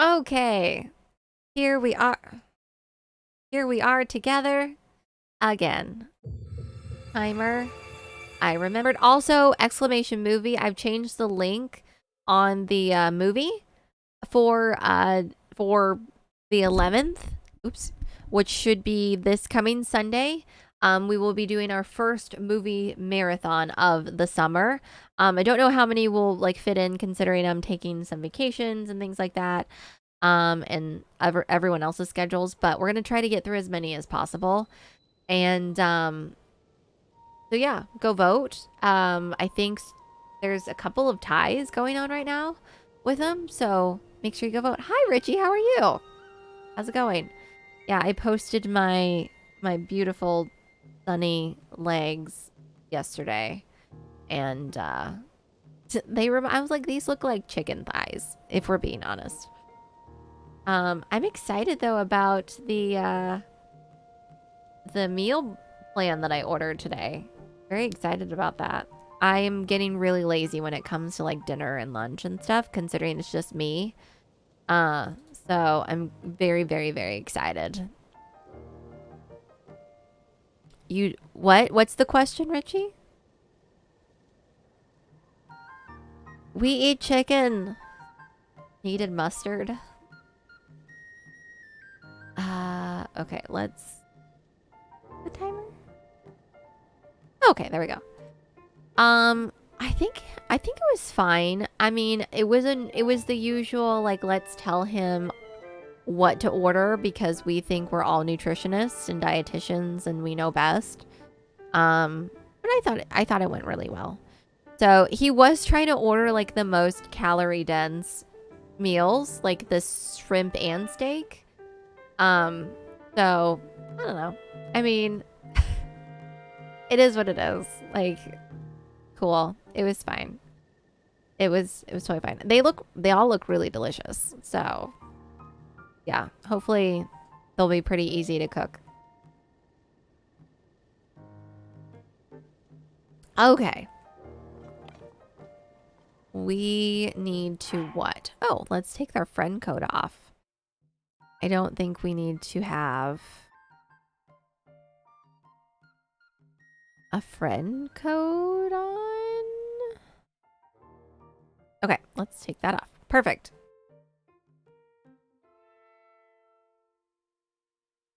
Okay. Here we are. Here we are together again. Timer. I remembered. Also, exclamation movie. I've changed the link on the movie for the 11th. Oops. Which should be this coming Sunday. We will be doing our first movie marathon of the summer. I don't know how many will like fit in considering I'm taking some vacations and things like that. And everyone else's schedules, but we're gonna try to get through as many as possible. And so yeah, go vote. I think there's a couple of ties going on right now with them, so make sure you go vote. Hi, Richie. How are you? How's it going? Yeah, I posted my beautiful sunny legs yesterday, and I was like, these look like chicken thighs, if we're being honest. I'm excited though about the meal plan that I ordered today. Very excited about that. I am getting really lazy when it comes to like dinner and lunch and stuff, considering it's just me. Uh, so I'm very, very, very excited. You what? What's the question, Richie? We eat chicken. Needed mustard. Okay, let's the timer. Okay, there we go. I think it was fine. I mean, it was the usual like let's tell him what to order because we think we're all nutritionists and dietitians and we know best. But I thought it went really well. So, he was trying to order like the most calorie dense meals, like the shrimp and steak. Um, so I don't know. I mean, it is what it is. Like, cool. It was fine. It was totally fine. They all look really delicious. So, yeah, hopefully they'll be pretty easy to cook. Okay. We need to what? Oh, let's take our friend code off. I don't think we need to have a friend code on. Okay, let's take that off. Perfect.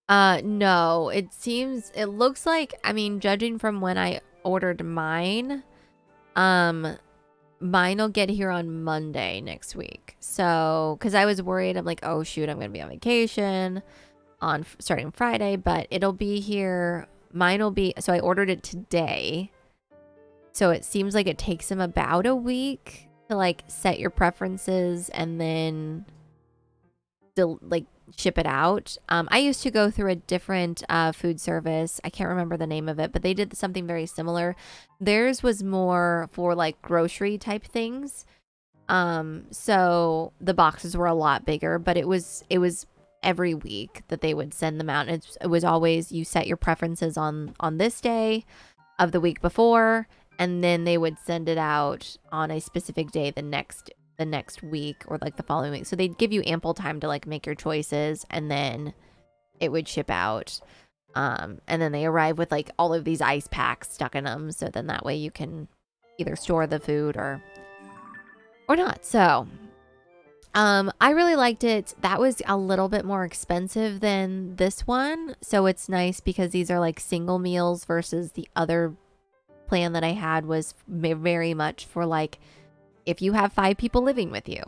No, it looks like, I mean, judging from when I ordered mine, um, mine will get here on Monday next week. So, because I was worried, I'm like, oh shoot, I'm gonna be on vacation on starting Friday, but it'll be here. Mine will be, so I ordered it today. So it seems like it takes them about a week to like set your preferences and then like ship it out. I used to go through a different food service. I can't remember the name of it, but they did something very similar. Theirs was more for like grocery type things. So the boxes were a lot bigger, but it was every week that they would send them out. And it was always you set your preferences on this day of the week before, and then they would send it out on a specific day the next week or like the following week. So they'd give you ample time to like make your choices, and then it would ship out. And then they arrive with like all of these ice packs stuck in them, so then that way you can either store the food or not. So I really liked it. That was a little bit more expensive than this one, so it's nice because these are like single meals versus the other plan that I had was very much for like if you have 5 people living with you.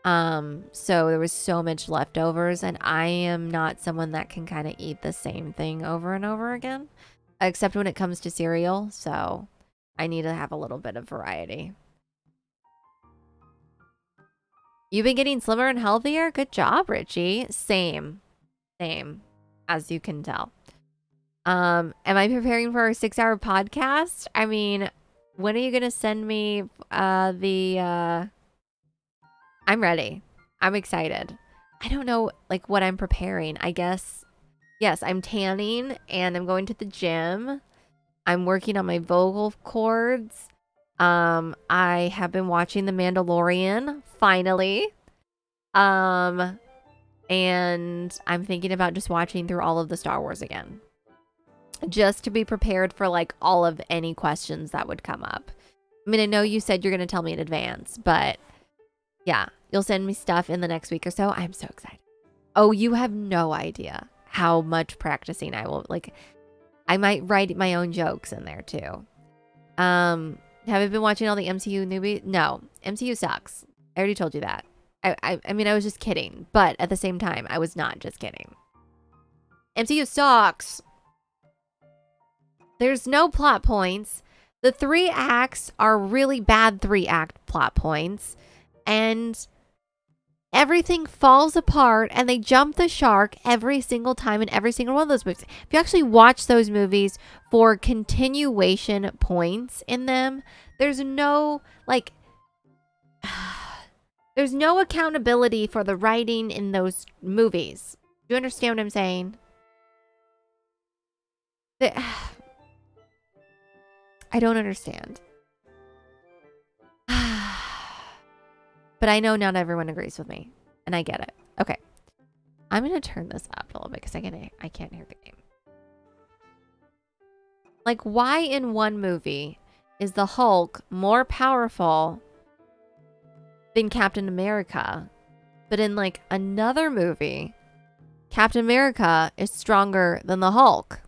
So there was so much leftovers, and I am not someone that can kind of eat the same thing over and over again, except when it comes to cereal. So I need to have a little bit of variety. You've been getting slimmer and healthier? Good job, Richie. Same, as you can tell. Am I preparing for our 6-hour podcast? I mean, when are you gonna send me I'm ready. I'm excited. I don't know like what I'm preparing. I guess yes, I'm tanning and I'm going to the gym. I'm working on my vocal cords. I have been watching The Mandalorian finally. And I'm thinking about just watching through all of the Star Wars again. Just to be prepared for like all of any questions that would come up. I mean, I know you said you're going to tell me in advance, but yeah, you'll send me stuff in the next week or so. I'm so excited. Oh, you have no idea how much practicing I will, like, I might write my own jokes in there too. Have you been watching all the MCU movies? No, MCU sucks. I already told you that. I mean, I was just kidding, but at the same time, I was not just kidding. MCU sucks. There's no plot points. The 3 acts are really bad 3-act plot points, and everything falls apart, and they jump the shark every single time in every single one of those movies. If you actually watch those movies for continuation points in them, there's no, like, there's no accountability for the writing in those movies. Do you understand what I'm saying? I don't understand. But I know not everyone agrees with me, and I get it. Okay. I'm going to turn this up a little bit because I can't hear the game. Like, why in one movie is the Hulk more powerful than Captain America, but in like another movie, Captain America is stronger than the Hulk?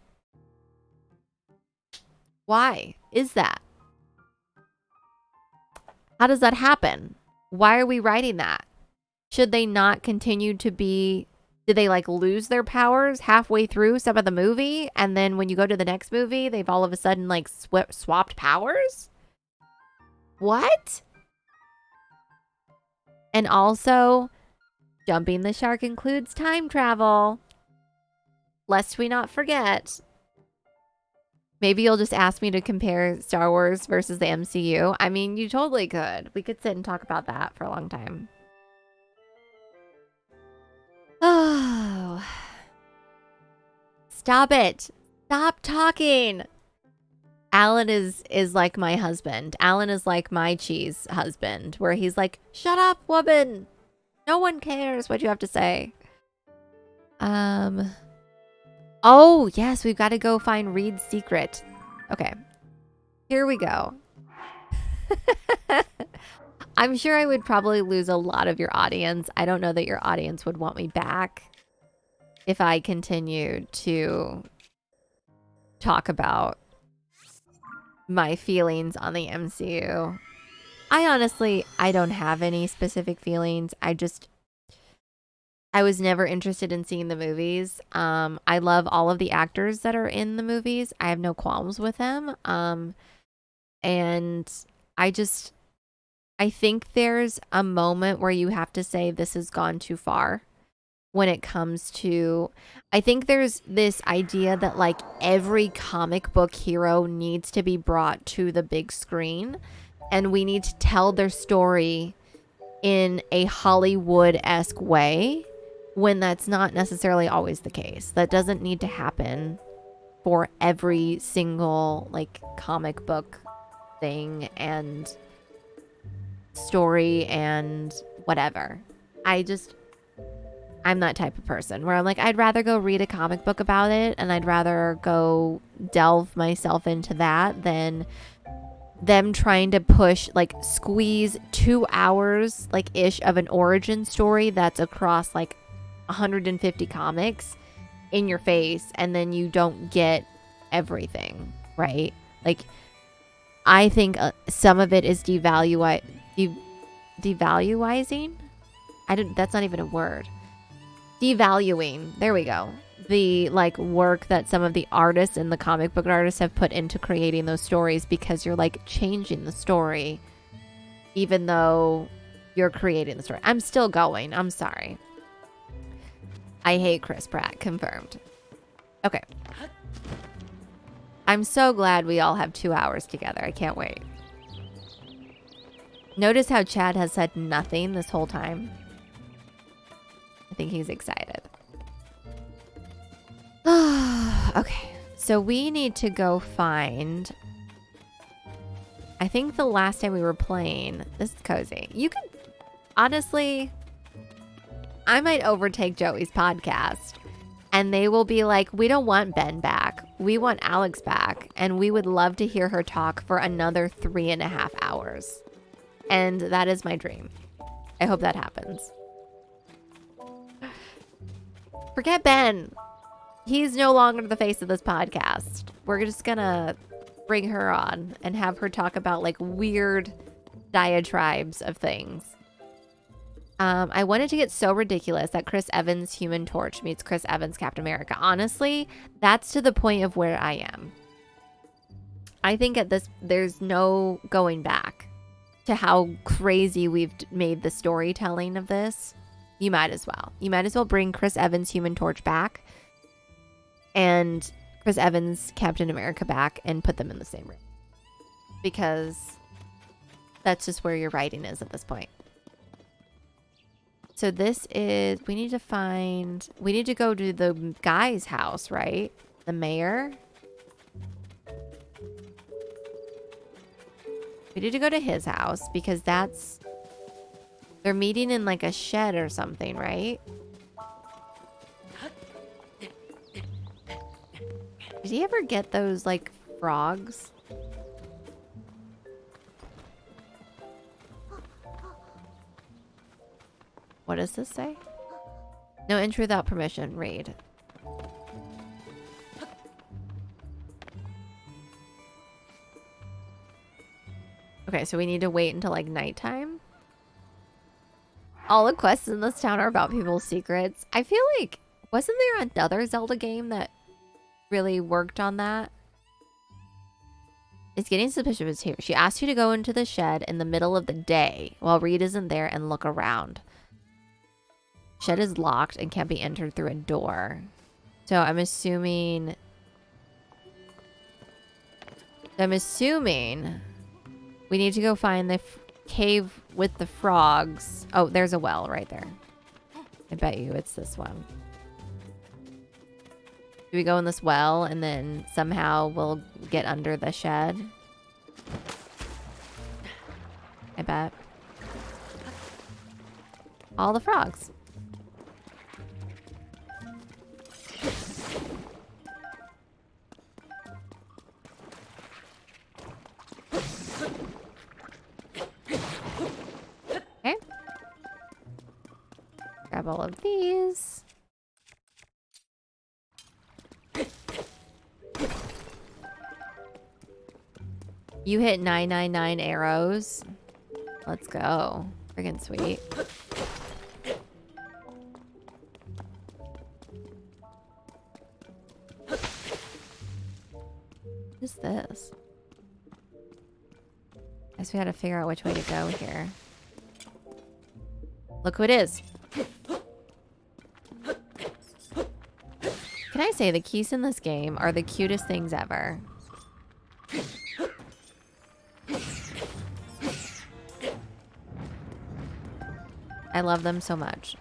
Why is that? How does that happen? Why are we writing that? Should they not continue to be... Did they like lose their powers halfway through some of the movie? And then when you go to the next movie, they've all of a sudden like swapped powers? What? And also, jumping the shark includes time travel. Lest we not forget. Maybe you'll just ask me to compare Star Wars versus the MCU. I mean, you totally could. We could sit and talk about that for a long time. Oh. Stop it. Stop talking. Alan is like my husband. Alan is like my cheese husband, where he's like, shut up, woman. No one cares what you have to say. Oh, yes, we've got to go find Reed's secret. Okay. Here we go. I'm sure I would probably lose a lot of your audience. I don't know that your audience would want me back if I continued to talk about my feelings on the MCU. I don't have any specific feelings. I was never interested in seeing the movies. I love all of the actors that are in the movies. I have no qualms with them. And I think there's a moment where you have to say this has gone too far when it comes to, I think there's this idea that like every comic book hero needs to be brought to the big screen, and we need to tell their story in a Hollywood-esque way, when that's not necessarily always the case. That doesn't need to happen for every single like comic book thing and story and whatever. I'm that type of person where I'm like, I'd rather go read a comic book about it, and I'd rather go delve myself into that than them trying to push, like, squeeze 2 hours like ish of an origin story that's across like 150 comics in your face, and then you don't get everything, right? Like, I think some of it is devaluizing. That's not even a word. Devaluing. There we go. The like work that some of the artists and the comic book artists have put into creating those stories, because you're like changing the story even though you're creating the story. I'm still going. I'm sorry. I hate Chris Pratt. Confirmed. Okay. I'm so glad we all have 2 hours together. I can't wait. Notice how Chad has said nothing this whole time. I think he's excited. Okay. So we need to go find... I think the last time we were playing... This is cozy. You could... Honestly... I might overtake Joey's podcast and they will be like, we don't want Ben back. We want Alex back. And we would love to hear her talk for another 3.5 hours. And that is my dream. I hope that happens. Forget Ben. He's no longer the face of this podcast. We're just gonna bring her on and have her talk about like weird diatribes of things. I wanted to get so ridiculous that Chris Evans Human Torch meets Chris Evans Captain America. Honestly, that's to the point of where I am. I think at this, there's no going back to how crazy we've made the storytelling of this. You might as well. You might as well bring Chris Evans Human Torch back and Chris Evans Captain America back and put them in the same room. Because that's just where your writing is at this point. So this is, we need to go to the guy's house, right? The mayor. We need to go to his house because they're meeting in like a shed or something, right? Did he ever get those like frogs? What does this say? No entry without permission. Read. Okay, so we need to wait until like nighttime. All the quests in this town are about people's secrets. I feel like, wasn't there another Zelda game that really worked on that? It's getting suspicious here. She asked you to go into the shed in the middle of the day while Reed isn't there and look around. Shed is locked and can't be entered through a door. So I'm assuming we need to go find the cave with the frogs. Oh, there's a well right there. I bet you it's this one. Do we go in this well and then somehow we'll get under the shed? I bet. All the frogs. Okay. Grab all of these. You hit 999 arrows. Let's go. Friggin' sweet. What is this? Guess we gotta figure out which way to go here. Look who it is. Can I say the keys in this game are the cutest things ever? I love them so much.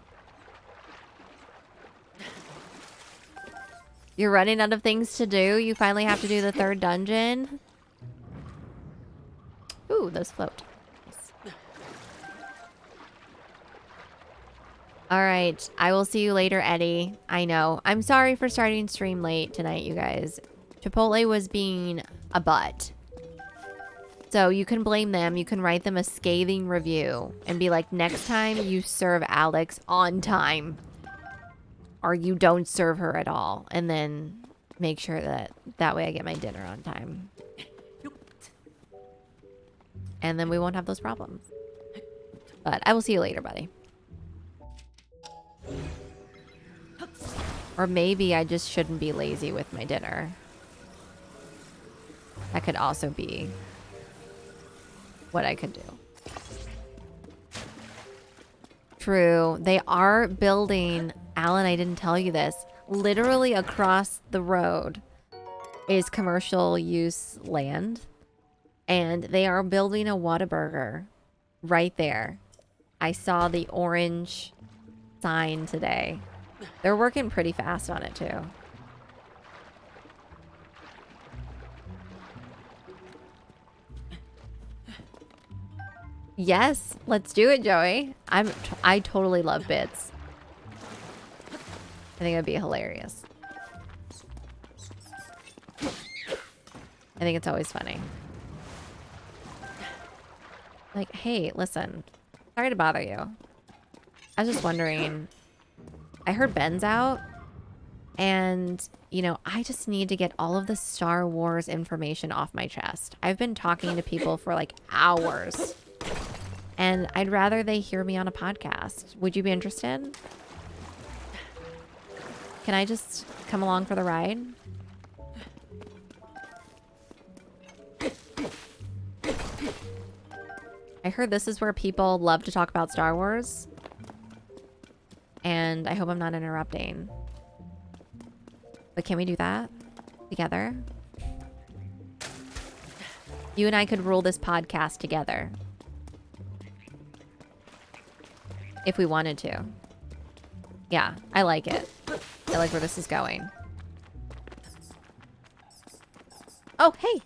You're running out of things to do. You finally have to do the third dungeon. Ooh, those float. Nice. All right. I will see you later, Eddie. I know. I'm sorry for starting stream late tonight, you guys. Chipotle was being a butt. So you can blame them. You can write them a scathing review and be like, next time you serve Alex on time. Or you don't serve her at all. And then make sure that way I get my dinner on time. And then we won't have those problems. But I will see you later, buddy. Or maybe I just shouldn't be lazy with my dinner. That could also be what I could do. True. They are building... Alan, I didn't tell you this. Literally across the road is commercial use land. And they are building a Whataburger right there. I saw the orange sign today. They're working pretty fast on it too. Yes, let's do it, Joey. I totally love bits. I think it'd be hilarious. I think it's always funny. Like, hey, listen. Sorry to bother you. I was just wondering. I heard Ben's out. And, you know, I just need to get all of the Star Wars information off my chest. I've been talking to people for like hours. And I'd rather they hear me on a podcast. Would you be interested? Can I just come along for the ride? I heard this is where people love to talk about Star Wars. And I hope I'm not interrupting. But can we do that together? You and I could rule this podcast together. If we wanted to. Yeah, I like it. I like where this is going. Oh, hey.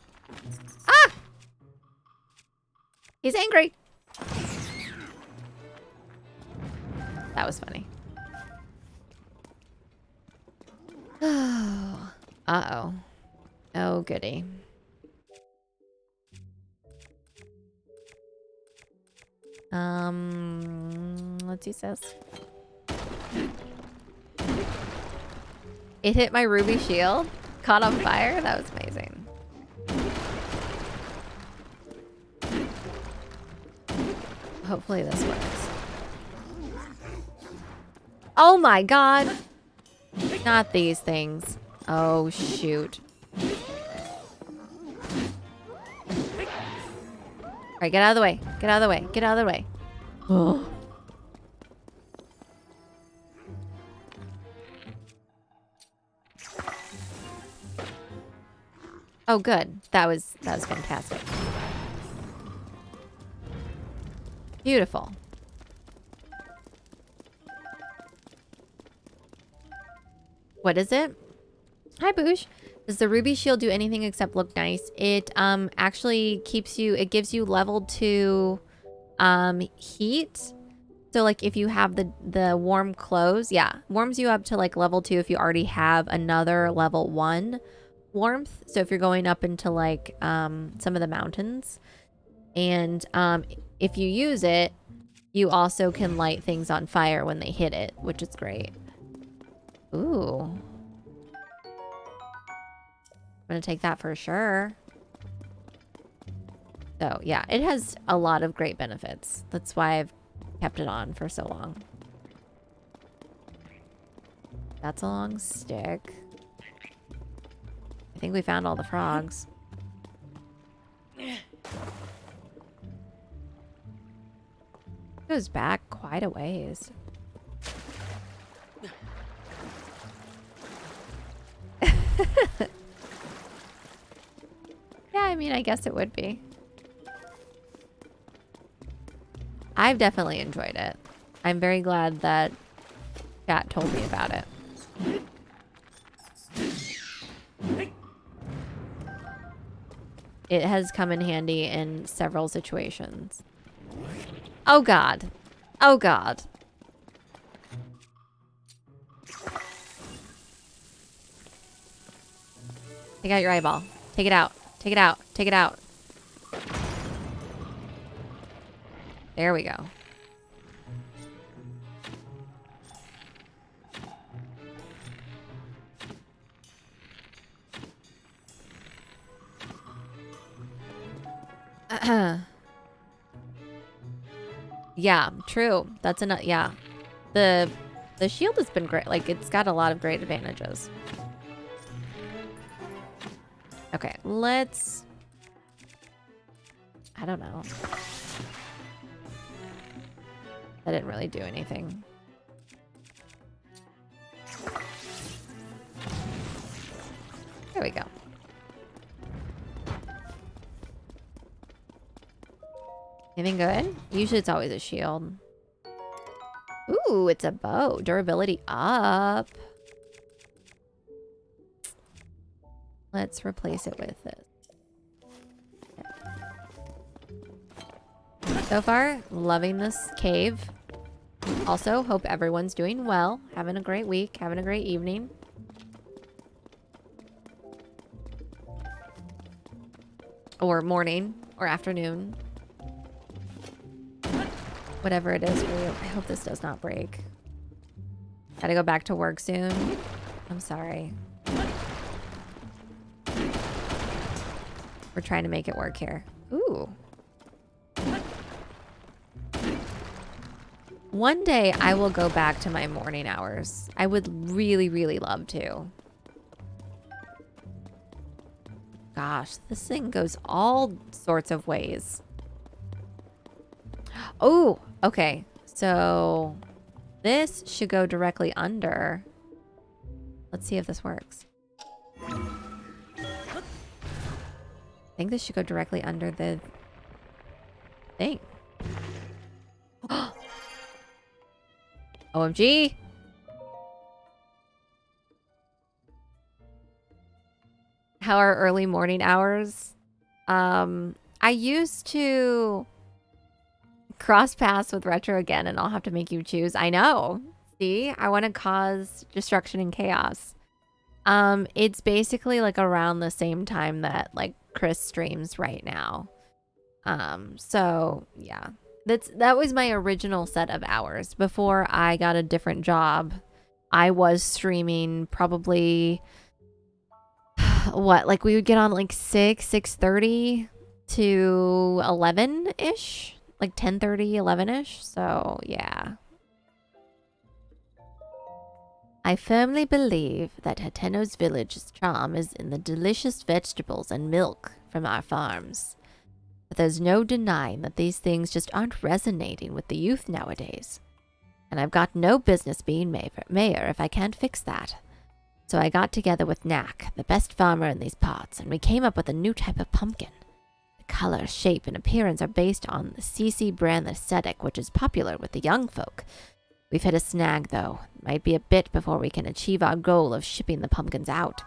Ah! He's angry. That was funny. Oh. Uh-oh. Oh, goody. Let's see, sis. It hit my ruby shield. Caught on fire. That was amazing. Hopefully this works. Oh my god! Not these things. Oh, shoot. Alright, get out of the way. Get out of the way. Get out of the way. Oh. Oh, good. That was fantastic. Beautiful. What is it? Hi, Boosh. Does the ruby shield do anything except look nice? It actually keeps you, it gives you level 2 heat. So like if you have the warm clothes, yeah, warms you up to like level 2 if you already have another level 1 warmth. So if you're going up into like some of the mountains, and if you use it, you also can light things on fire when they hit it, which is great. Ooh. I'm gonna take that for sure. So yeah, it has a lot of great benefits. That's why I've kept it on for so long. That's a long stick. I think we found all the frogs. Goes back quite a ways. Yeah, I mean, I guess it would be. I've definitely enjoyed it. I'm very glad that chat told me about it. It has come in handy in several situations. Oh god. Oh god. Take out your eyeball. Take it out. Take it out. Take it out. There we go. Yeah, true. That's enough. Yeah. The shield has been great. Like, it's got a lot of great advantages. Okay, let's... I don't know. That didn't really do anything. There we go. Anything good? Usually it's always a shield. Ooh, it's a bow. Durability up. Let's replace it with this. So far, loving this cave. Also, hope everyone's doing well, having a great week, having a great evening. Or morning, or afternoon. Whatever it is for you. I hope this does not break. Gotta go back to work soon. I'm sorry. We're trying to make it work here. Ooh. One day I will go back to my morning hours. I would really, really love to. Gosh, this thing goes all sorts of ways. Oh, okay. So this should go directly under. Let's see if this works. I think this should go directly under the thing. OMG. How are early morning hours? I used to cross paths with Retro again, and I'll have to make you choose. I know. See, I want to cause destruction and chaos. It's basically like around the same time that like Chris streams right now. So yeah, that was my original set of hours before I got a different job. I was streaming probably what, like we would get on like 6:30 to 11-ish, like 10:30, 11-ish. So yeah. I firmly believe that Hateno's village's charm is in the delicious vegetables and milk from our farms. But there's no denying that these things just aren't resonating with the youth nowadays. And I've got no business being mayor if I can't fix that. So I got together with Knack, the best farmer in these parts, and we came up with a new type of pumpkin. The color, shape, and appearance are based on the CC brand aesthetic, which is popular with the young folk. We've hit a snag, though. It might be a bit before we can achieve our goal of shipping the pumpkins out.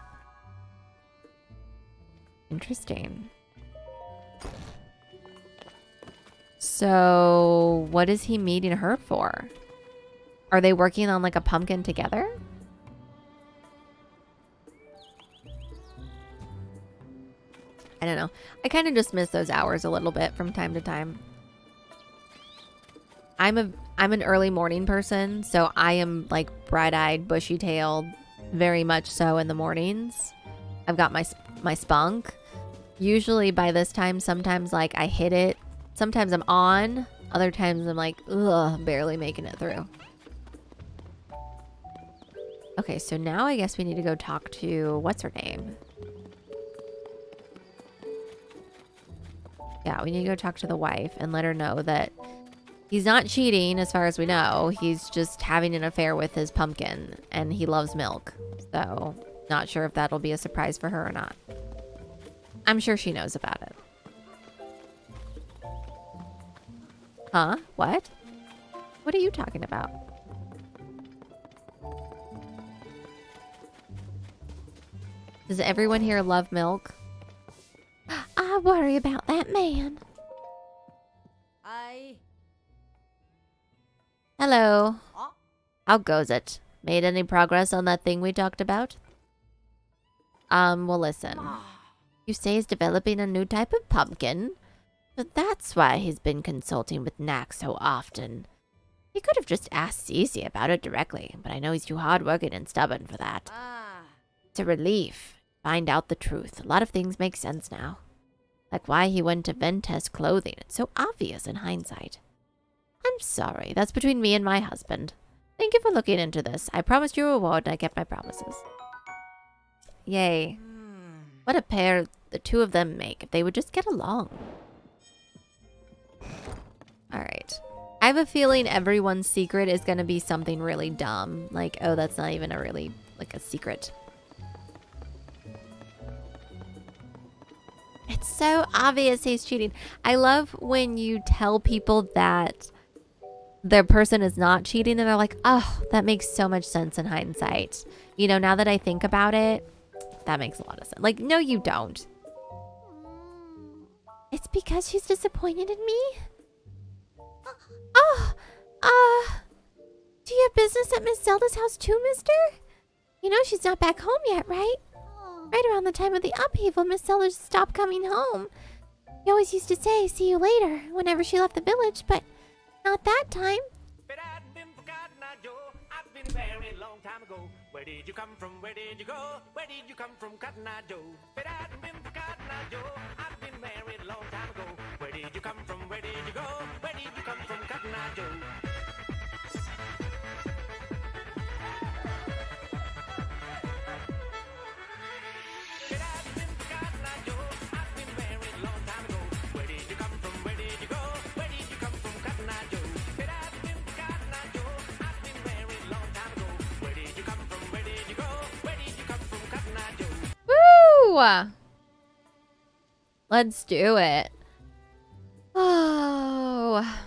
Interesting. So, what is he meeting her for? Are they working on like a pumpkin together? I don't know. I kind of just miss those hours a little bit from time to time. I'm an early morning person, so I am like bright-eyed, bushy-tailed, very much so in the mornings. I've got my spunk. Usually by this time, sometimes like I hit it. Sometimes I'm on. Other times I'm like, ugh, barely making it through. Okay, so now I guess we need to go talk to what's her name? Yeah, we need to go talk to the wife and let her know that he's not cheating as far as we know. He's just having an affair with his pumpkin and he loves milk. So, not sure if that'll be a surprise for her or not. I'm sure she knows about it. Huh? What? What are you talking about? Does everyone here love milk? I worry about that man. Hello. How goes it? Made any progress on that thing we talked about? Well listen. You say he's developing a new type of pumpkin, but that's why he's been consulting with Knack so often. He could have just asked Cece about it directly, but I know he's too hardworking and stubborn for that. It's a relief. Find out the truth. A lot of things make sense now. Like why he went to Ventes Clothing. It's so obvious in hindsight. I'm sorry. That's between me and my husband. Thank you for looking into this. I promised you a reward and I kept my promises. Yay. What a pair the two of them make if they would just get along. Alright. I have a feeling everyone's secret is going to be something really dumb. Like, oh, that's not even a really, like, a secret. It's so obvious he's cheating. I love when you tell people that the person is not cheating and they're like, oh, that makes so much sense in hindsight. You know, now that I think about it, that makes a lot of sense. Like, no, you don't. It's because she's disappointed in me? Do you have business at Miss Zelda's house too, mister? You know she's not back home yet, right? Right around the time of the upheaval, Miss Zelda stopped coming home. You always used to say, see you later, whenever she left the village, but not that time. But I've been forgotten, I Joe. I've been very long time ago. Where did you come from? Where did you go? Where did you come from, Cotton Eye Joe? But I've been forgotten, I Joe. I've been married a long time ago. Where did you come from? Where did you go? Where did you come from, Cotton Eye Joe? But I've been forgotten, I Joe. I've been married a long time ago. Where did you come from? Where did you go? Where did you come from, Cotton Eye Joe? But I've been forgotten, I Joe. I've been married a long time ago. Where did you come from? Where did you go? Where did you come from, Cotton Eye Joe? Woo! Let's do it. Oh.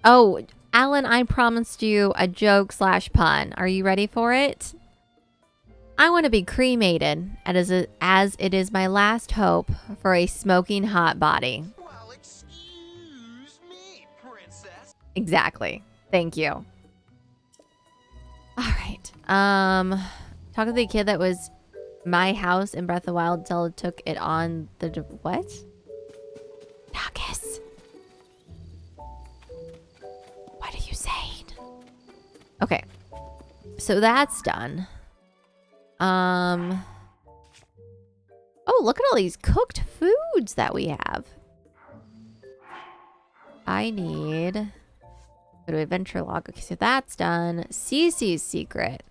Oh, Alan, I promised you a joke / pun. Are you ready for it? I want to be cremated as it is my last hope for a smoking hot body. Well, excuse me, princess. Exactly. Thank you. All right. Talk to the kid that was my house in Breath of the Wild. Zelda took it on the what? Nagus. What are you saying? Okay. So that's done. Oh, look at all these cooked foods that we have. I need go to adventure log. Okay, so that's done. Cece's secret.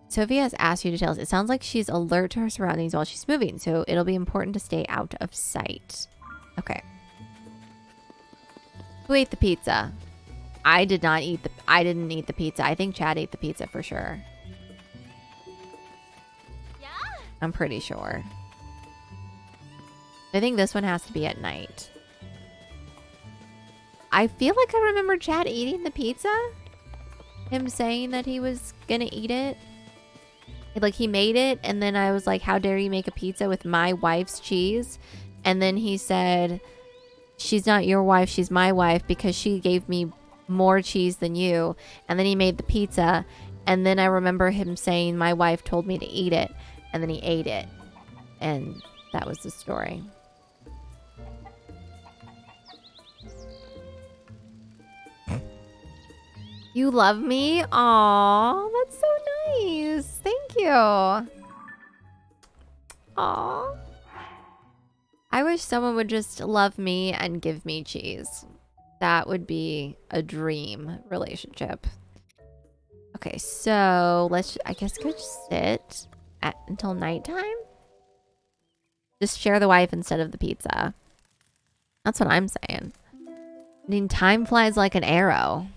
Sophia has asked you details. It sounds like she's alert to her surroundings while she's moving, so it'll be important to stay out of sight. Okay. Who ate the pizza? I didn't eat the pizza. I think Chad ate the pizza for sure. Yeah. I'm pretty sure. I think this one has to be at night. I feel like I remember Chad eating the pizza. Him saying that he was gonna eat it. Like he made it and then I was like, how dare you make a pizza with my wife's cheese? And then he said, she's not your wife, she's my wife because she gave me more cheese than you. And then he made the pizza and then I remember him saying my wife told me to eat it and then he ate it and that was the story. You love me? Aw, that's so nice. Thank you. Aw. I wish someone would just love me and give me cheese. That would be a dream relationship. Okay, so let's, I guess, go sit until nighttime. Just share the wife instead of the pizza. That's what I'm saying. I mean, time flies like an arrow.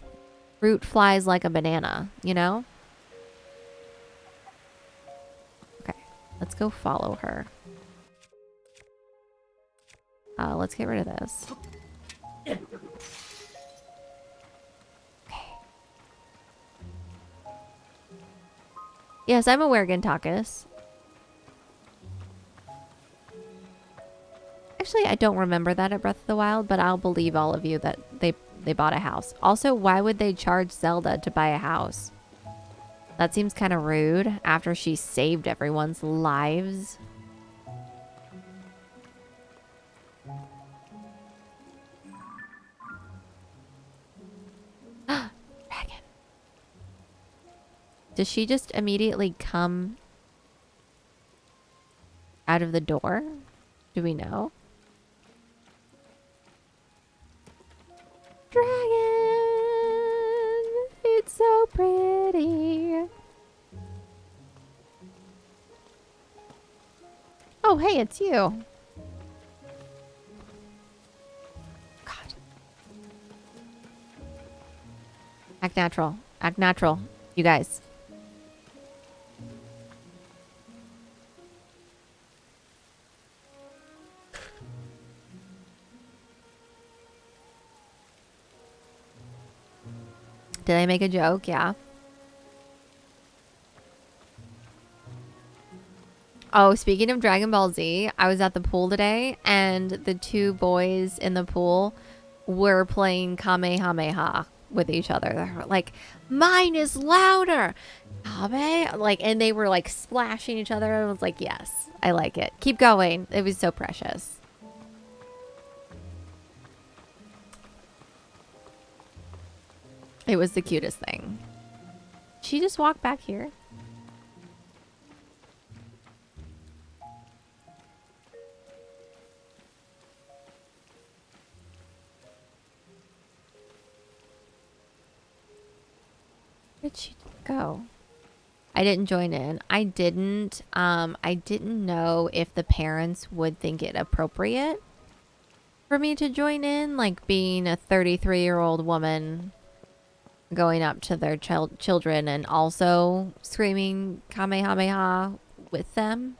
Fruit flies like a banana, you know? Okay, let's go follow her. Let's get rid of this. Okay. Yes, I'm aware, Gintakis. Actually, I don't remember that at Breath of the Wild, but I'll believe all of you that they bought a house. Also, why would they charge Zelda to buy a house? That seems kind of rude after she saved everyone's lives. Dragon. Does she just immediately come out of the door? Do we know? Dragon, it's so pretty. Oh, hey, it's you. God. Act natural. Act natural. You guys. Did I make a joke? Yeah. Oh, speaking of Dragon Ball Z, I was at the pool today and the two boys in the pool were playing Kamehameha with each other. They were like, mine is louder. Kame, like, and they were like splashing each other. I was like, yes, I like it. Keep going. It was so precious. It was the cutest thing. She just walked back here. Where'd she go? I didn't join in. I didn't know if the parents would think it appropriate for me to join in, like being a 33-year-old woman going up to their children and also screaming Kamehameha with them.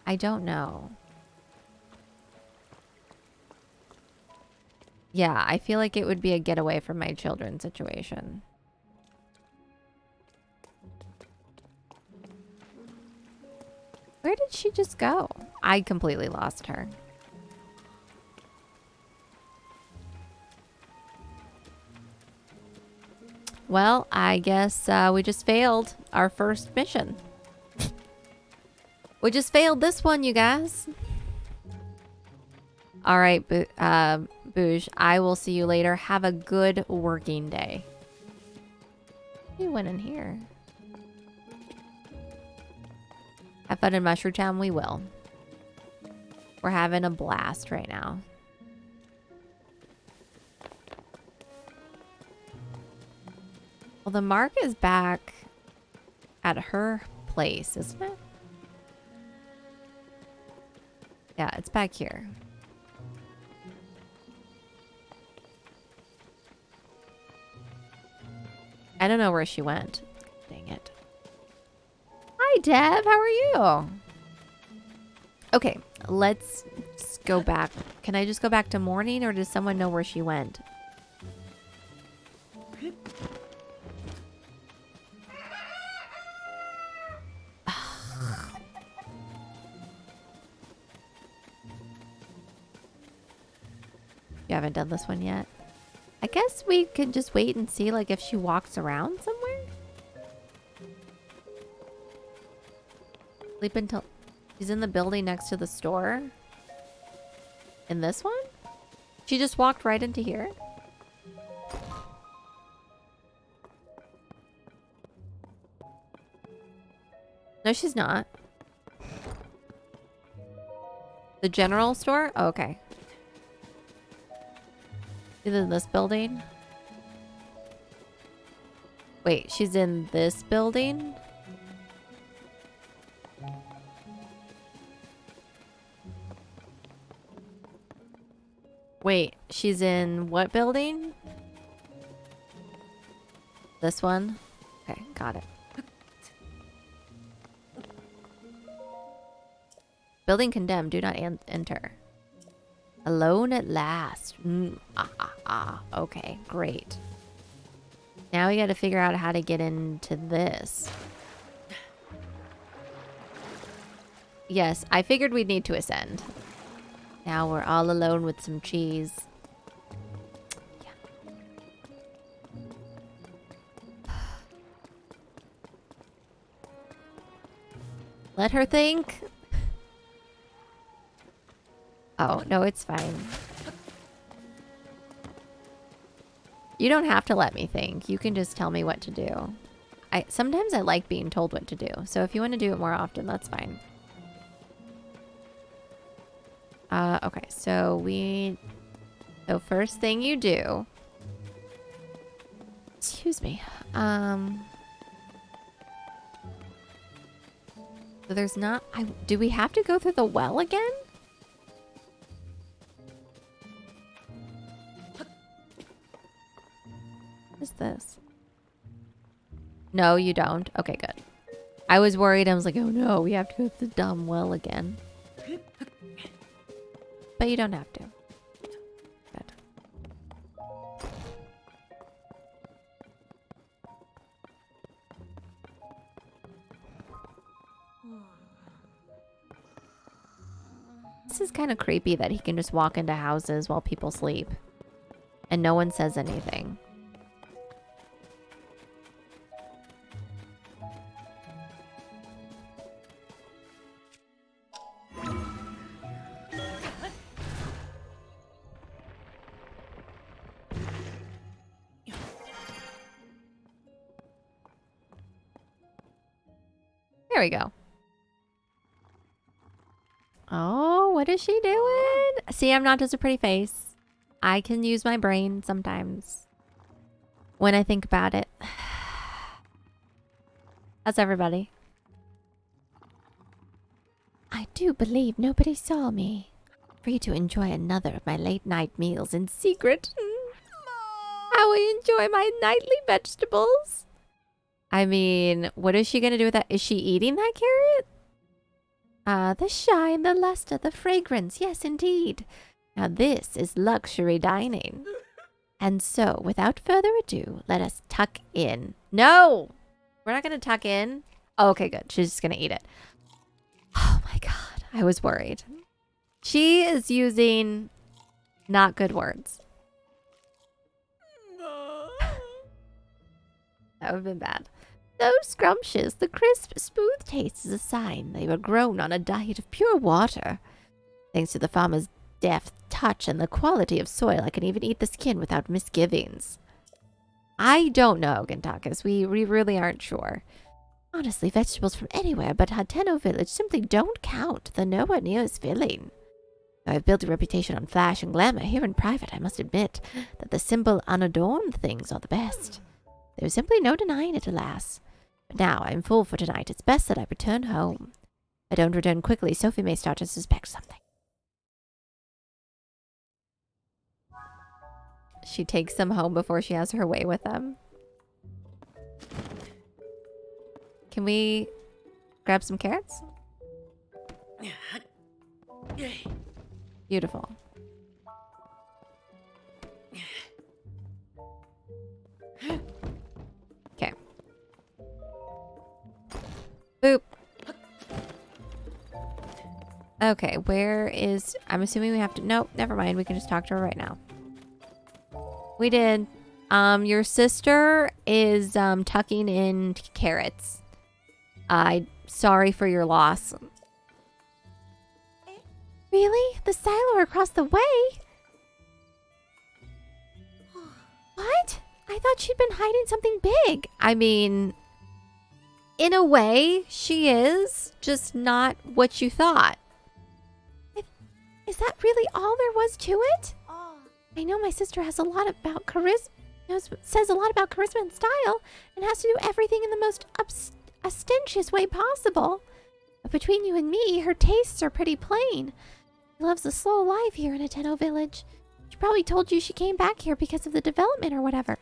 I don't know. Yeah, I feel like it would be a getaway from my children situation. Where did she just go? I completely lost her. Well, I guess we just failed our first mission. We just failed this one, you guys. All right, Booge, I will see you later. Have a good working day. We went in here. Have fun in Mushroom Town, we will. We're having a blast right now. Well, the mark is back at her place, isn't it? Yeah, it's back here. I don't know where she went. Dang it. Hi, Deb. How are you? Okay, let's just go back. Can I just go back to morning, or does someone know where she went? You haven't done this one yet? I guess we could just wait and see, like, if she walks around somewhere. Sleep until... She's in the building next to the store. In this one? She just walked right into here. No, she's not. The general store? Oh, okay. Either in this building. Wait, she's in this building? Wait, she's in what building? This one? Okay, got it. Building condemned. Do not enter. Alone at last. Okay, great. Now we got to figure out how to get into this. Yes, I figured we'd need to ascend. Now we're all alone with some cheese. Yeah. Let her think. Oh, no, it's fine. You don't have to let me think. You can just tell me what to do. Sometimes I like being told what to do. So if you want to do it more often, that's fine. Okay, so first thing you do. Excuse me. So there's not... do we have to go through the well again? What is this? No, you don't. Okay, good. I was worried. I was like, oh no, we have to go through the dumb well again. But you don't have to. Good. This is kind of creepy that he can just walk into houses while people sleep. and no one says anything. There we go. Oh, what is she doing? See, I'm not just a pretty face. I can use my brain sometimes when I think about it. How's everybody? I do believe nobody saw me. Free to enjoy another of my late night meals in secret. How I enjoy my nightly vegetables. I mean, what is she gonna do with that? Is she eating that carrot? The shine, the luster, the fragrance. Yes, indeed. Now this is luxury dining. And so, without further ado, let us tuck in. No! We're not gonna tuck in? Oh, okay, good. She's just gonna eat it. Oh my god, I was worried. She is using not good words. That would have been bad. So scrumptious, the crisp, smooth taste is a sign they were grown on a diet of pure water. Thanks to the farmer's deft touch and the quality of soil, I can even eat the skin without misgivings. I don't know, Gintakas. We really aren't sure. Honestly, vegetables from anywhere but Hateno village simply don't count. They're nowhere near as filling. Though I've built a reputation on flash and glamour, here in private I must admit that the simple, unadorned things are the best. There's simply no denying it, alas. But now I'm full for tonight. It's best that I return home. If I don't return quickly, Sophie may start to suspect something. She takes them home before she has her way with them. Can we grab some carrots? Beautiful. Okay. Boop. Okay, where is... I'm assuming we have to... Nope, never mind. We can just talk to her right now. We did. Your sister is tucking in carrots. Sorry for your loss. Really? The silo across the way? What? I thought she'd been hiding something big. I mean, in a way, she is, just not what you thought. Is that really all there was to it? I know my sister has a lot about charisma, says a lot about charisma and style, and has to do everything in the most ostentatious way possible. But between you and me, her tastes are pretty plain. She loves the slow life here in Ateno village. She probably told you she came back here because of the development or whatever.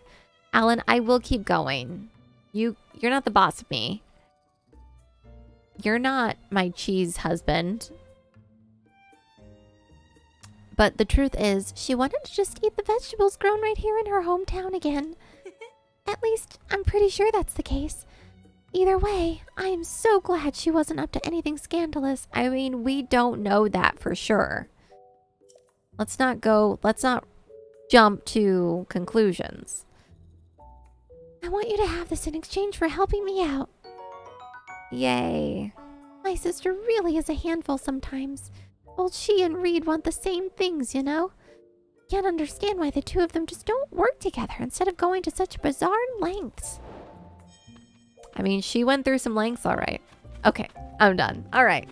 Alan, I will keep going. You're not the boss of me. You're not my cheese husband. But the truth is, she wanted to just eat the vegetables grown right here in her hometown again. At least, I'm pretty sure that's the case. Either way, I am so glad she wasn't up to anything scandalous. I mean, we don't know that for sure. Let's not jump to conclusions. I want you to have this in exchange for helping me out. Yay. My sister really is a handful sometimes. Both she and Reed want the same things, you know? Can't understand why the two of them just don't work together instead of going to such bizarre lengths. I mean, she went through some lengths, all right. Okay, I'm done. All right.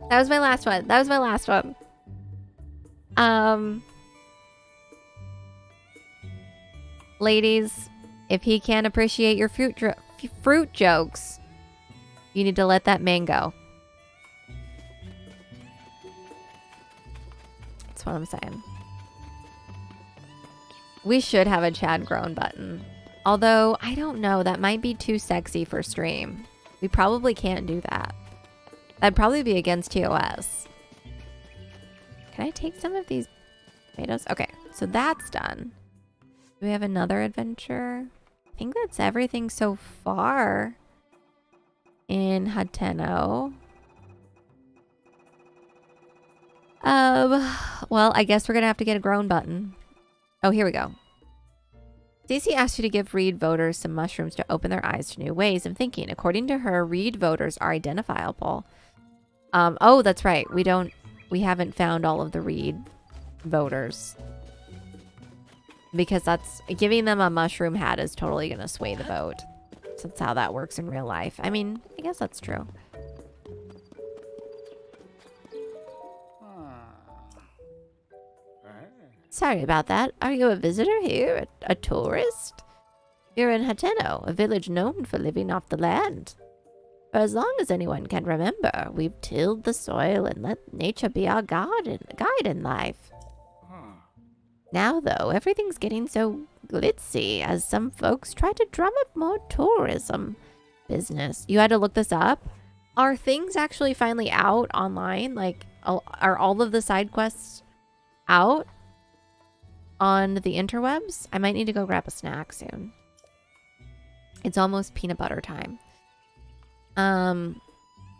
That was my last one. Ladies, if he can't appreciate your fruit jokes, you need to let that man go. That's what I'm saying. We should have a Chad grown button. Although, I don't know. That might be too sexy for stream. We probably can't do that. That'd probably be against TOS. Can I take some of these tomatoes? Okay, so that's done. Do we have another adventure? I think that's everything so far in Hateno. Well, I guess we're gonna have to get a grown button. Oh, here we go. Stacey asked you to give Reed voters some mushrooms to open their eyes to new ways of thinking. According to her, Reed voters are identifiable. Oh, that's right. We haven't found all of the Reed voters. Because giving them a mushroom hat is totally going to sway the vote. So that's how that works in real life. I mean, I guess that's true. Sorry about that. Are you a visitor here? A tourist? You're in Hateno, a village known for living off the land. For as long as anyone can remember, we've tilled the soil and let nature be our guide in life. Now, though, everything's getting so glitzy as some folks try to drum up more tourism business. You had to look this up? Are things actually finally out online? Like, are all of the side quests out on the interwebs? I might need to go grab a snack soon. It's almost peanut butter time.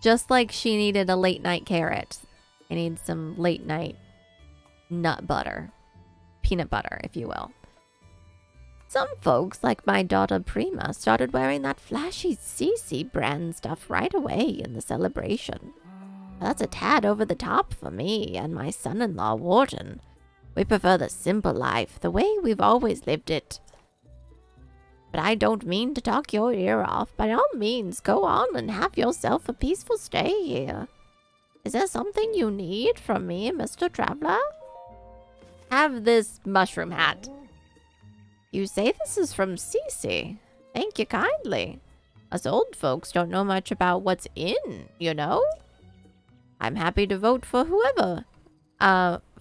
Just like she needed a late night carrot, I need some late night nut butter. Peanut butter, if you will. Some folks, like my daughter Prima, started wearing that flashy CC brand stuff right away in the celebration. That's a tad over the top for me and my son-in-law Wharton. We prefer the simple life, the way we've always lived it. But I don't mean to talk your ear off. By all means, go on and have yourself a peaceful stay here. Is there something you need from me, Mr. Traveler? Have this mushroom hat. You say this is from Cece. Thank you kindly. Us old folks don't know much about what's in, you know? I'm happy to vote for whoever.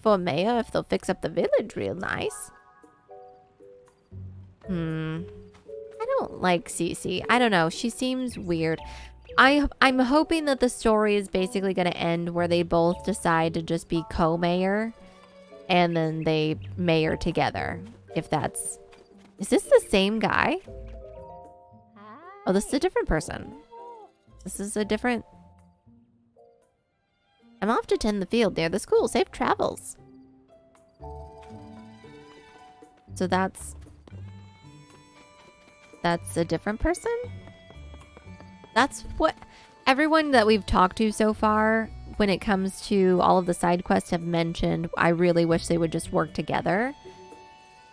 For mayor if they'll fix up the village real nice. I don't like Cece. I don't know. She seems weird. I'm hoping that the story is basically going to end where they both decide to just be co-mayor. And then they mayor together. If that's... Is this the same guy? Oh, this is a different person. This is a different... I'm off to tend the field near the school. Safe travels. So that's a different person? That's what everyone that we've talked to so far, when it comes to all of the side quests, have mentioned, I really wish they would just work together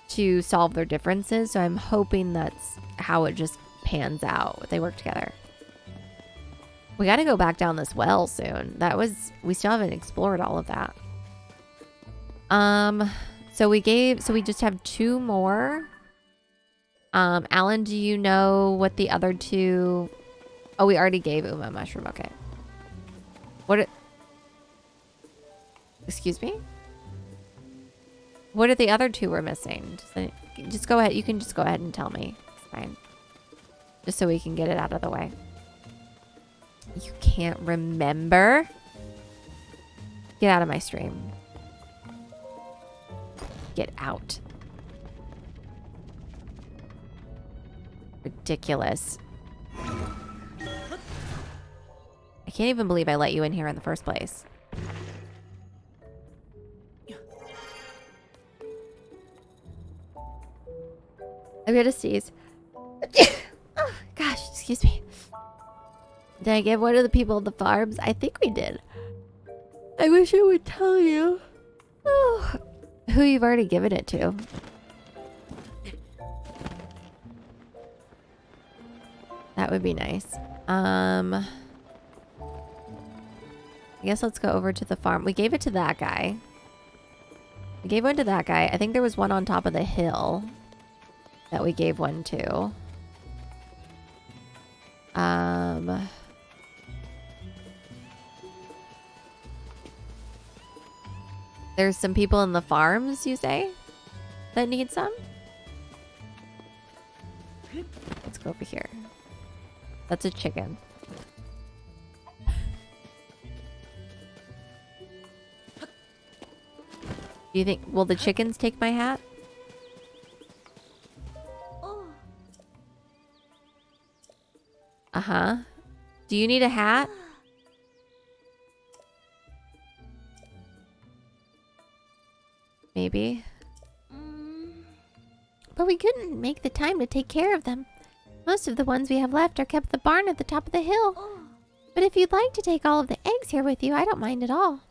to solve their differences. So I'm hoping that's how it just pans out. They work together. We got to go back down this well soon. We still haven't explored all of that. So we just have 2 more. Alan, do you know what the other 2... Oh, we already gave Uma a mushroom. Okay. Excuse me? What are the other 2 we're missing? Just go ahead. You can just go ahead and tell me. It's fine. Just so we can get it out of the way. You can't remember? Get out of my stream. Get out. Ridiculous. I can't even believe I let you in here in the first place. I'm gonna sneeze. Oh, gosh, excuse me. Did I give one of the people at the farms? I think we did. I wish I would tell you. Oh, who you've already given it to. That would be nice. I guess let's go over to the farm. We gave it to that guy. We gave one to that guy. I think there was one on top of the hill that we gave one to. There's some people in the farms, you say, that need some? Let's go over here. That's a chicken. Do you think, will the chickens take my hat? Uh-huh. Do you need a hat? Maybe. we couldn't make the time to take care of them. Most of the ones we have left are kept at the barn at the top of the hill. But if you'd like to take all of the eggs here with you, I don't mind at all.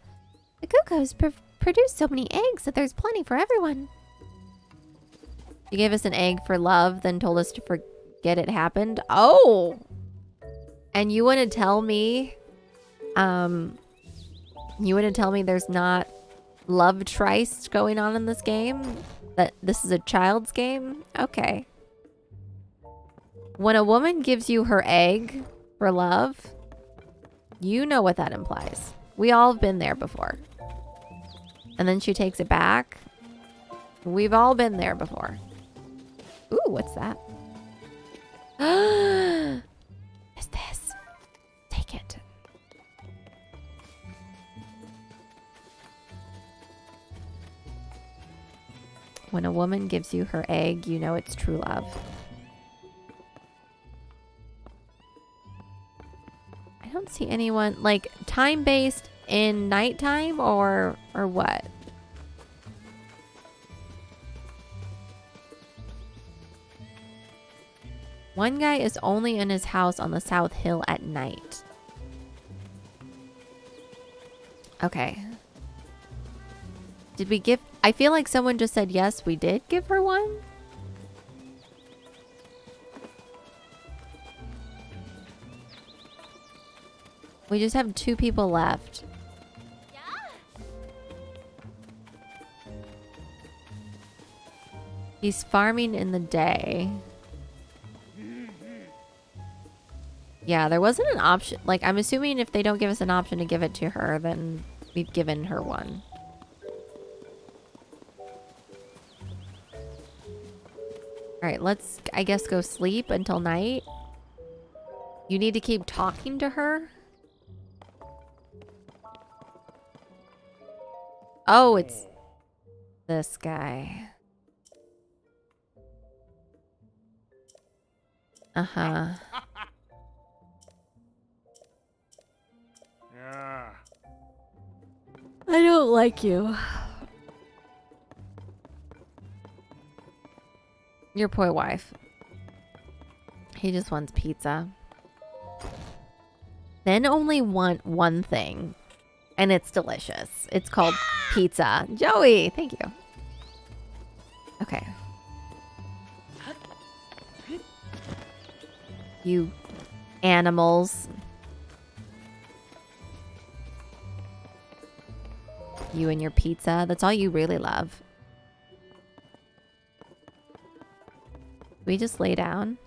The cuckoos produce so many eggs that there's plenty for everyone. You gave us an egg for love, then told us to forget it happened. Oh! And you want to tell me, there's not love tryst going on in this game? That this is a child's game? Okay. When a woman gives you her egg for love, you know what that implies. We all have been there before. And then she takes it back. We've all been there before. Ooh, what's that? What's this? Take it. When a woman gives you her egg, you know it's true love. I don't see anyone, like, time-based in nighttime or what? One guy is only in his house on the South Hill at night. Okay. Did we give... I feel like someone just said yes, we did give her one. We just have 2 people left. He's farming in the day. Yeah, there wasn't an option. Like, I'm assuming if they don't give us an option to give it to her, then we've given her one. Alright, let's, I guess, go sleep until night. You need to keep talking to her? Oh, it's this guy. Uh-huh. Yeah. I don't like you. Your poor wife. He just wants pizza. Then only want one thing. And it's delicious. It's called pizza. Joey, thank you. Okay. You animals. You and your pizza. That's all you really love. We just lay down.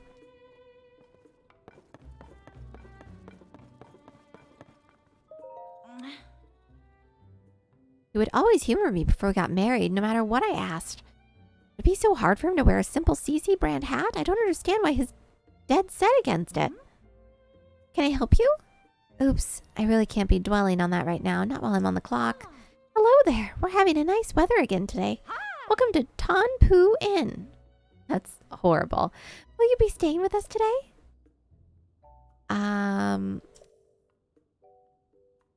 He would always humor me before we got married, no matter what I asked. It'd be so hard for him to wear a simple CC brand hat. I don't understand why he's dead set against it. Can I help you? Oops, I really can't be dwelling on that right now, not while I'm on the clock. Hello there, we're having a nice weather again today. Welcome to Tonpu Inn. That's horrible. Will you be staying with us today?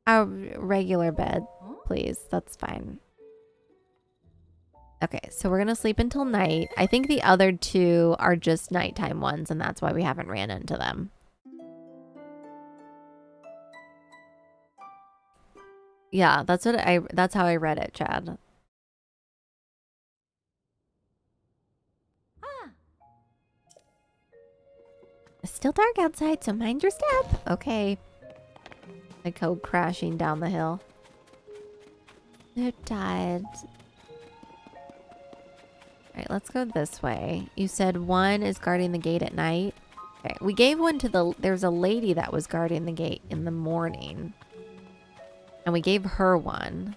A regular bed, please. That's fine. Okay, so we're gonna sleep until night. I think the other 2 are just nighttime ones, and that's why we haven't ran into them. Yeah, that's how I read it, Chad. It's still dark outside, so mind your step. Okay. I go crashing down the hill. They're tired. Alright, let's go this way. You said 1 is guarding the gate at night. Okay, we gave one to the... There's a lady that was guarding the gate in the morning. And we gave her one.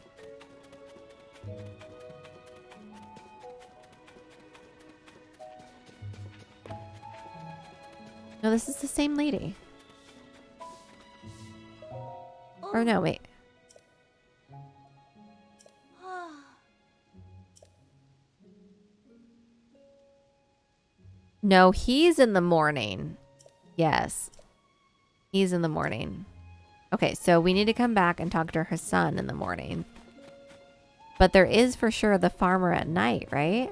No, this is the same lady. Or no, wait. No, he's in the morning. Yes. He's in the morning. Okay, so we need to come back and talk to her son in the morning. But there is for sure the farmer at night, right?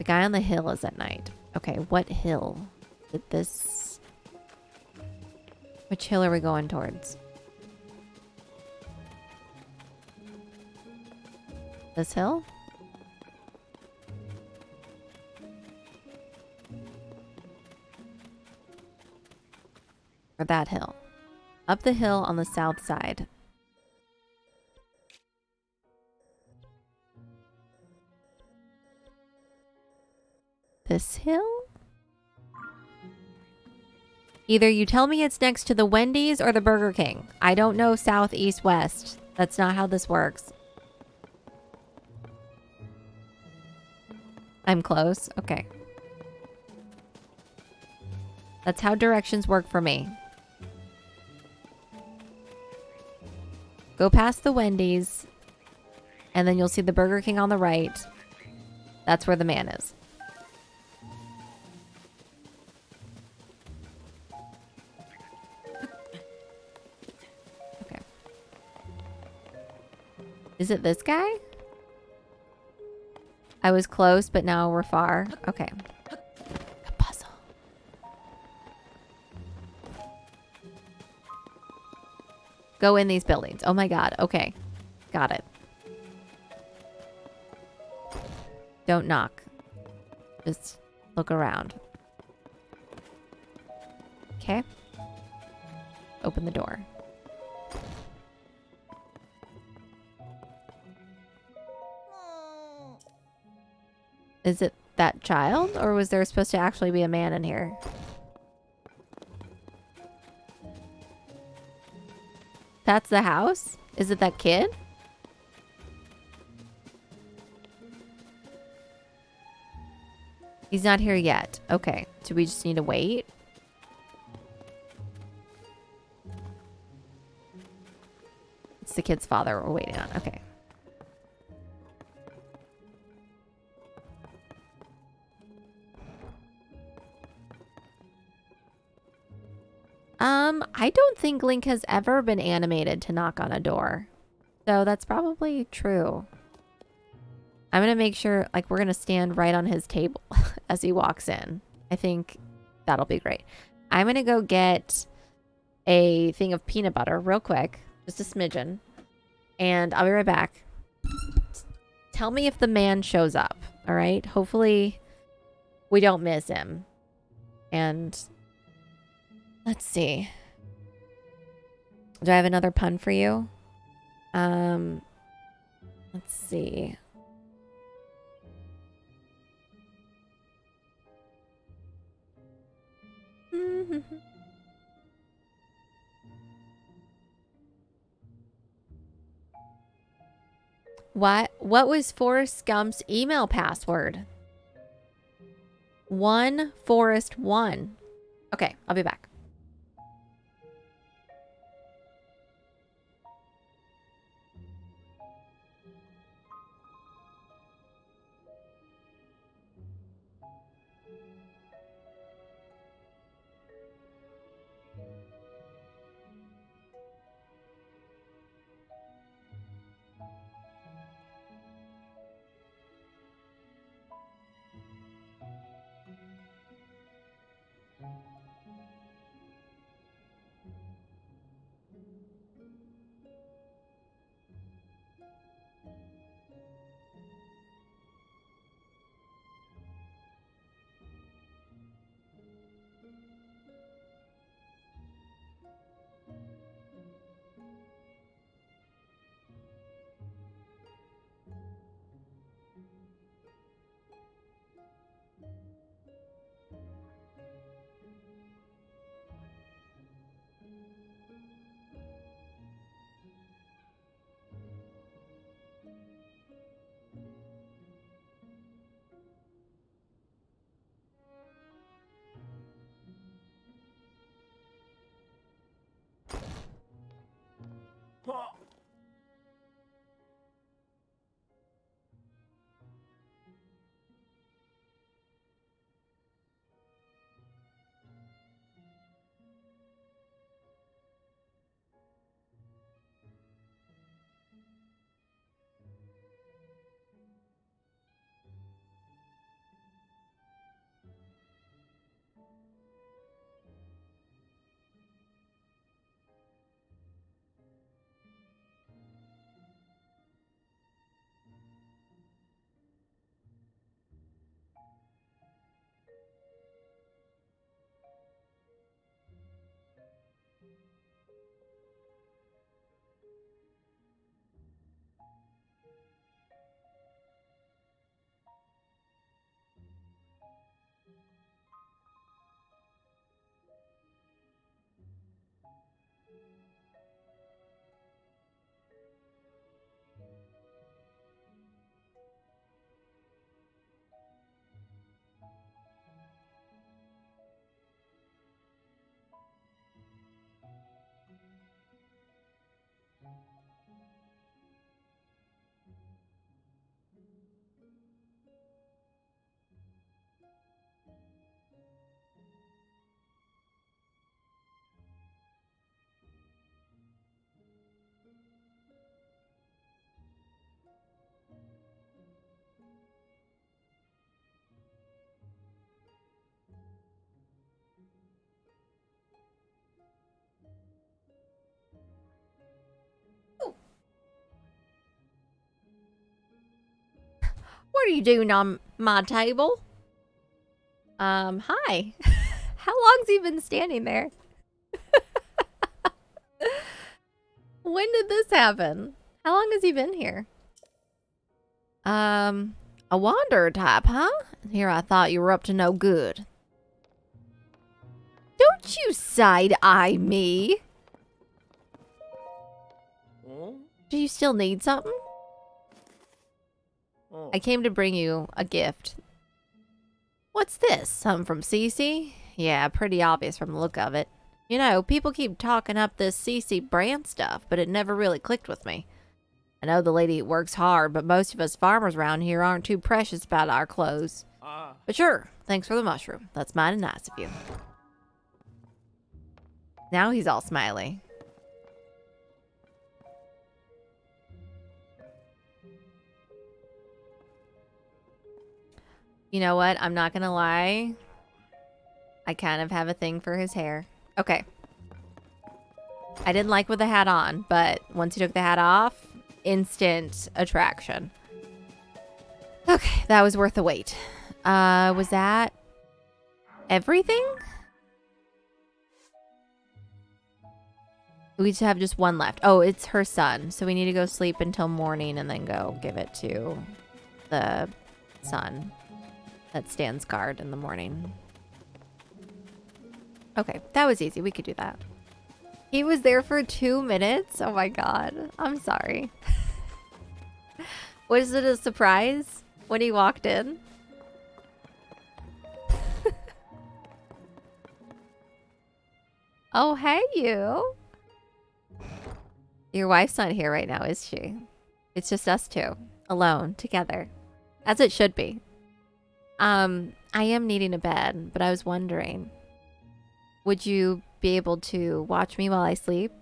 The guy on the hill is at night. Okay, what hill? Did this... Which hill are we going towards? This hill? Or that hill? Up the hill on the south side. This hill? Either you tell me it's next to the Wendy's or the Burger King. I don't know south, east, west. That's not how this works. I'm close. Okay. That's how directions work for me. Go past the Wendy's, and then you'll see the Burger King on the right. That's where the man is. Okay. Is it this guy? I was close, but now we're far. Okay. A puzzle. Go in these buildings. Oh my god. Okay. Got it. Don't knock. Just look around. Okay. Open the door. Is it that child? Or was there supposed to actually be a man in here? That's the house? Is it that kid? He's not here yet. Okay. Do we just need to wait? It's the kid's father we're waiting on. Okay. I don't think Link has ever been animated to knock on a door. So that's probably true. I'm going to make sure, like, we're going to stand right on his table as he walks in. I think that'll be great. I'm going to go get a thing of peanut butter real quick. Just a smidgen. And I'll be right back. Tell me if the man shows up. All right? Hopefully we don't miss him. And let's see. Do I have another pun for you? Let's see. What was Forrest Gump's email password? 1Forrest1. Okay, I'll be back. What are you doing on my table? Hi. How long's he been standing there? When did this happen? How long has he been here? A wanderer type, huh? Here I thought you were up to no good. Don't you side-eye me. Do you still need something? I came to bring you a gift. What's this? Something from Cece? Yeah, pretty obvious from the look of it. You know, people keep talking up this Cece brand stuff, but it never really clicked with me. I know the lady works hard, but most of us farmers around here aren't too precious about our clothes. But sure, thanks for the mushroom. That's mighty nice of you. Now he's all smiley. You know what? I'm not gonna lie. I kind of have a thing for his hair. Okay. I didn't like with the hat on, but once he took the hat off, instant attraction. Okay, that was worth the wait. Was that everything? We just have just one left. Oh, it's her son. So we need to go sleep until morning and then go give it to the son that stands guard in the morning. Okay, that was easy. We could do that. He was there for 2 minutes? Oh my god. I'm sorry. Was it a surprise when he walked in? Oh, hey you. Your wife's not here right now, is she? It's just us two. Alone. Together. As it should be. I am needing a bed, but I was wondering, would you be able to watch me while I sleep?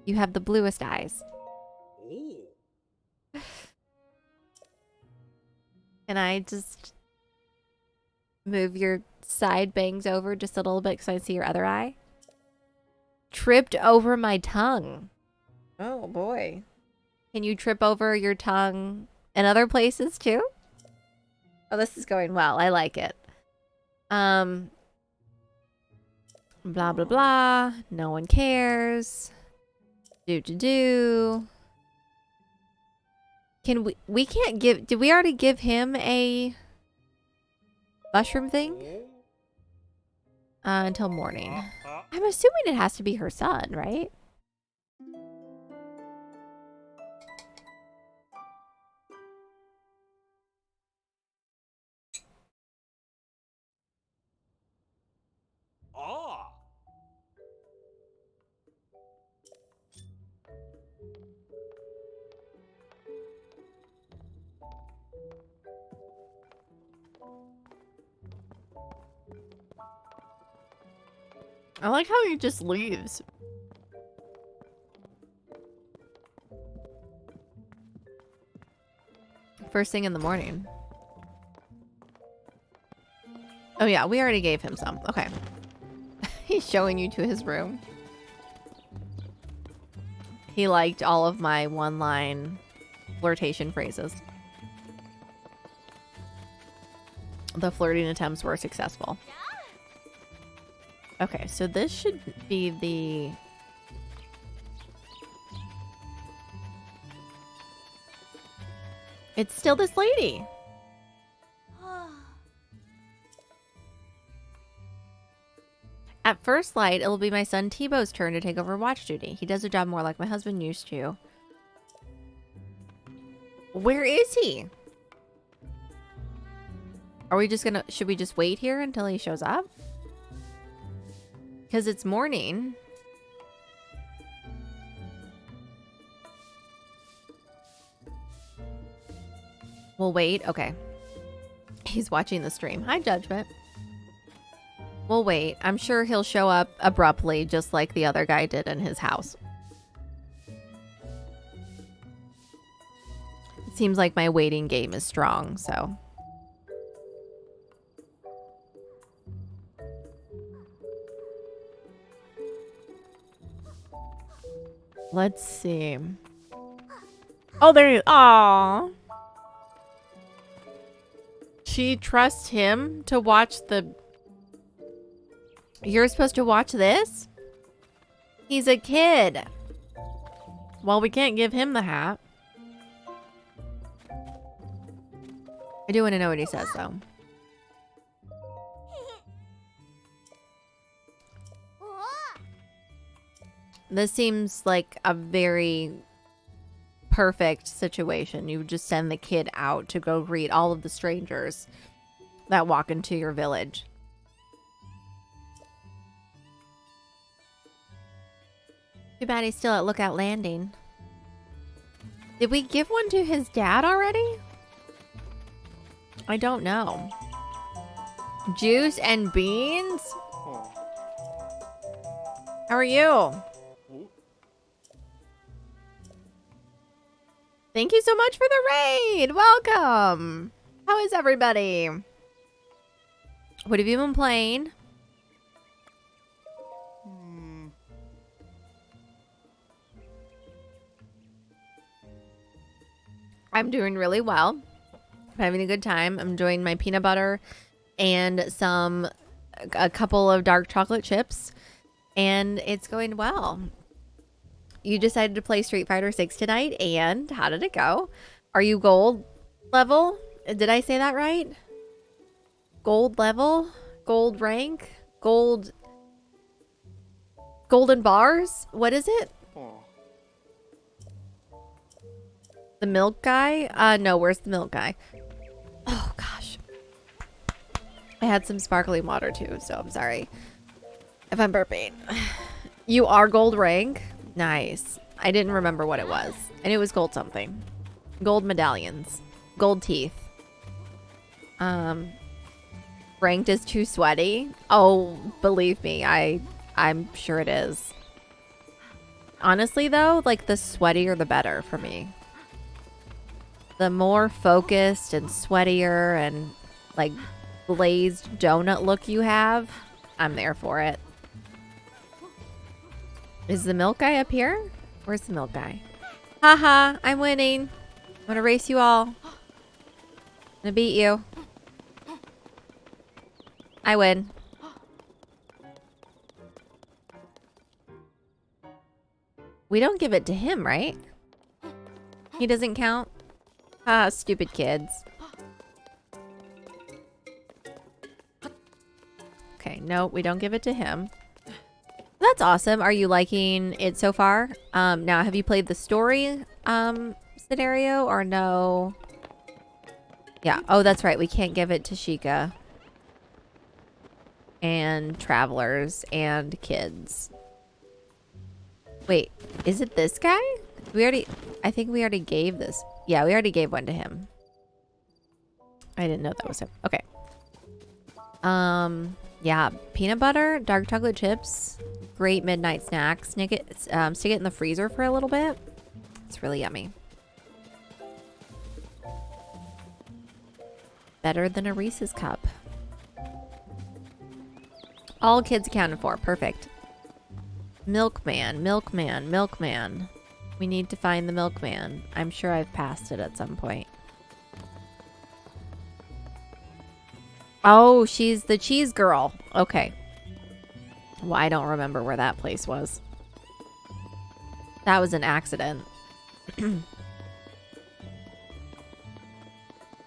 You have the bluest eyes. Can I just move your side bangs over just a little bit so I see your other eye? Tripped over my tongue. Oh boy. Can you trip over your tongue in other places too? Oh, this is going well. I like it. Blah, blah, blah. No one cares. Do. Can we can't give, did we already give him a mushroom thing? Until morning. I'm assuming it has to be her son, right? I like how he just leaves. First thing in the morning. Oh yeah, we already gave him some. Okay. He's showing you to his room. He liked all of my one-line flirtation phrases. The flirting attempts were successful. Okay, so this should be the... It's still this lady. At first light, it will be my son Tebow's turn to take over watch duty. He does a job more like my husband used to. Where is he? Are we just gonna... Should we just wait here until he shows up? Because it's morning. We'll wait. Okay. He's watching the stream. Hi, Judgment. We'll wait. I'm sure he'll show up abruptly, just like the other guy did in his house. It seems like my waiting game is strong, so... Let's see. Oh, there he is. Aww. She trusts him to watch the... You're supposed to watch this? He's a kid. Well, we can't give him the hat. I do want to know what he says, though. This seems like a very perfect situation. You would just send the kid out to go greet all of the strangers that walk into your village. Too bad he's still at Lookout Landing. Did we give one to his dad already? I don't know. Juice and beans? How are you? Thank you so much for the raid. Welcome. How is everybody? What have you been playing? I'm doing really well. I'm having a good time. I'm enjoying my peanut butter and a couple of dark chocolate chips, and it's going well. You decided to play Street Fighter 6 tonight, and how did it go? Are you gold level? Did I say that right? Gold level? Gold rank? Golden bars? What is it? The milk guy? No, where's the milk guy? Oh, gosh. I had some sparkling water, too, so I'm sorry if I'm burping. You are gold rank? Nice. I didn't remember what it was. And it was gold something. Gold medallions. Gold teeth. Ranked is too sweaty? Oh, believe me, I'm sure it is. Honestly, though, like, the sweatier the better for me. The more focused and sweatier and, like, glazed donut look you have, I'm there for it. Is the milk guy up here? Where's the milk guy? Haha, I'm winning. I'm gonna race you all. I'm gonna beat you. I win. We don't give it to him, right? He doesn't count? Ah, stupid kids. Okay, no, we don't give it to him. That's awesome. Are you liking it so far? Now, have you played the story scenario or no? Yeah. Oh, that's right. We can't give it to Sheikah. And travelers and kids. Wait, is it this guy? I think we already gave this. Yeah, we already gave one to him. I didn't know that was him. Okay. Yeah, peanut butter, dark chocolate chips, great midnight snack. Stick it in the freezer for a little bit. It's really yummy. Better than a Reese's cup. All kids accounted for. Perfect. Milkman, milkman, milkman. We need to find the milkman. I'm sure I've passed it at some point. Oh, she's the cheese girl. Okay. Well, I don't remember where that place was. That was an accident.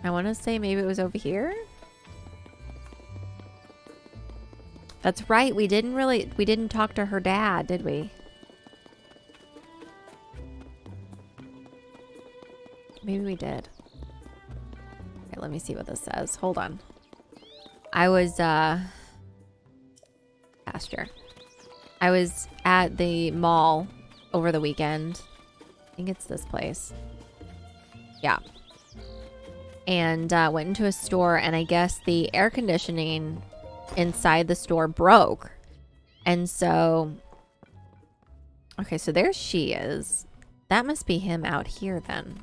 I want to say maybe it was over here. That's right. We didn't talk to her dad, did we? Maybe we did. Okay, let me see what this says. Hold on. I was, pasture. I was at the mall over the weekend. I think it's this place. Yeah. And went into a store, and I guess the air conditioning inside the store broke. And so, okay, so there she is. That must be him out here then.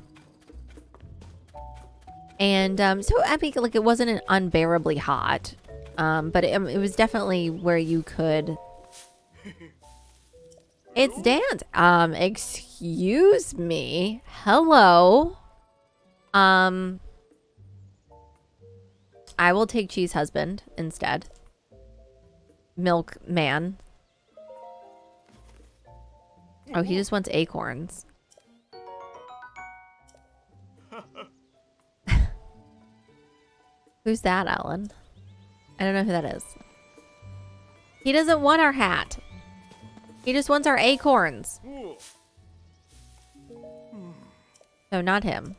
And so I think like it wasn't unbearably hot, but it was definitely where you could. It's Dan. Excuse me. Hello. I will take cheese husband instead. Milk man. Oh, he just wants acorns. Who's that, Alan? I don't know who that is. He doesn't want our hat. He just wants our acorns. So not him.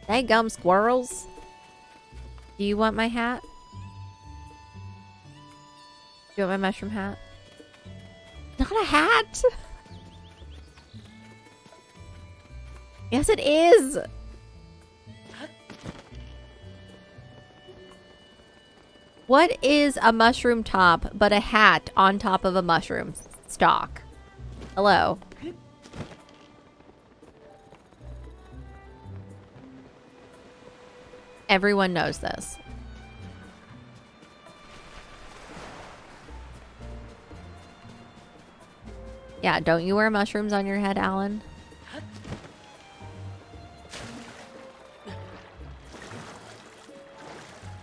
Hey, gum squirrels. Do you want my hat? Do you want my mushroom hat? Not a hat. Yes, it is. What is a mushroom top but a hat on top of a mushroom stalk? Hello. Everyone knows this. Yeah, don't you wear mushrooms on your head, Alan?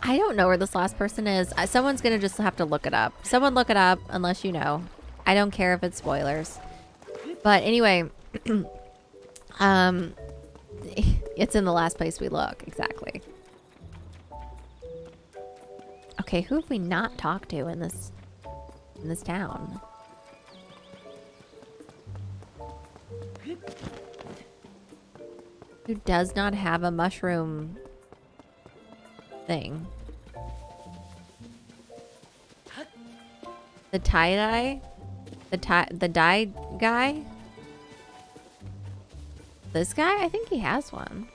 I don't know where this last person is. Someone's gonna just have to look it up. Someone look it up, unless you know. I don't care if it's spoilers. But anyway, it's in the last place we look. Exactly. Okay, who have we not talked to in this town? Who does not have a mushroom thing? The tie-dye? The dye guy? This guy? I think he has one.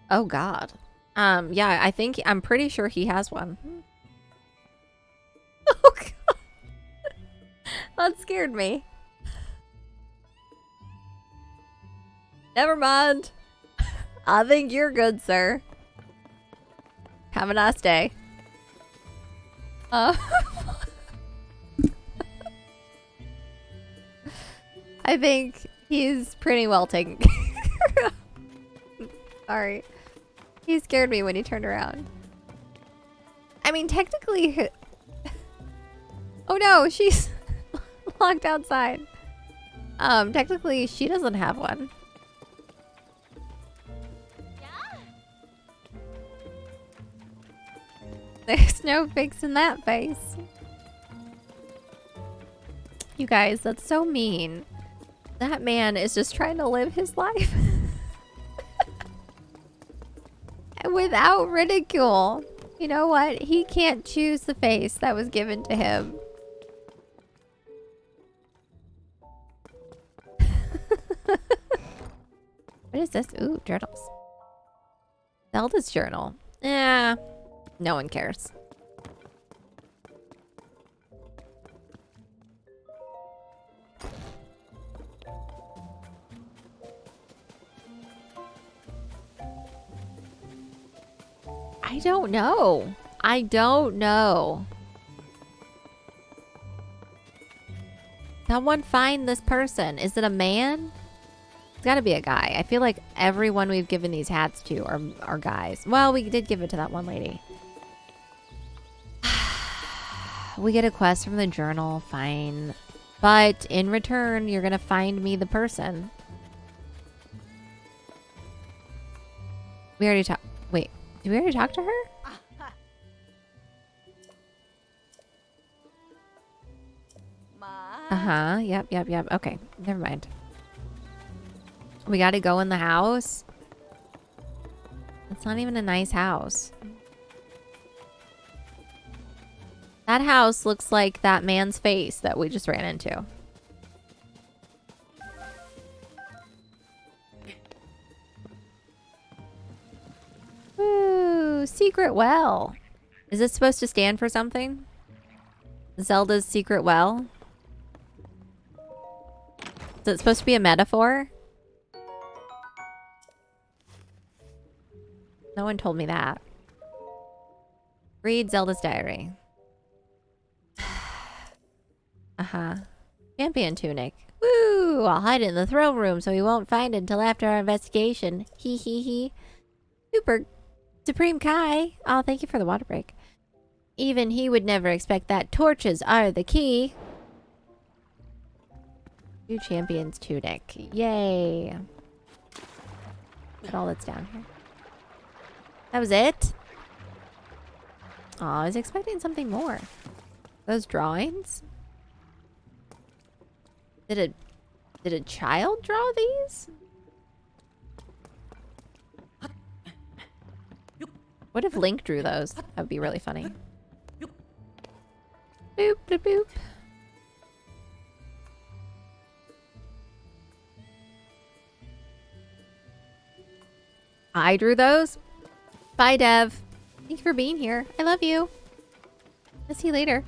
Oh god. Yeah, I'm pretty sure he has one. Oh god. That scared me. Never mind. I think you're good, sir. Have a nice day. I think he's pretty well taken care of. Sorry. He scared me when he turned around. I mean, technically... Oh no, she's locked outside. Technically, she doesn't have one. There's no fixing that face. You guys, that's so mean. That man is just trying to live his life. Without ridicule. You know what? He can't choose the face that was given to him. What is this? Ooh, journals. Zelda's journal. Yeah. No one cares. I don't know. I don't know. Someone find this person. Is it a man? It's gotta be a guy. I feel like everyone we've given these hats to are guys. Well, we did give it to that one lady. We get a quest from the journal. Fine. But in return, you're gonna find me the person. We already talked. Wait. Did we already talk to her? Uh-huh. Yep. Okay. Never mind. We gotta go in the house. It's not even a nice house. That house looks like that man's face that we just ran into. Ooh, secret well. Is this supposed to stand for something? Zelda's secret well? Is it supposed to be a metaphor? No one told me that. Read Zelda's diary. Uh-huh. Champion tunic. Woo! I'll hide it in the throne room so he won't find it until after our investigation. Hee hee hee. Super Supreme Kai. Oh, thank you for the water break. Even he would never expect that torches are the key. Two champions tunic. Yay. Look at all that's down here. That was it? Oh, I was expecting something more. Those drawings? Did a child draw these? What if Link drew those? That would be really funny. Boop, boop, boop. I drew those. Bye, Dev. Thank you for being here. I love you. I'll see you later.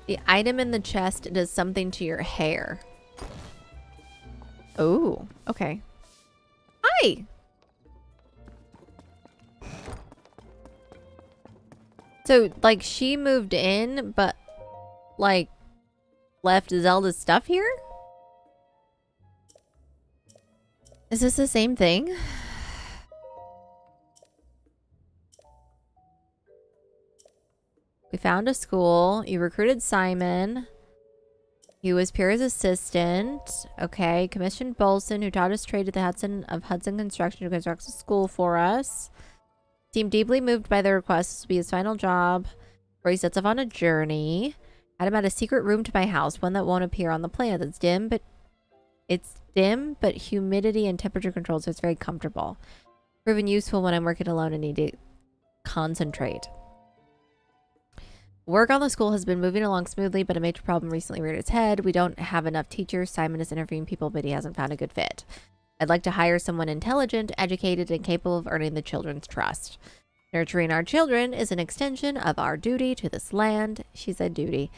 The item in the chest does something to your hair. Oh, okay. Hi. So, like, she moved in, but, like, left Zelda's stuff here? Is this the same thing? We found a school. You recruited Simon. He was Pierre's assistant. Okay. Commissioned Bolson, who taught us trade at the Hudson Construction to construct a school for us. Seemed deeply moved by the request. This will be his final job, where he sets off on a journey. Had him at a secret room to my house, one that won't appear on the plan. It's dim, but humidity and temperature controlled, so it's very comfortable. Proven useful when I'm working alone and need to concentrate. Work on the school has been moving along smoothly, but a major problem recently reared its head. We don't have enough teachers. Simon is interviewing people, but he hasn't found a good fit. I'd like to hire someone intelligent, educated, and capable of earning the children's trust. Nurturing our children is an extension of our duty to this land. She said duty.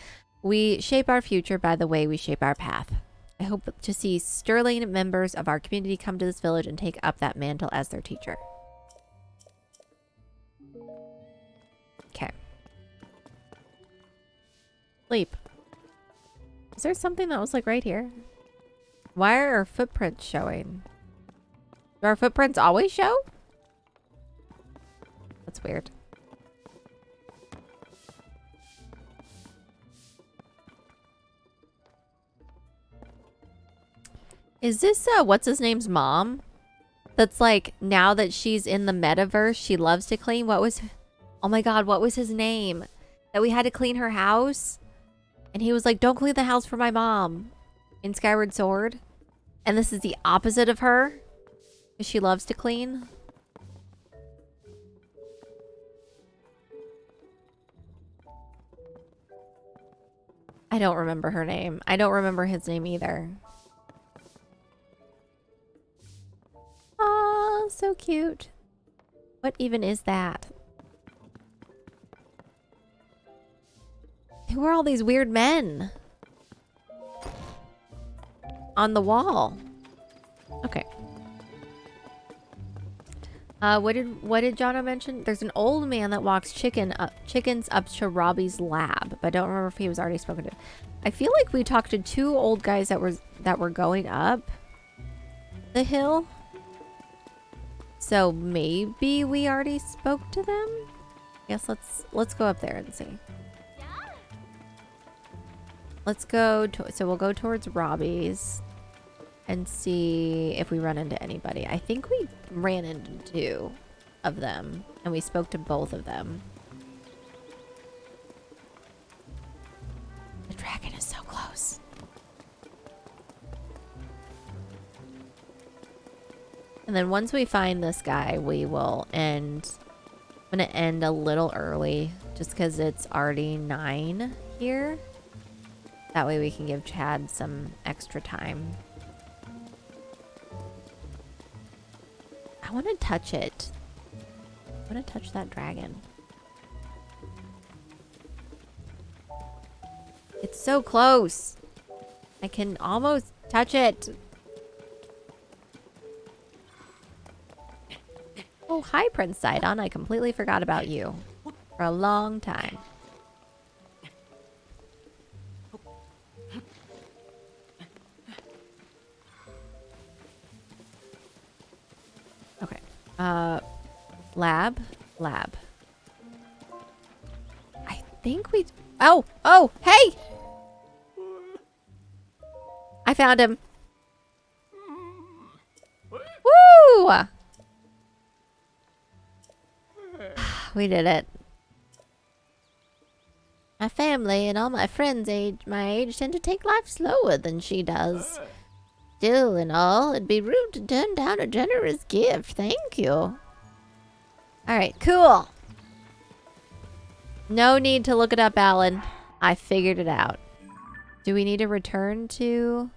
We shape our future by the way we shape our path. I hope to see sterling members of our community come to this village and take up that mantle as their teacher. Okay. Sleep. Is there something that was like right here? Why are our footprints showing? Do our footprints always show? That's weird. Is this what's his name's mom? That's like, now that she's in the metaverse, she loves to clean. Oh my god, what was his name? That we had to clean her house? And he was like, don't clean the house for my mom. In Skyward Sword. And this is the opposite of her. Because she loves to clean. I don't remember her name. I don't remember his name either. Oh, so cute. What even is that? Who are all these weird men? On the wall. Okay. What did Jono mention? There's an old man that walks chickens up to Robbie's lab, but I don't remember if he was already spoken to. I feel like we talked to two old guys that were going up the hill. So maybe we already spoke to them? Yes, let's go up there and see. Let's go so we'll go towards Robbie's and see if we run into anybody. I think we ran into two of them and we spoke to both of them. The dragon is so close. And then once we find this guy, we will end. I'm going to end a little early just because it's already 9 here. That way we can give Chad some extra time. I want to touch it. I want to touch that dragon. It's so close. I can almost touch it. Oh, hi, Prince Sidon. I completely forgot about you for a long time. Lab? Lab. I think we... Oh! Oh! Hey! I found him. Woo! We did it. My family and all my friends my age tend to take life slower than she does. Still and all, it'd be rude to turn down a generous gift. Thank you. Alright, cool. No need to look it up, Alan. I figured it out. Do we need to return to...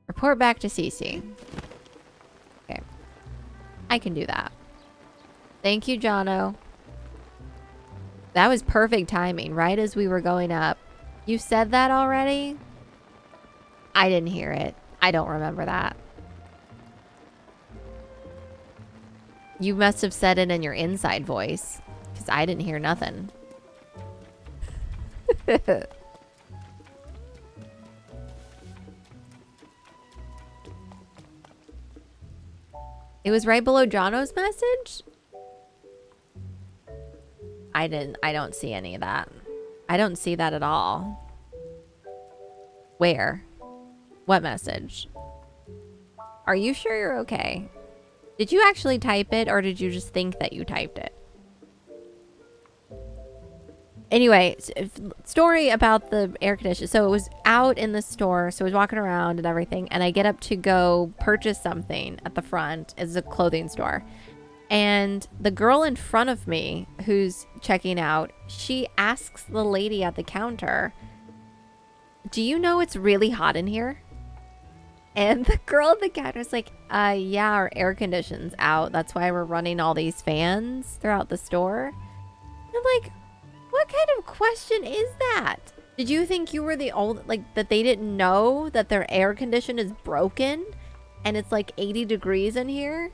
Report back to Cece. Okay. I can do that. Thank you, Jono. That was perfect timing, right as we were going up. You said that already? I didn't hear it. I don't remember that. You must have said it in your inside voice, because I didn't hear nothing. It was right below Jono's message? I don't see any of that. I don't see that at all. Where? What message? Are you sure you're okay? Did you actually type it, or did you just think that you typed it? Anyway, story about the air conditioner. So it was out in the store, so I was walking around and everything, and I get up to go purchase something at the front. It's a clothing store. And the girl in front of me who's checking out, she asks the lady at the counter, "Do you know it's really hot in here?" And the girl at the counter is like, yeah, our air conditioning's out. That's why we're running all these fans throughout the store. And I'm like, what kind of question is that? Did you think you were the old, like, that they didn't know that their air condition is broken and it's like 80 degrees in here?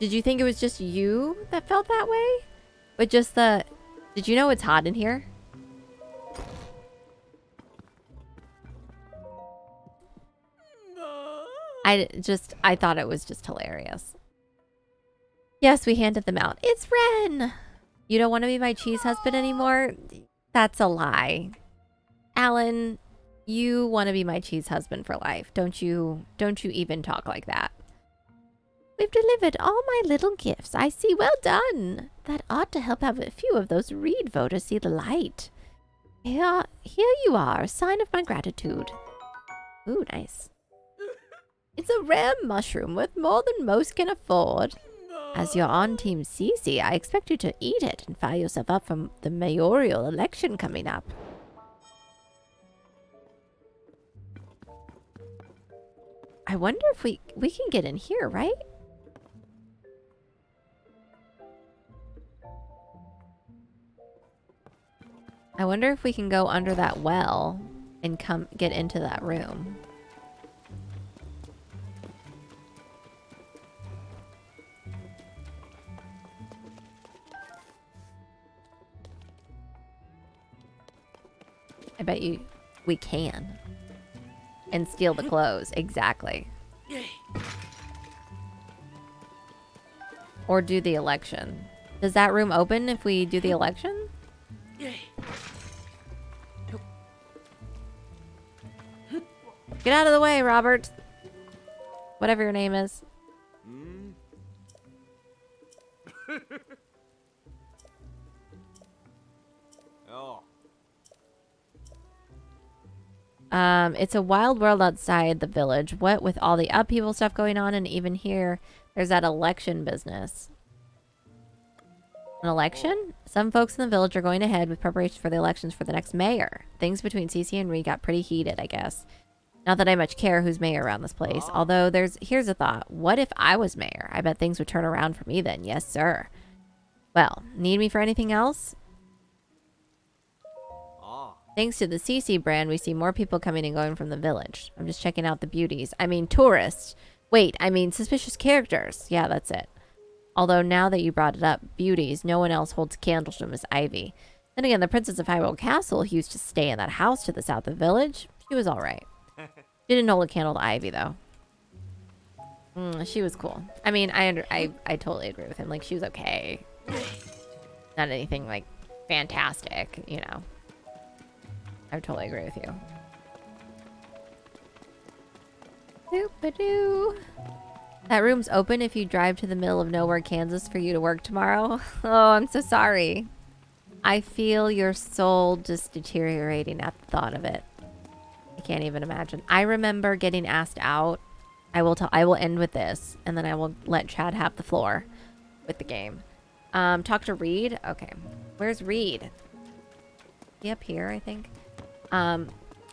Did you think it was just you that felt that way? But just did you know it's hot in here? I thought it was just hilarious. Yes, we handed them out. It's Ren! You don't want to be my cheese husband anymore? That's a lie. Alan, you want to be my cheese husband for life. Don't you even talk like that. We've delivered all my little gifts. I see. Well done. That ought to help have a few of those Reed voters see the light. Here you are, a sign of my gratitude. Ooh, nice. It's a rare mushroom worth more than most can afford. As you're on Team Cece, I expect you to eat it and fire yourself up for the mayoral election coming up. I wonder if we can get in here, right? I wonder if we can go under that well and get into that room. I bet we can. And steal the clothes. Exactly. Or do the election. Does that room open if we do the election? Get out of the way, Robert. Whatever your name is. It's a wild world outside the village. What with all the upheaval stuff going on, and even here, there's that election business. An election? Some folks in the village are going ahead with preparations for the elections for the next mayor. Things between Cece and Ree got pretty heated, I guess. Not that I much care who's mayor around this place. Although here's a thought. What if I was mayor? I bet things would turn around for me then. Yes, sir. Well, need me for anything else? Thanks to the CC brand, we see more people coming and going from the village. I'm just checking out the beauties. I mean, tourists. Wait, I mean, suspicious characters. Yeah, that's it. Although now that you brought it up, beauties, no one else holds a candle to Miss Ivy. Then again, the Princess of Hyrule Castle, who used to stay in that house to the south of the village, she was alright. She didn't hold a candle to Ivy, though. She was cool. I mean, I totally agree with him. Like, she was okay. Not anything like fantastic, you know. I totally agree with you. Doop-a-doo. That room's open if you drive to the middle of nowhere, Kansas, for you to work tomorrow. Oh, I'm so sorry. I feel your soul just deteriorating at the thought of it. I can't even imagine. I remember getting asked out. I will end with this, and then I will let Chad have the floor with the game. Talk to Reed. Okay, where's Reed? He up here, I think.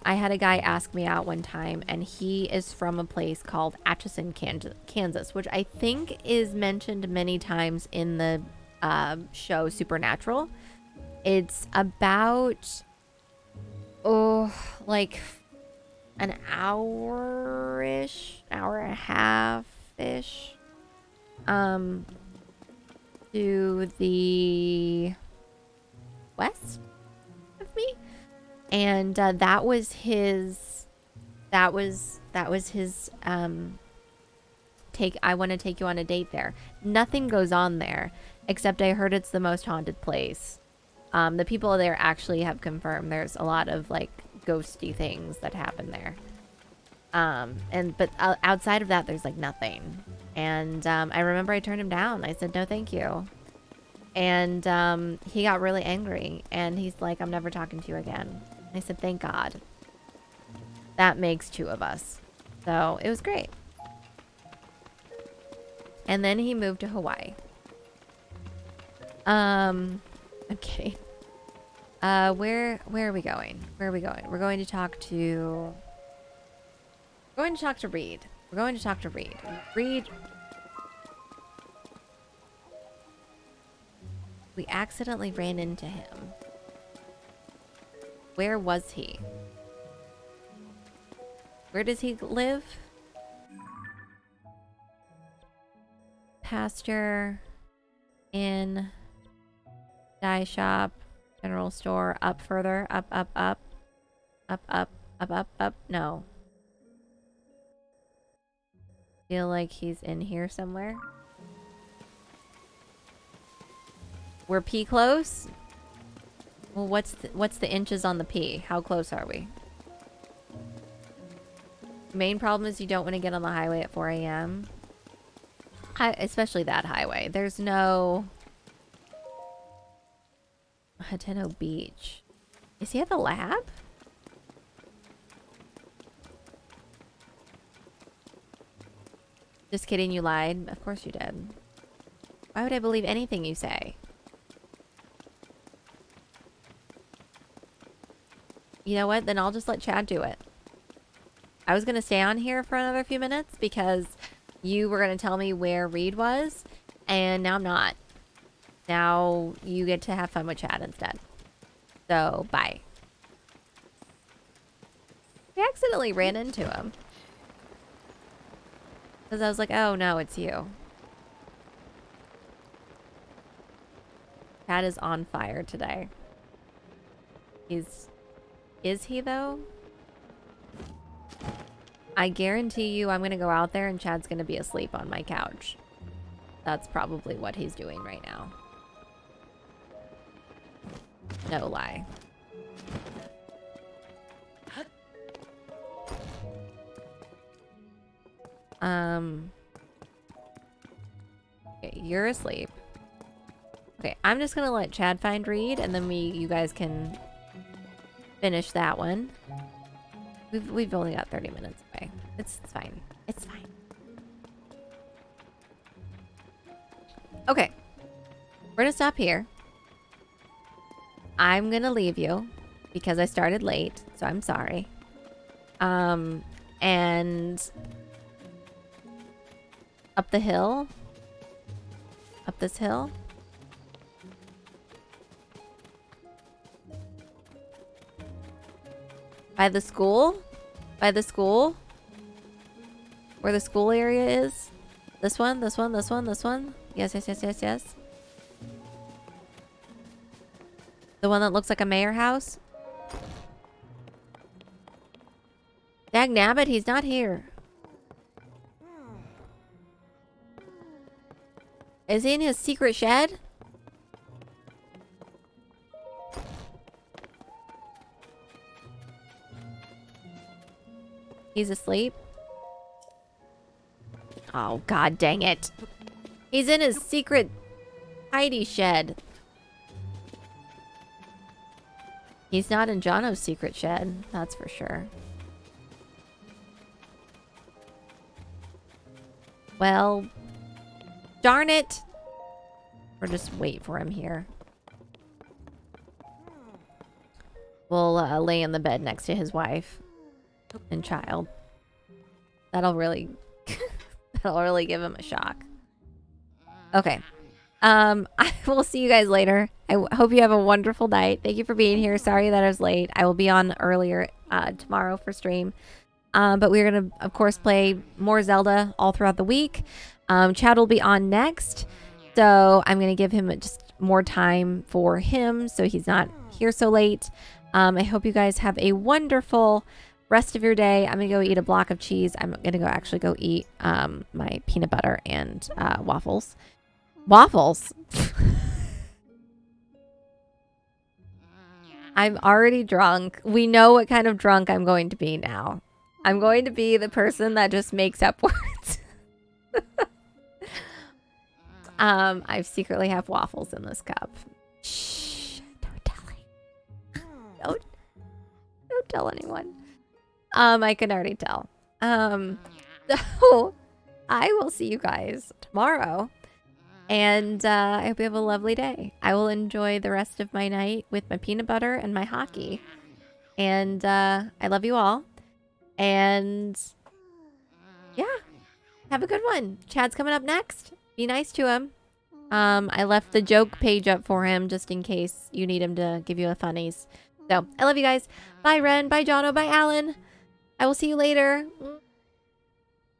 I had a guy ask me out one time, and he is from a place called Atchison, Kansas, which I think is mentioned many times in the show Supernatural. It's about, like an hour-ish, hour and a half-ish, to the west of me. And that was his take. I want to take you on a date there. Nothing goes on there, except I heard it's the most haunted place. The people there actually have confirmed there's a lot of like ghosty things that happen there. But outside of that, there's like nothing. And I remember I turned him down. I said no, thank you. And he got really angry, and he's like, I'm never talking to you again. I said, thank God. That makes two of us. So it was great. And then he moved to Hawaii. I'm kidding. Where are we going? Where are we going? We're going to talk to... We're going to talk to Reed. We're going to talk to Reed. Reed... We accidentally ran into him. Where was he? Where does he live? Pasture, inn, dye shop, general store, up further, up, up. No. Feel like he's in here somewhere. We're P close? Well, what's the inches on the P? How close are we? Main problem is you don't want to get on the highway at 4 a.m. Especially that highway. There's no... Hateno Beach. Is he at the lab? Just kidding, you lied. Of course you did. Why would I believe anything you say? You know what? Then I'll just let Chad do it. I was going to stay on here for another few minutes because you were going to tell me where Reed was, and now I'm not. Now you get to have fun with Chad instead. So, bye. I accidentally ran into him. Because I was like, oh no, it's you. Chad is on fire today. Is he though? I guarantee you I'm going to go out there and Chad's going to be asleep on my couch. That's probably what he's doing right now. No lie. Okay, you're asleep. Okay, I'm just going to let Chad find Reed, and then you guys can finish that one. We've only got 30 minutes away. It's fine. It's fine. Okay. We're gonna stop here. I'm gonna leave you because I started late, so I'm sorry. And up the hill. Up this hill. By the school? By the school? Where the school area is? This one? This one? This one? This one? Yes, yes, yes, yes, yes. The one that looks like a mayor house? Dag nabbit, he's not here. Is he in his secret shed? He's asleep? Oh, god dang it. He's in his secret hidey shed. He's not in Jono's secret shed, that's for sure. Well, darn it. We'll just wait for him here. We'll lay in the bed next to his wife and child. That'll really give him a shock. Okay. I will see you guys later. I hope you have a wonderful night. Thank you for being here. Sorry that I was late. I will be on earlier tomorrow for stream. But we're going to, of course, play more Zelda all throughout the week. Chad will be on next. So I'm going to give him just more time for him so he's not here so late. I hope you guys have a wonderful rest of your day. I'm going to go eat a block of cheese. I'm going to actually go eat my peanut butter and waffles. Waffles? I'm already drunk. We know what kind of drunk I'm going to be now. I'm going to be the person that just makes up words. I secretly have waffles in this cup. Shh, don't tell anyone. Don't tell anyone. I can already tell. So I will see you guys tomorrow. And I hope you have a lovely day. I will enjoy the rest of my night with my peanut butter and my hockey. And I love you all. And yeah, have a good one. Chad's coming up next. Be nice to him. I left the joke page up for him just in case you need him to give you a funnies. So I love you guys. Bye, Ren. Bye, Jono. Bye, Alan. I will see you later.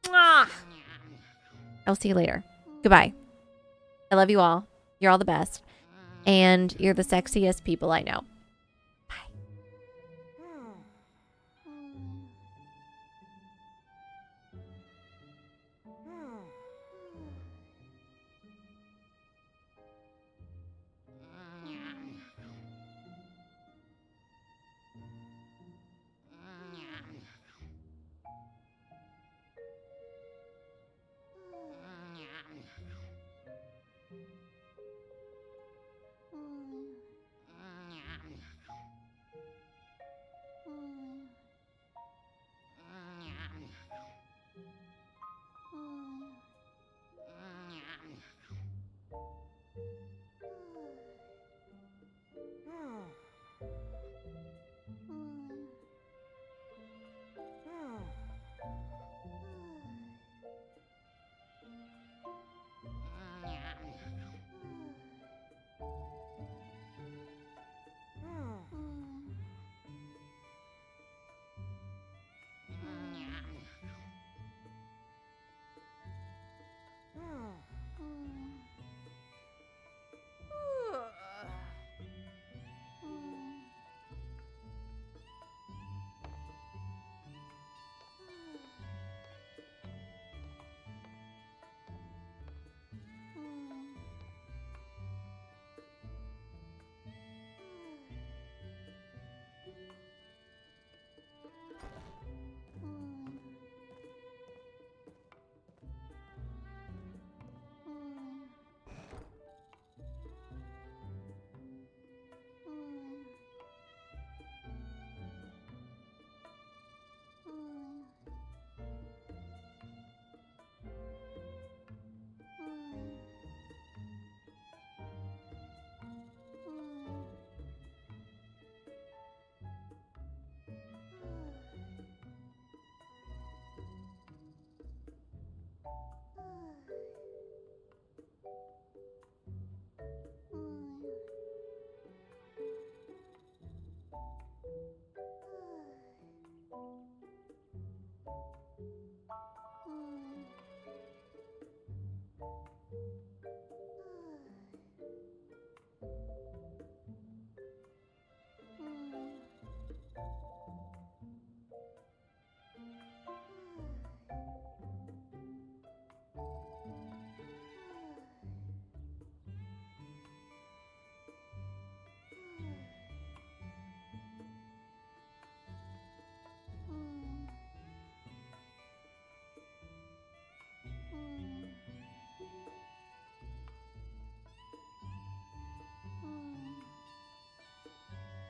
Mwah. I will see you later. Goodbye. I love you all. You're all the best. And you're the sexiest people I know. Bye.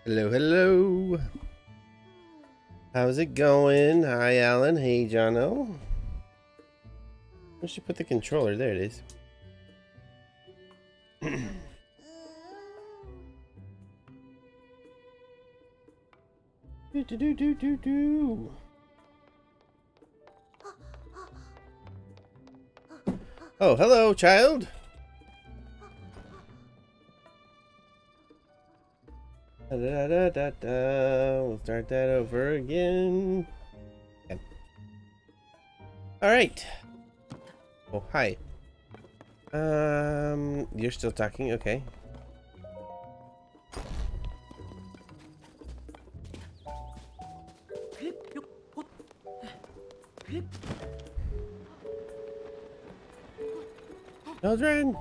Hello, hello. How's it going? Hi, Alan. Hey, Jono. Where should put the controller? There it is. Do. Oh, hello, child. Da, da, da, da, da. We'll start that over again. Okay. All right. Oh, hi. You're still talking. Okay. Children.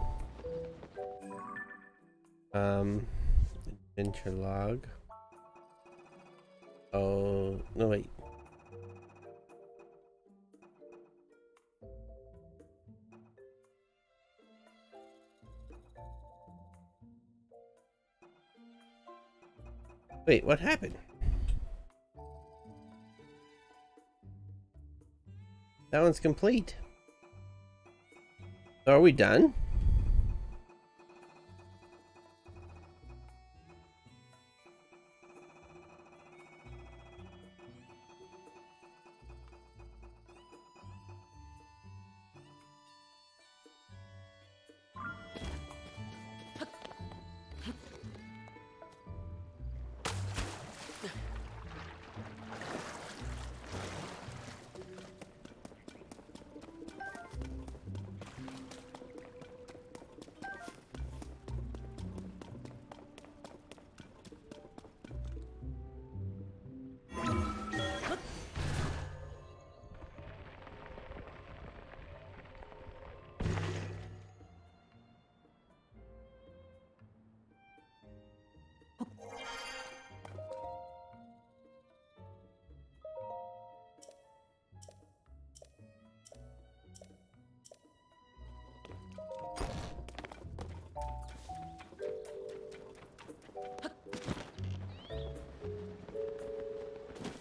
Adventure log. Oh, no, wait. Wait, what happened? That one's complete. So are we done?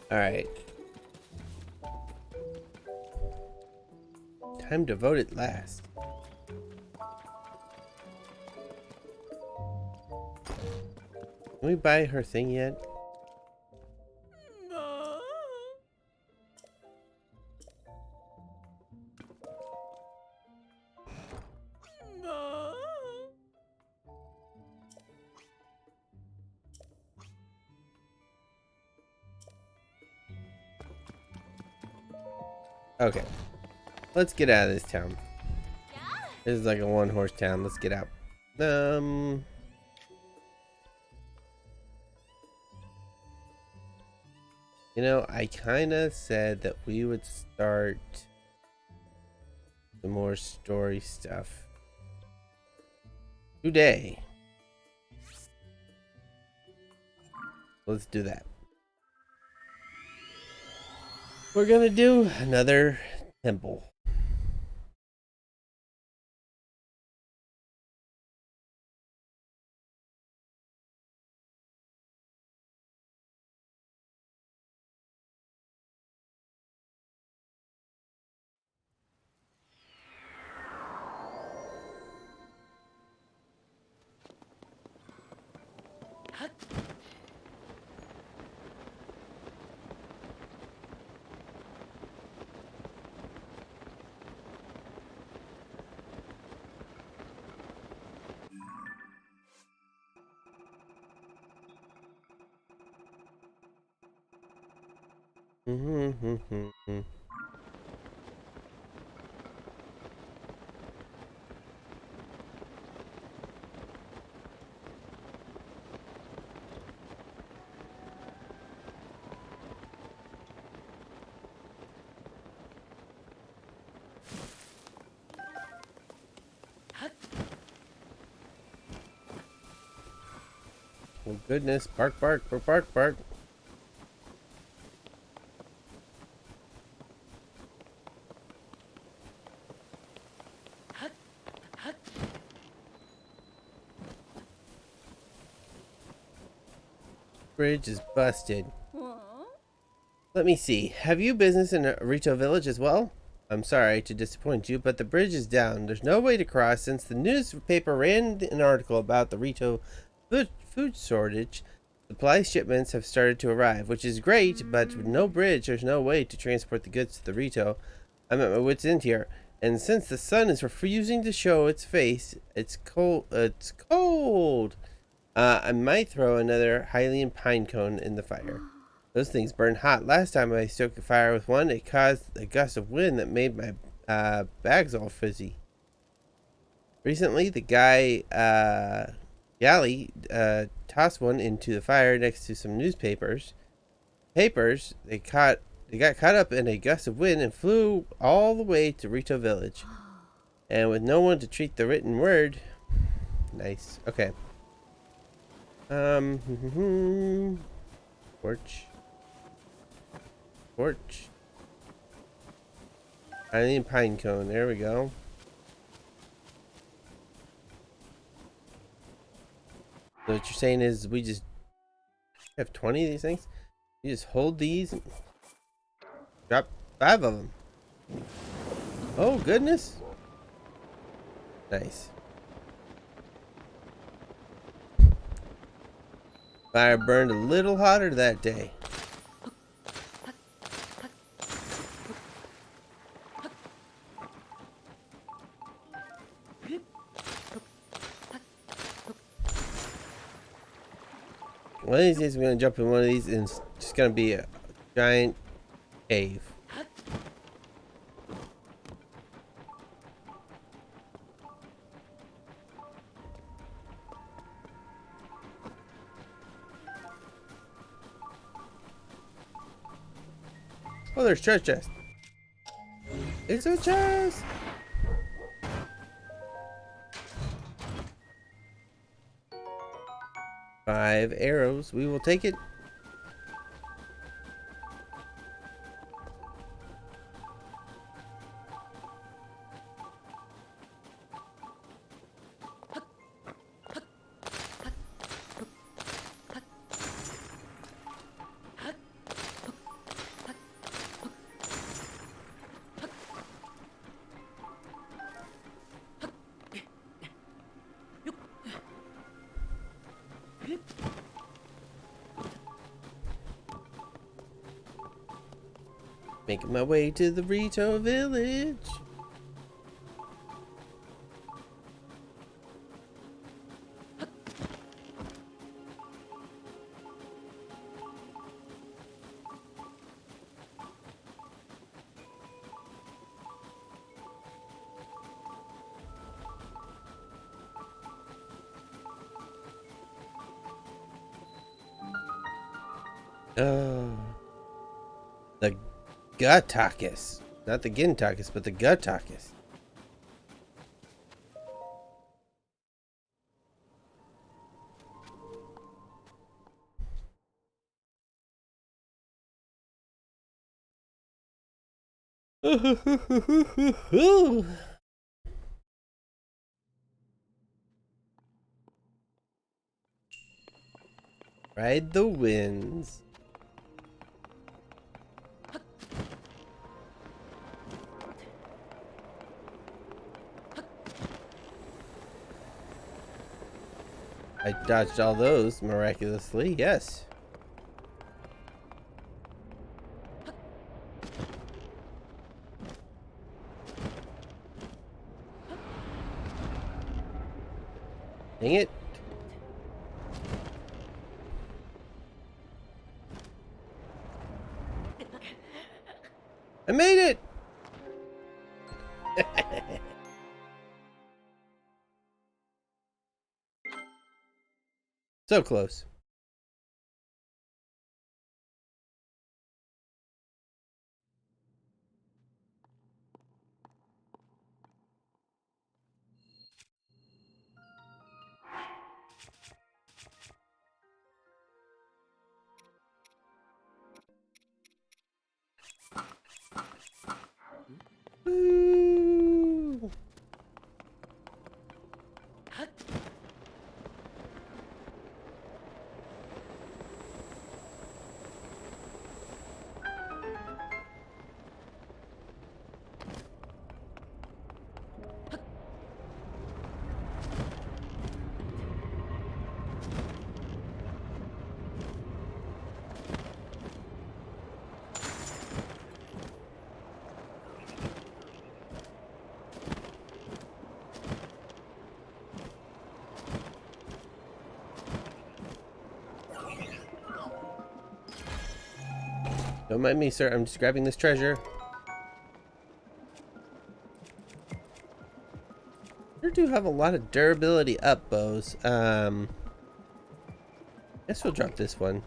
All right. Time to vote at last. Can we buy her thing yet? Okay. Let's get out of this town. This is like a one-horse town. Let's get out. You know, I kind of said that we would start the more story stuff today. Let's do that. We're gonna do another temple. Oh goodness, bark, bark, bark, bark, bark. Bridge is busted. Let me see. Have you business in Rito Village as well? I'm sorry to disappoint you, but the bridge is down. There's no way to cross since the newspaper ran an article about the Rito food shortage. Supply shipments have started to arrive, which is great, but with no bridge, there's no way to transport the goods to the Rito. I'm at my wit's end here, and since the sun is refusing to show its face, it's cold. It's cold. I might throw another Hylian pine cone in the fire. Those things burn hot. Last time I stoked a fire with one, it caused a gust of wind that made my bags all frizzy. Recently, the guy, Galley, tossed one into the fire next to some newspapers. They got caught up in a gust of wind and flew all the way to Rito Village. And with no one to treat the written word. Nice. Okay. Porch. Hylian pine cone. There we go. So what you're saying is we just have 20 of these things? You just hold these and drop 5 of them. Oh, goodness. Nice. Fire burned a little hotter that day. One of these days, we're going to jump in one of these and it's just going to be a giant cave. Oh, there's treasure chest. It's a chest. Five arrows. We will take it. Making my way to the Rito village. Oh, the Gutakis. Not the Gintakis, but the Gutakis. Ride the winds. I dodged all those miraculously, yes. Dang it. I made it! So close. Woo! Don't mind me, sir. I'm just grabbing this treasure. You do have a lot of durability up, bows. Guess we'll drop this one.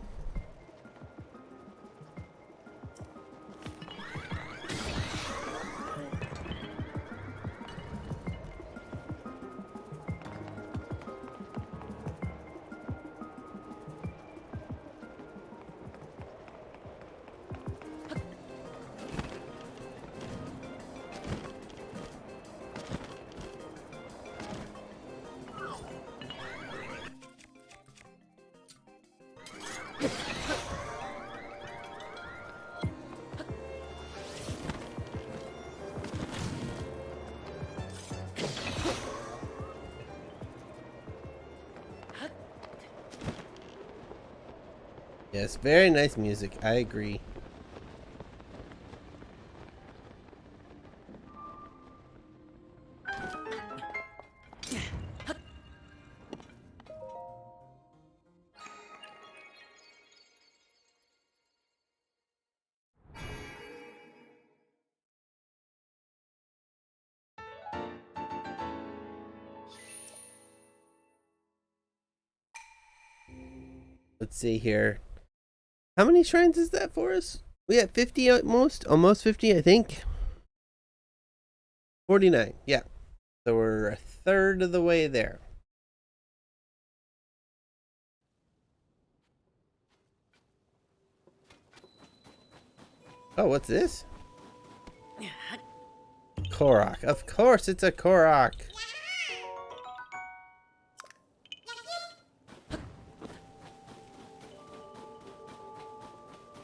Yes, very nice music. I agree. Let's see here. How many shrines is that for us? We had 50 almost 50, I think. 49, yeah. So we're a third of the way there. Oh, what's this? Korok. Of course it's a Korok.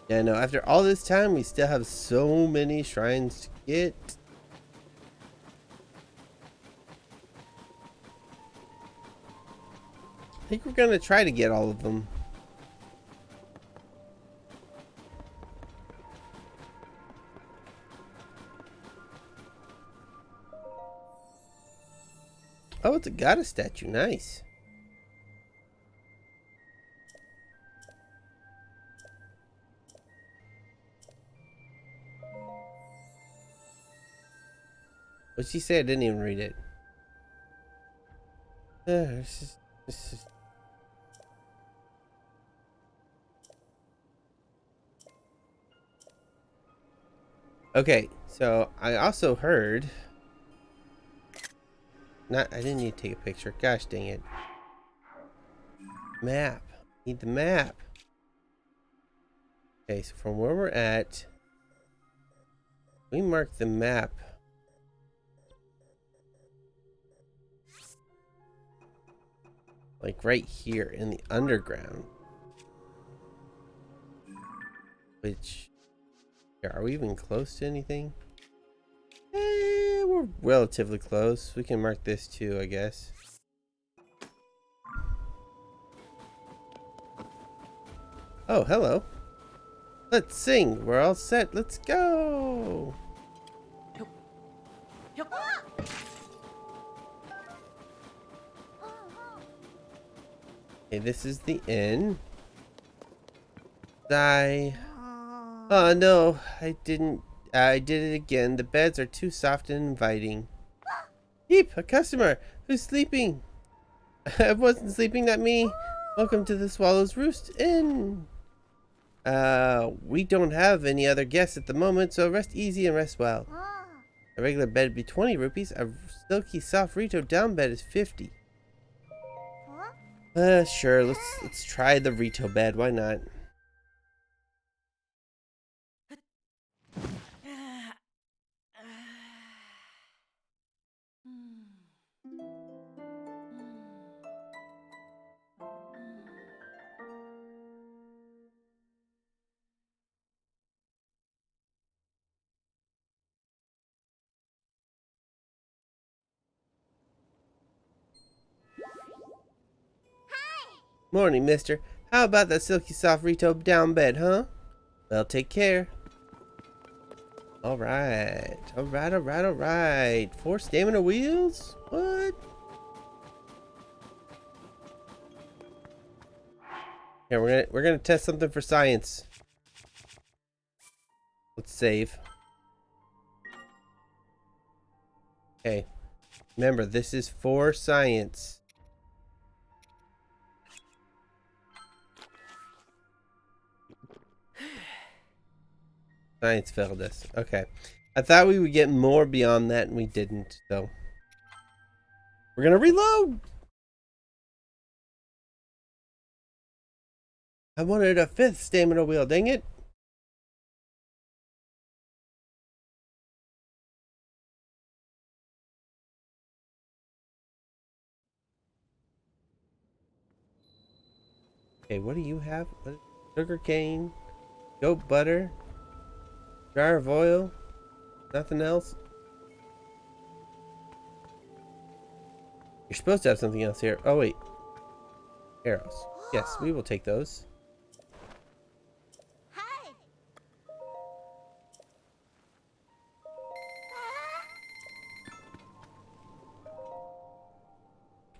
Yeah, no, after all this time, we still have so many shrines to get. I think we're gonna try to get all of them. Oh, it's a goddess statue. Nice. What'd she say? I didn't even read it. This is... Okay, so I also heard... I didn't need to take a picture. Gosh dang it. Map. Need the map. Okay, so from where we're at, we mark the map. Like right here in the underground. Which, are we even close to anything? We're relatively close. We can mark this too, I guess. Oh, hello. Let's sing. We're all set. Let's go. Okay, this is the inn. Oh no, I didn't. I did it again. The beds are too soft and inviting. Heap, a customer who's sleeping. I wasn't sleeping, not me. Welcome to the Swallow's Roost Inn. We don't have any other guests at the moment, so rest easy and rest well. A regular bed would be 20 rupees. A silky soft Rito down bed is 50. Sure, let's try the Rito bed. Why not? Morning, mister. How about that silky soft Rito down bed, huh? Well, take care. Alright. Alright. 4 stamina wheels? What? Here, we're gonna test something for science. Let's save. Okay. Remember, this is for science. Science failed us. Okay. I thought we would get more beyond that, and we didn't. So we're gonna reload. I wanted a 5th stamina wheel. Dang it. Okay, what do you have? Sugar cane, goat butter, jar of oil. Nothing else. You're supposed to have something else here. Oh wait, arrows. Yes, we will take those.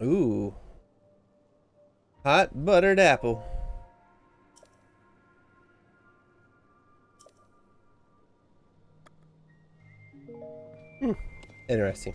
Ooh. Hot buttered apple. Interesting.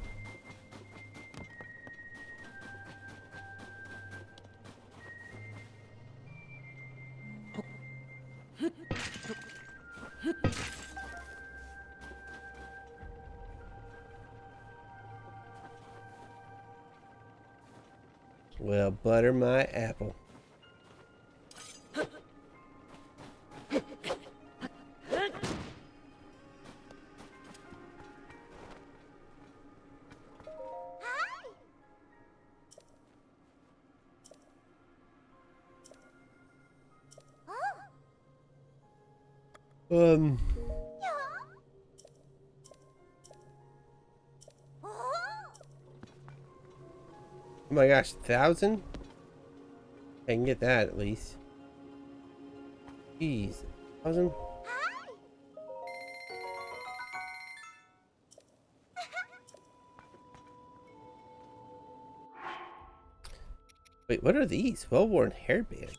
Well, butter my apple. Um. Oh my gosh, 1,000? I can get that at least. Jeez, 1,000? Wait, what are these? Well-worn hairband.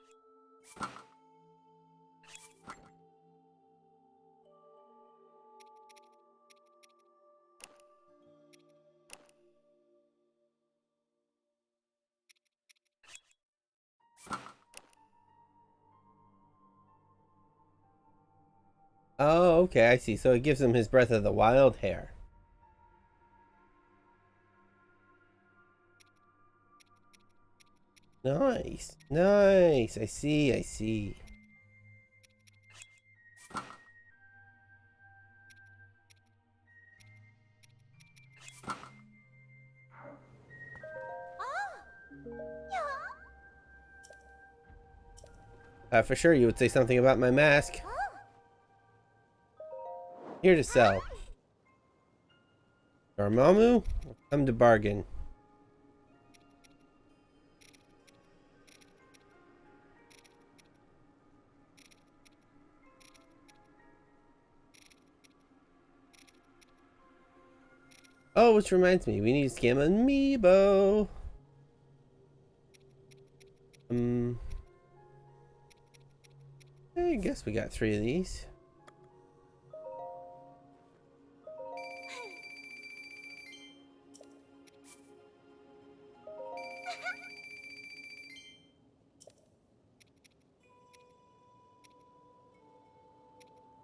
Oh, okay, I see. So it gives him his Breath of the Wild hair. Nice. Nice. I see, I see. For sure you would say something about my mask. Here to sell. Dormammu, come to bargain. Oh, which reminds me, we need to scam Amiibo. I guess we got 3 of these.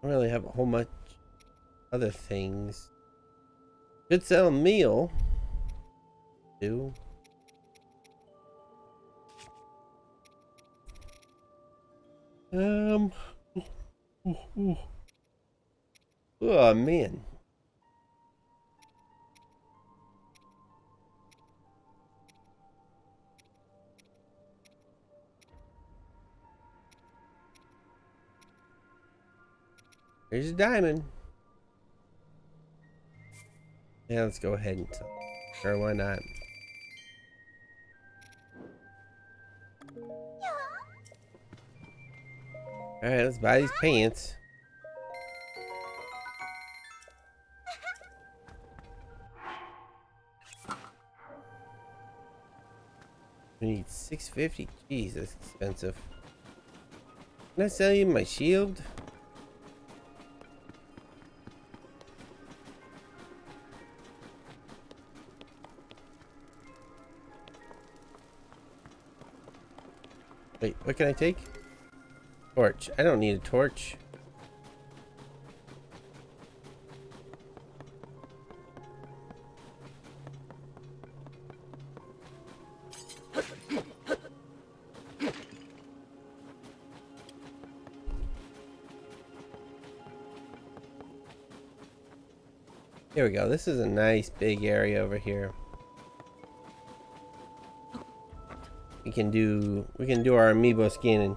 I don't really have a whole much other things. Could sell a meal. Do. Oh man. Here's a diamond. Yeah, let's go ahead and sell. Sure, why not? Alright, let's buy these pants. We need 650. Jeez, that's expensive. Can I sell you my shield? Wait, what can I take? Torch. I don't need a torch. Here we go. This is a nice big area over here. We can do our amiibo scanning.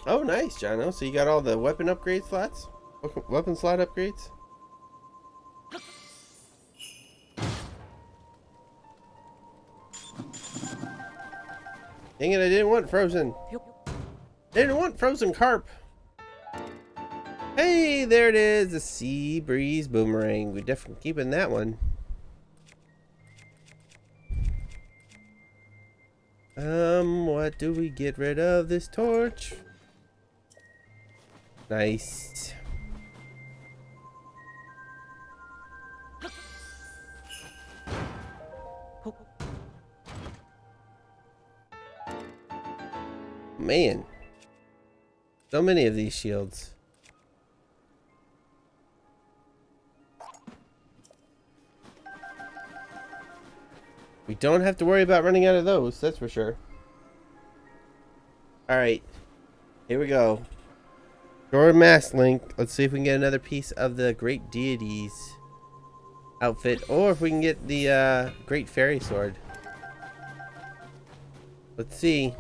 Oh, nice, Jono. So you got all the weapon upgrade slots? Weapon slot upgrades? Dang it, I didn't want frozen. Didn't want frozen carp. Hey, there it is. The Sea Breeze Boomerang. We're definitely keeping that one. What do we get rid of? This torch. Nice. Man. So many of these shields. We don't have to worry about running out of those, that's for sure. Alright. Here we go. Door Mask Link. Let's see if we can get another piece of the Great Deities outfit. Or if we can get the Great Fairy Sword. Let's see.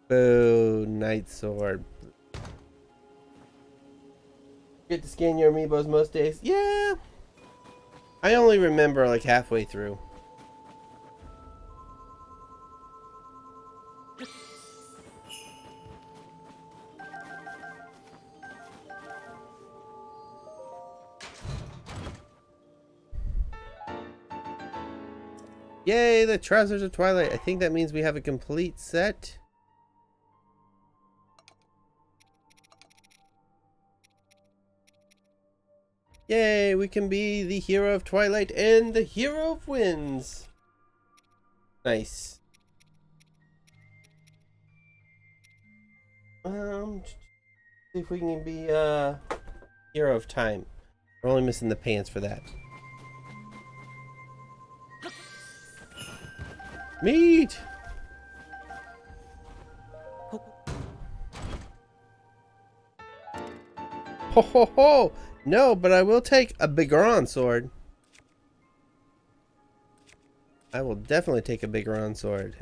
Boo, Night Sword. Get to scan your amiibos most days? Yeah. I only remember like halfway through. Yay, the Trousers of Twilight. I think that means we have a complete set. Yay, we can be the hero of Twilight and the hero of Winds. Nice. See if we can be hero of time. We're only missing the pants for that. Meat! Ho ho ho! No, but I will take a Bigaron sword. I will definitely take a Bigaron sword.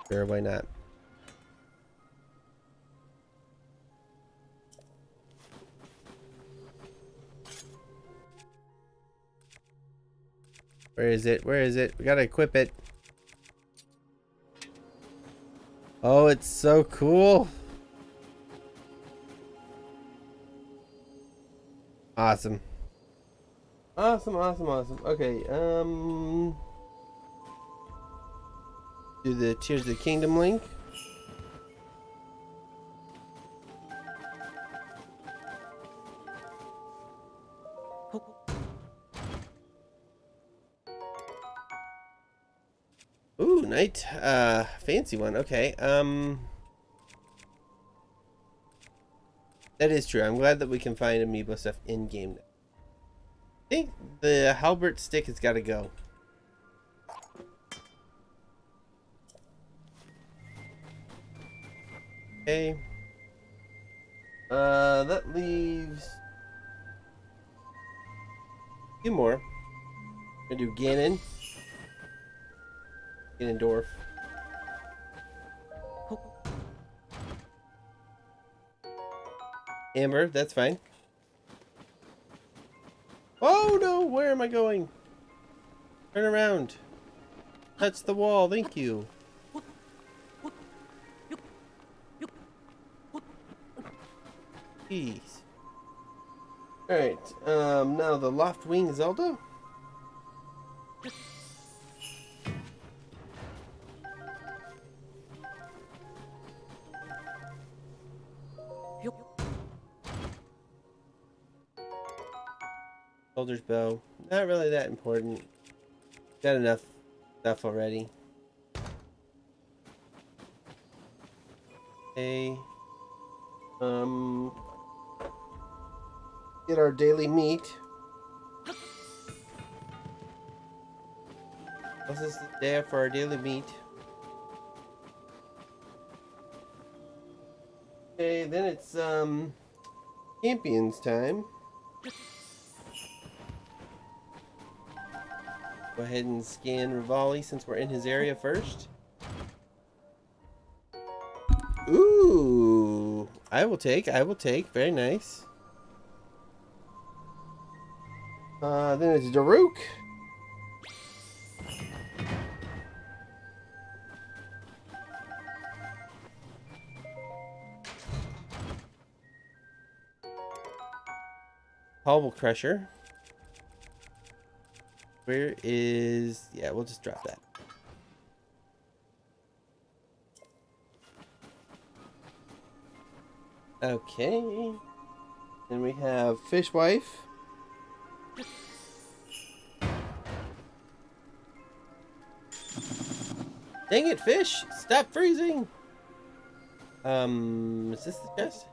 Sure, why not? Where is it? Where is it? We gotta equip it. Oh, it's so cool. Awesome. Awesome, awesome, awesome. Okay, do the Tears of the Kingdom link. Ooh, night, fancy one. Okay, that is true. I'm glad that we can find amiibo stuff in game. I think the halberd stick has got to go. Okay. That leaves a few more. I'm gonna do Ganon. Ganondorf. Amber, that's fine. Oh no, where am I going? Turn around. Touch the wall, thank you. Jeez. Alright, now the Loft Wing Zelda. Soldier's bow. Not really that important. Got enough stuff already. Okay. Get our daily meat. This is the day for our daily meat. Okay, then it's champions time. Go ahead and scan Rivali since we're in his area first. Ooh, I will take. Very nice. Then it's Daruk. Hobble Crusher. Where is... Yeah, we'll just drop that. Okay. Then we have Fishwife. Dang it, fish! Stop freezing! Is this the chest?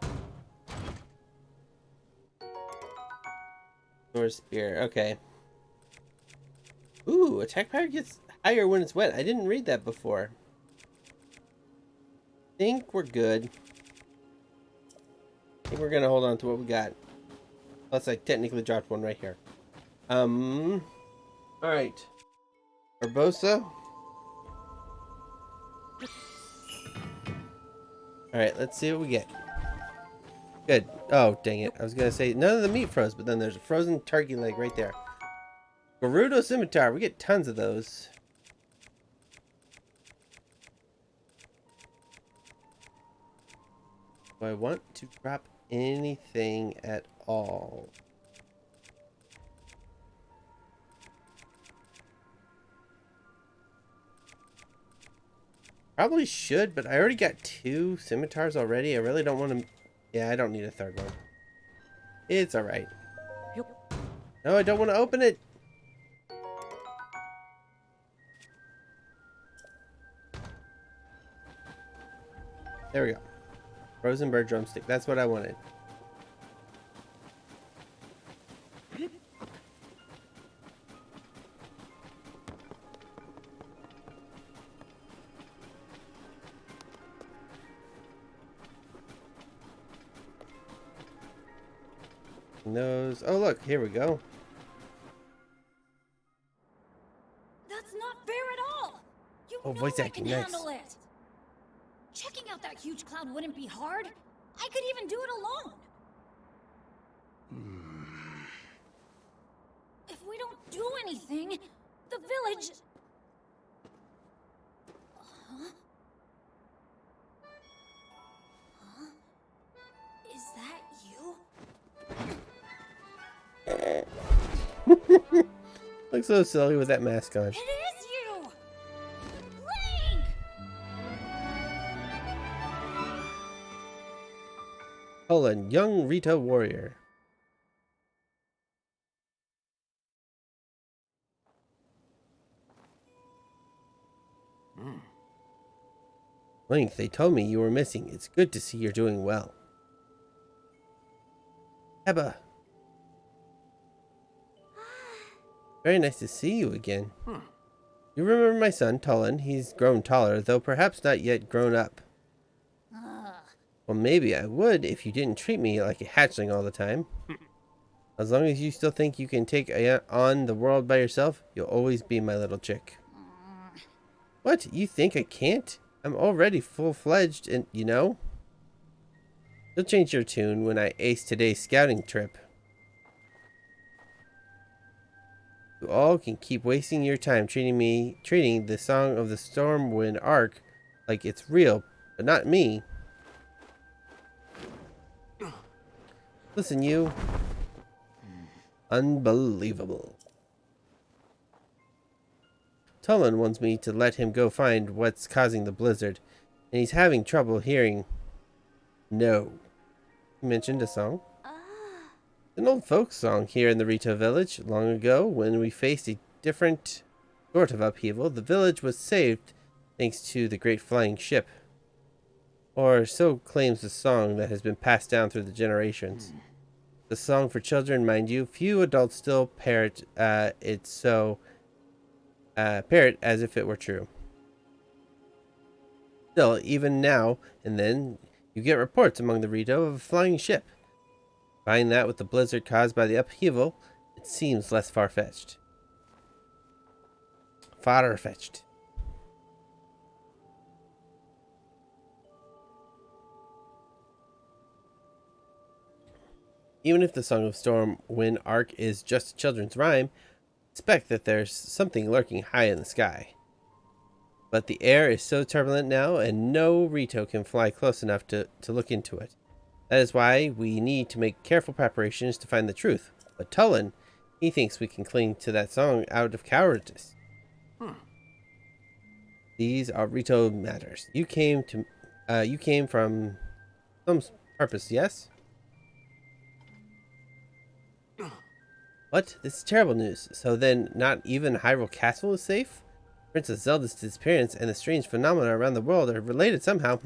Or spear, okay. Ooh, attack power gets higher when it's wet. I didn't read that before. Think we're good. I think we're gonna hold on to what we got. Plus I technically dropped one right here. Alright. Urbosa. Alright, let's see what we get. Good. Oh, dang it. I was gonna say none of the meat froze, but then there's a frozen turkey leg right there. Gerudo Scimitar. We get tons of those. Do I want to drop anything at all? Probably should, but I already got 2 scimitars already. I really don't want to... Yeah, I don't need a third one. It's alright. No, I don't want to open it. There we go. Frozen bird drumstick. That's what I wanted. And those. Oh, look. Here we go. That's not fair at all. You Oh, know voice I acting, can nice. handle it. Checking out that huge cloud wouldn't be hard. I could even do it alone. If we don't do anything, the village... Huh? Huh? Is that you? Looks so silly with that mask on. It is you! Link! Colin, young Rita warrior. Link, they told me you were missing. It's good to see you're doing well. Ebba. Very nice to see you again. You remember my son, Tulin? He's grown taller, though perhaps not yet grown up. Well, maybe I would if you didn't treat me like a hatchling all the time. As long as you still think you can take on the world by yourself, you'll always be my little chick. What? You think I can't? I'm already full-fledged and, you know? You'll change your tune when I ace today's scouting trip. You all can keep wasting your time treating the Song of the Stormwind Arc like it's real, but not me. Listen, you. Unbelievable. Tulin wants me to let him go find what's causing the blizzard, and he's having trouble hearing no. You mentioned a song? An old folk song here in the Rito village. Long ago, when we faced a different sort of upheaval, the village was saved thanks to the great flying ship. Or so claims the song that has been passed down through the generations. The song for children, mind you, few adults still parrot parrot as if it were true. Still, even now and then, you get reports among the Rito of a flying ship. Find that with the blizzard caused by the upheaval, it seems less far-fetched. Far-fetched. Even if the Song of Storm Wind arc is just a children's rhyme, expect that there's something lurking high in the sky. But the air is so turbulent now, and no Rito can fly close enough to look into it. That is why we need to make careful preparations to find the truth. But Tullen, he thinks we can cling to that song out of cowardice. These are Rito matters. You came from some purpose, yes? What? This is terrible news. So then, not even Hyrule Castle is safe? Princess Zelda's disappearance and the strange phenomena around the world are related somehow.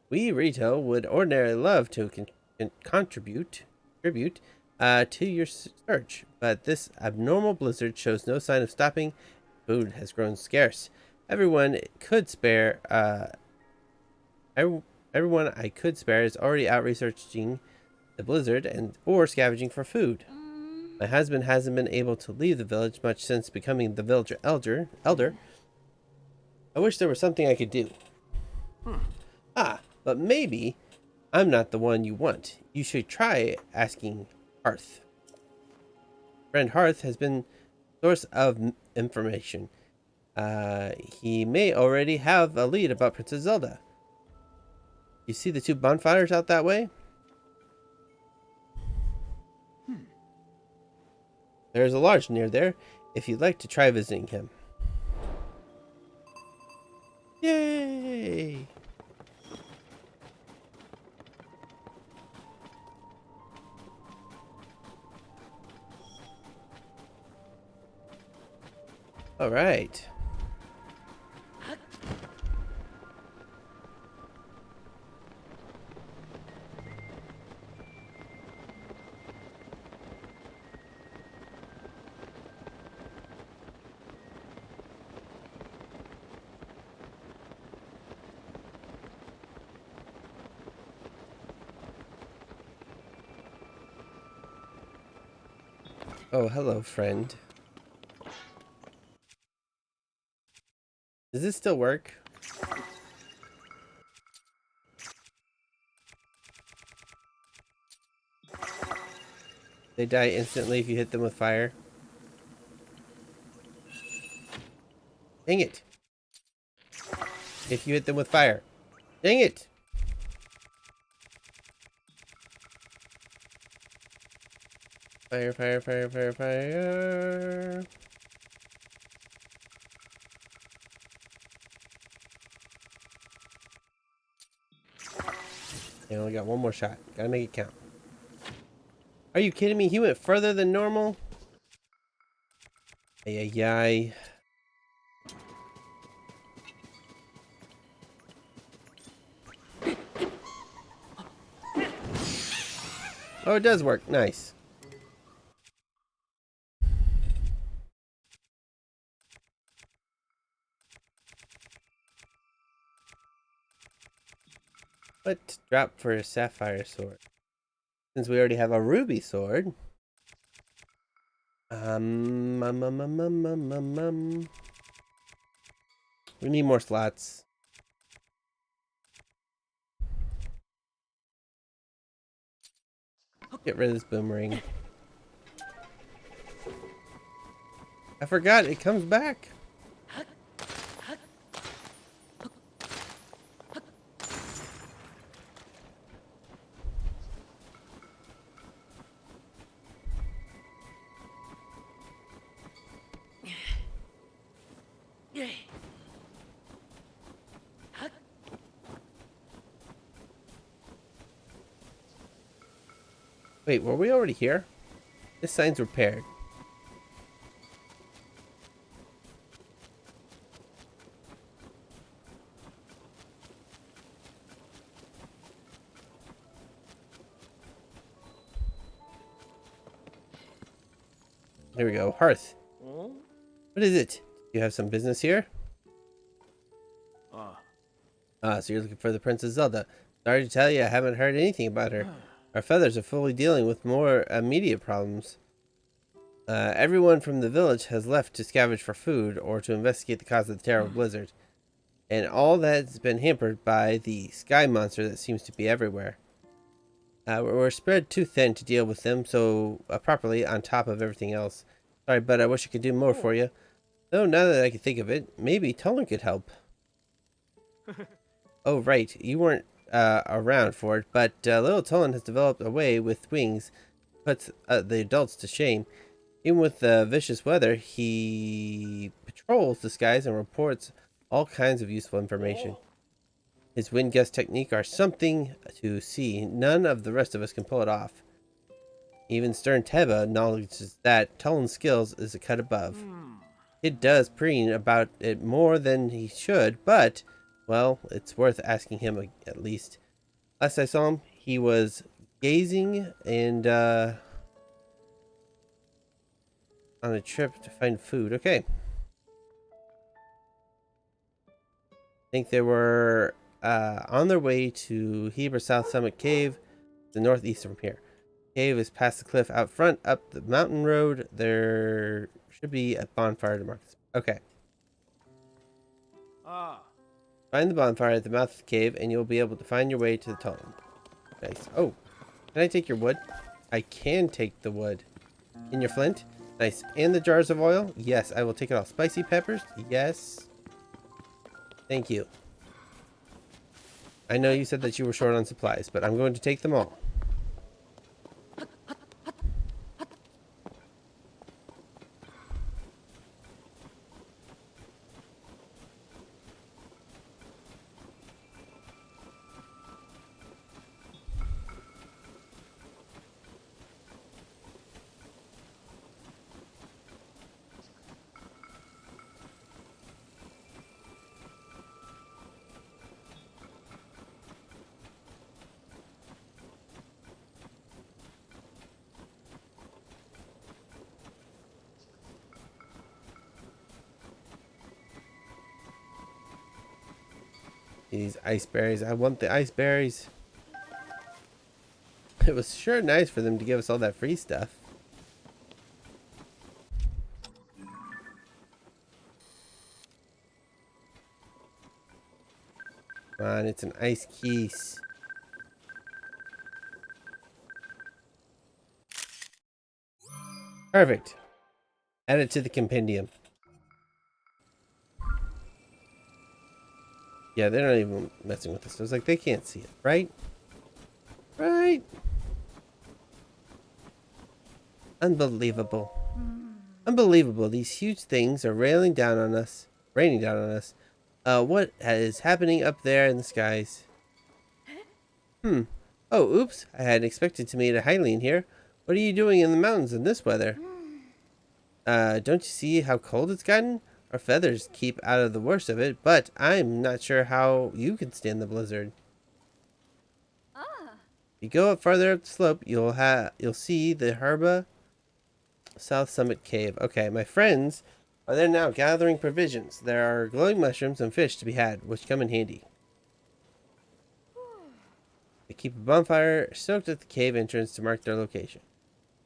We, Rito, would ordinarily love to contribute to your search, but this abnormal blizzard shows no sign of stopping. Food has grown scarce. Everyone I could spare is already out researching the blizzard or scavenging for food. My husband hasn't been able to leave the village much since becoming the village elder. I wish there was something I could do. But maybe I'm not the one you want. You should try asking Hearth. Friend Hearth has been source of information. He may already have a lead about Princess Zelda. You see the two bonfires out that way? There's a lodge near there, if you'd like to try visiting him. Yay! All right. Oh, hello, friend. Does this still work? They die instantly if you hit them with fire. Dang it. If you hit them with fire. Dang it. Fire, fire, fire, fire, fire. I only got one more shot. Gotta make it count. Are you kidding me? He went further than normal? Ay, ay, ay. Oh, it does work. Nice. What? Drop for a sapphire sword. Since we already have a ruby sword. We need more slots. Get rid of this boomerang. I forgot it comes back. Wait, were we already here? This sign's repaired. There we go. Hearth. What is it? You have some business here? So you're looking for the Princess Zelda. Sorry to tell you, I haven't heard anything about her. Our feathers are fully dealing with more immediate problems. Everyone from the village has left to scavenge for food or to investigate the cause of the terrible blizzard. And all that's been hampered by the sky monster that seems to be everywhere. We're spread too thin to deal with them so properly on top of everything else. Sorry, but I wish I could do more for you. Though now that I can think of it, maybe Tolan could help. Oh, right. You weren't around for it, but little Tolan has developed a way with wings puts the adults to shame. Even with the vicious weather, he patrols the skies and reports all kinds of useful information. His wind gust technique are something to see. None of the rest of us can pull it off. Even Stern Teba acknowledges that Tolan's skills is a cut above. It does preen about it more than he should, but, well, it's worth asking him at least. Last I saw him, he was gazing and on a trip to find food. Okay. I think they were on their way to Heber South Summit Cave, the northeast from here. Cave is past the cliff out front, up the mountain road. There should be a bonfire to mark this. Okay. Find the bonfire at the mouth of the cave, and you'll be able to find your way to the tunnel. Nice. Oh, can I take your wood? I can take the wood. In your flint? Nice. And the jars of oil? Yes, I will take it all. Spicy peppers? Yes. Thank you. I know you said that you were short on supplies, but I'm going to take them all. These ice berries. I want the ice berries. It was sure nice for them to give us all that free stuff. Come on, it's an ice keys. Perfect. Add it to the compendium. Yeah, they're not even messing with us. I was like, they can't see it, right? Right? Unbelievable. Unbelievable. These huge things are raining down on us. What is happening up there in the skies? Oh, oops. I hadn't expected to meet a Hylian here. What are you doing in the mountains in this weather? Don't you see how cold it's gotten? Our feathers keep out of the worst of it, but I'm not sure how you can stand the blizzard. If you go up farther up the slope, you'll see the Herba South Summit Cave. Okay, my friends are there now gathering provisions. There are glowing mushrooms and fish to be had, which come in handy. They keep a bonfire stoked at the cave entrance to mark their location.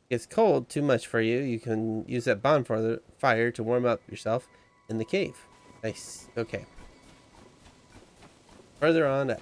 If it's cold too much for you, you can use that bonfire to warm up yourself in the cave. Nice. Okay. Further on up.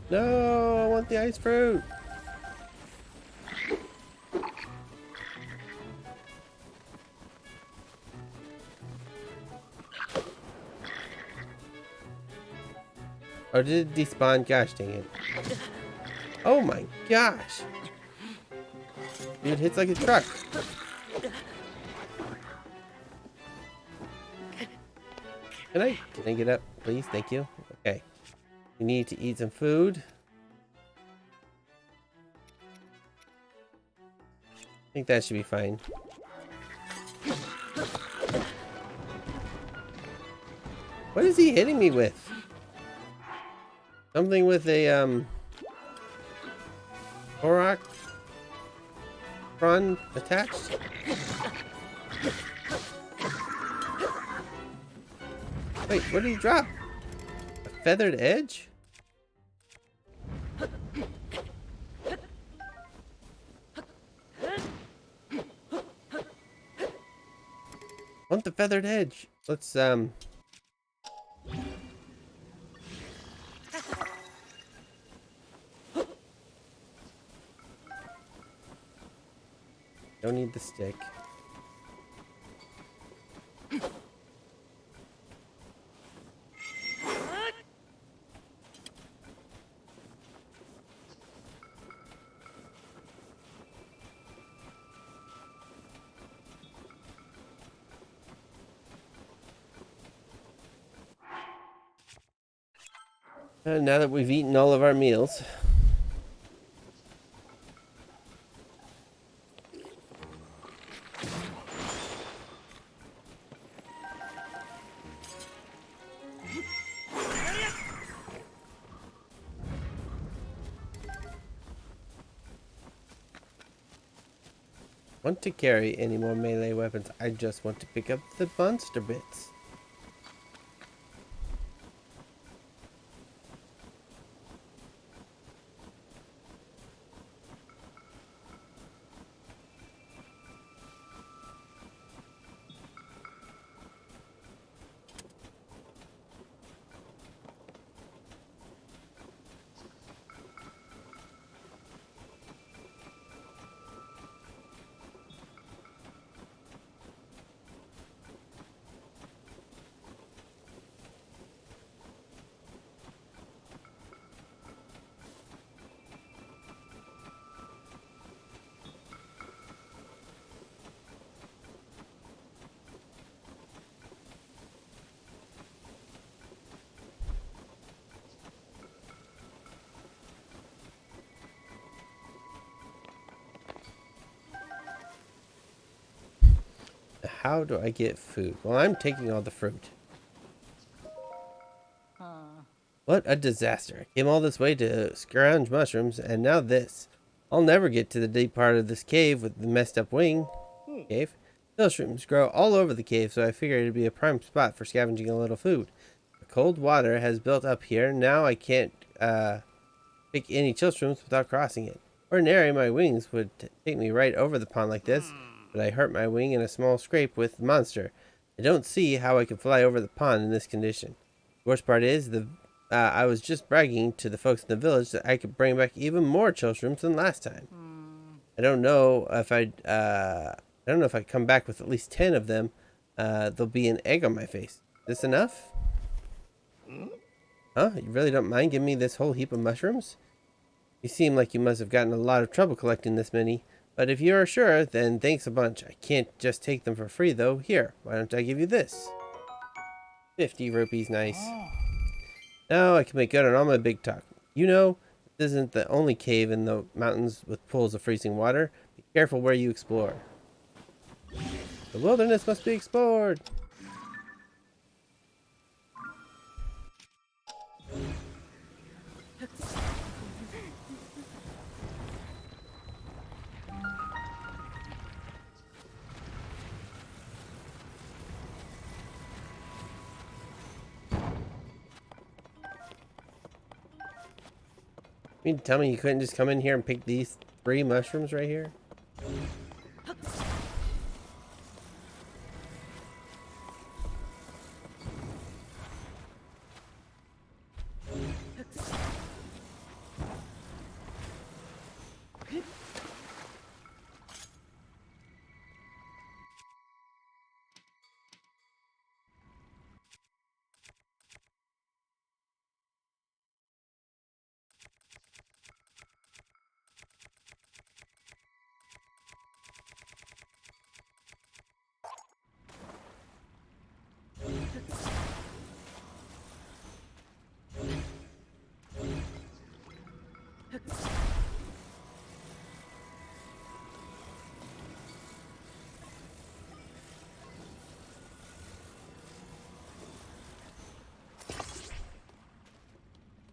No, I want the ice fruit. Oh, did it despawn? Gosh dang it. Oh my gosh. Dude hits like a truck. Can I get up, please? Thank you. Okay. We need to eat some food. I think that should be fine. What is he hitting me with? Something with a Korok prawn attached? Wait, what did he drop? A feathered edge? Want the feathered edge? Let's don't need the stick. Now that we've eaten all of our meals. Want to carry any more melee weapons? I just want to pick up the monster bits. How do I get food? Well, I'm taking all the fruit. What a disaster. I came all this way to scrounge mushrooms, and now this. I'll never get to the deep part of this cave with the messed up wing. Cave. Mushrooms grow all over the cave, so I figured it'd be a prime spot for scavenging a little food. The cold water has built up here. Now I can't pick any chillshrooms without crossing it. Ordinarily, my wings would take me right over the pond like this, but I hurt my wing in a small scrape with the monster. I don't see how I can fly over the pond in this condition. The worst part is, I was just bragging to the folks in the village that I could bring back even more chillshrooms than last time. I don't know if I come back with at least 10 of them, there'll be an egg on my face. This enough? Huh? You really don't mind giving me this whole heap of mushrooms? You seem like you must have gotten a lot of trouble collecting this many. But if you're sure, then thanks a bunch. I can't just take them for free, though. Here, why don't I give you this? 50 rupees, nice. Now I can make good on all my big talk. You know, this isn't the only cave in the mountains with pools of freezing water. Be careful where you explore. The wilderness must be explored. You mean to tell me you couldn't just come in here and pick these 3 mushrooms right here?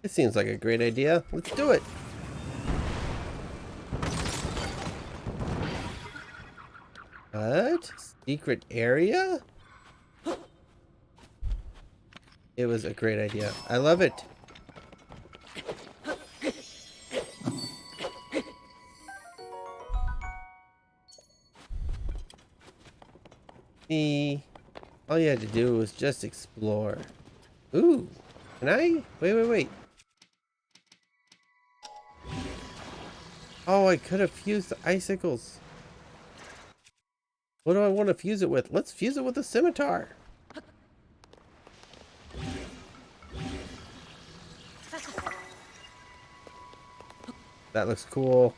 It seems like a great idea. Let's do it. What? Secret area? It was a great idea. I love it. See, all you had to do was just explore. Ooh, can I? Wait. Oh, I could have fused the icicles. What do I want to fuse it with? Let's fuse it with a scimitar. That looks cool.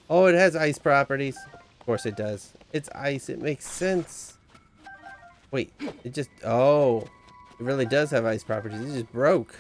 Oh, it has ice properties. Of course it does. It's ice. It makes sense. Wait, it just... Oh, it really does have ice properties. It just broke.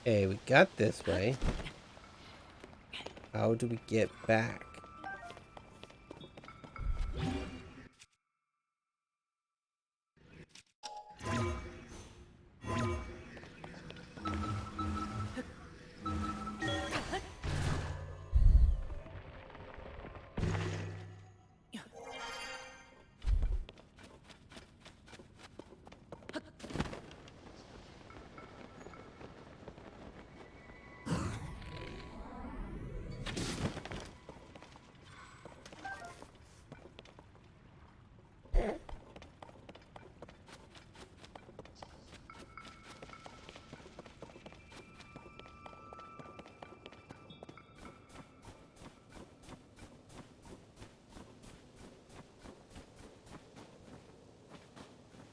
Okay, we got this way. How do we get back?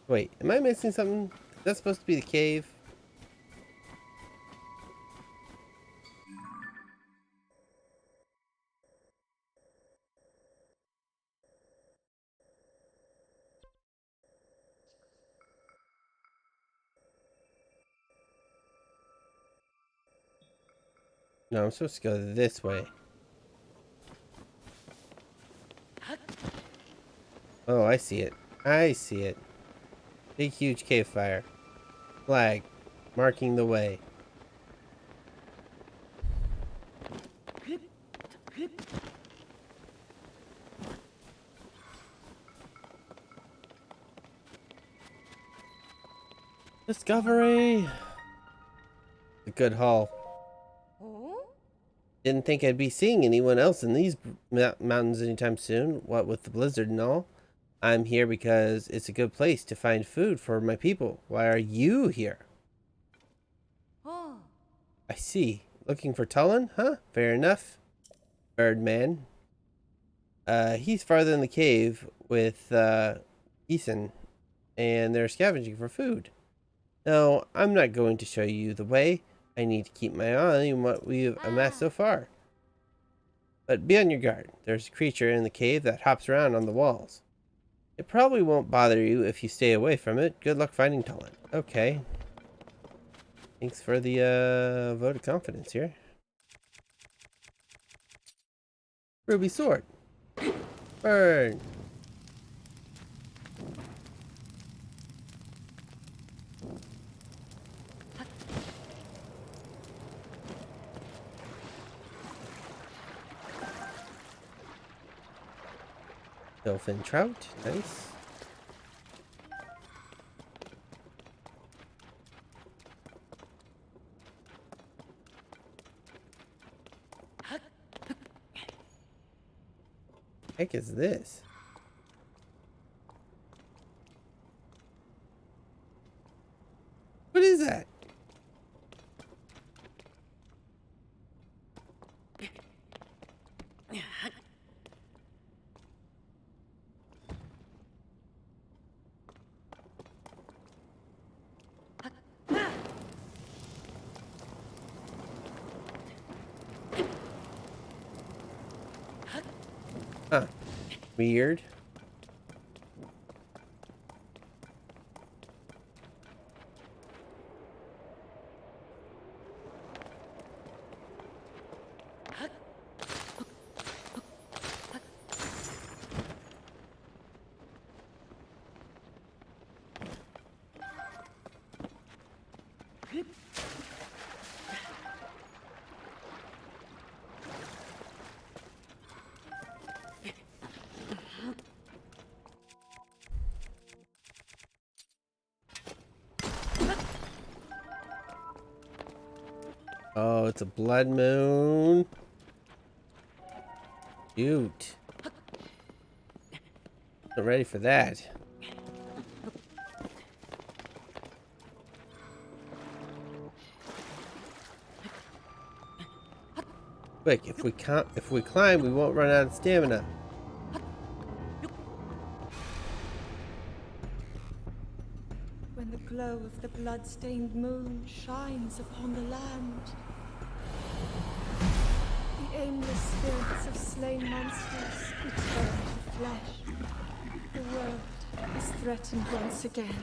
Wait, am I missing something? Is that supposed to be the cave? No, I'm supposed to go this way. Oh, I see it. I see it. Big, huge cave fire. Flag. Marking the way. Discovery! A good haul. Didn't think I'd be seeing anyone else in these mountains anytime soon. What with the blizzard and all. I'm here because it's a good place to find food for my people. Why are you here? I see. Looking for Tullen, huh? Fair enough. Birdman. He's farther in the cave with Ethan, and they're scavenging for food. No, I'm not going to show you the way. I need to keep my eye on what we've amassed so far. But be on your guard. There's a creature in the cave that hops around on the walls. It probably won't bother you if you stay away from it. Good luck finding Tullen. Okay. Thanks for the vote of confidence here. Ruby sword. Burn. Dolphin trout. Nice. Heck is this? What is that? Weird. Oh, it's a blood moon. Shoot. Not ready for that. Quick, if we climb, we won't run out of stamina. When the glow of the blood-stained moon shines upon the land, the aimless spirits of slain monsters return to flesh. The world is threatened once again.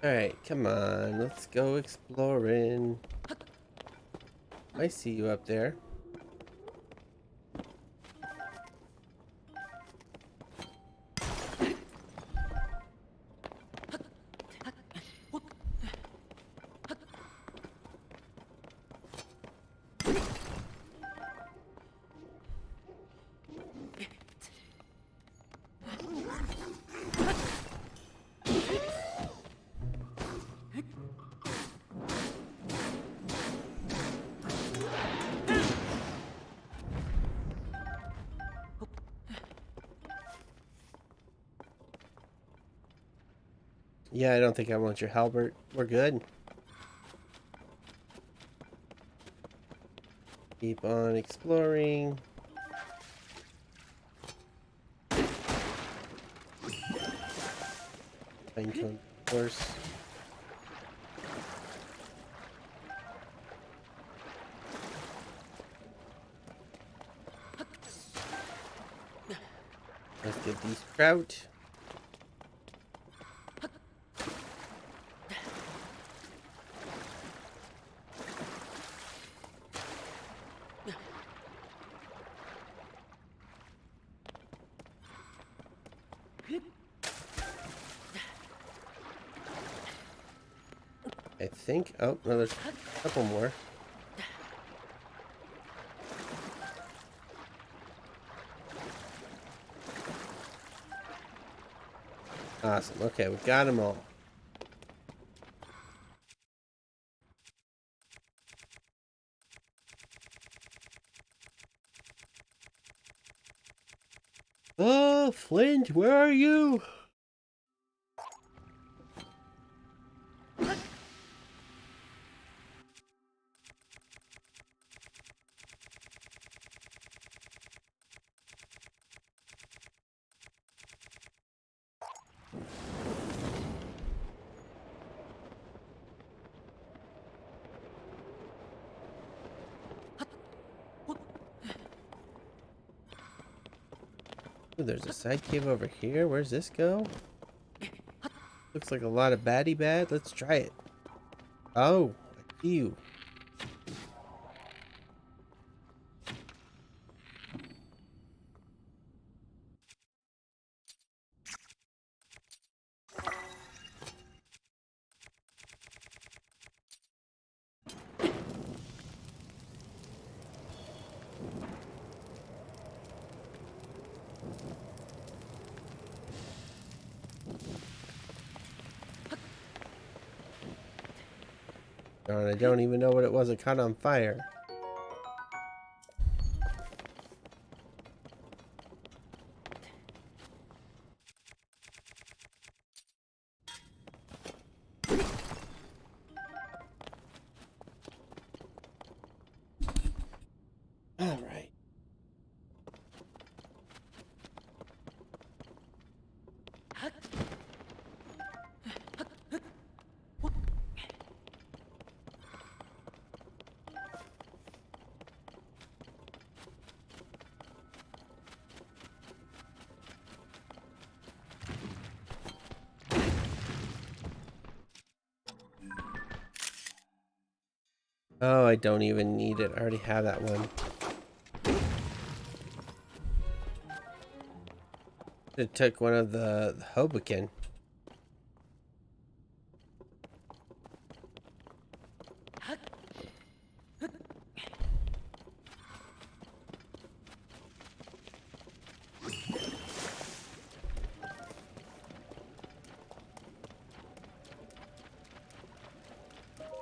Alright, come on. Let's go exploring. I see you up there. Yeah, I don't think I want your halberd. We're good. Keep on exploring. Pinecone, of course. Let's get these trout. I think. Oh, no, there's a couple more. Awesome. Okay, we got them all. Oh, Flint, where are you? Ooh, there's a side cave over here. Where's this go? Looks like a lot of baddie bad. Let's try it. Oh, I see you. Darn, I don't even know what it was that caught on fire. All right. Oh, I don't even need it. I already have that one. It took one of the Hoboken.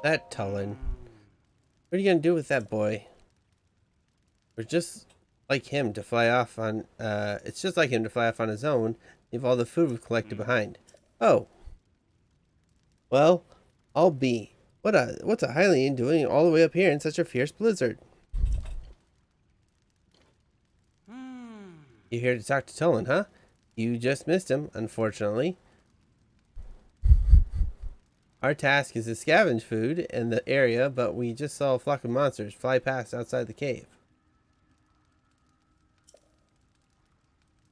That Tullen. What are you gonna do with that boy? We're just like him to fly off on. It's just like him to fly off on his own. Leave all the food we've collected behind. Oh, well, I'll be. What's a Hylian doing all the way up here in such a fierce blizzard? You here to talk to Tullen, huh? You just missed him, unfortunately. Our task is to scavenge food in the area, but we just saw a flock of monsters fly past outside the cave.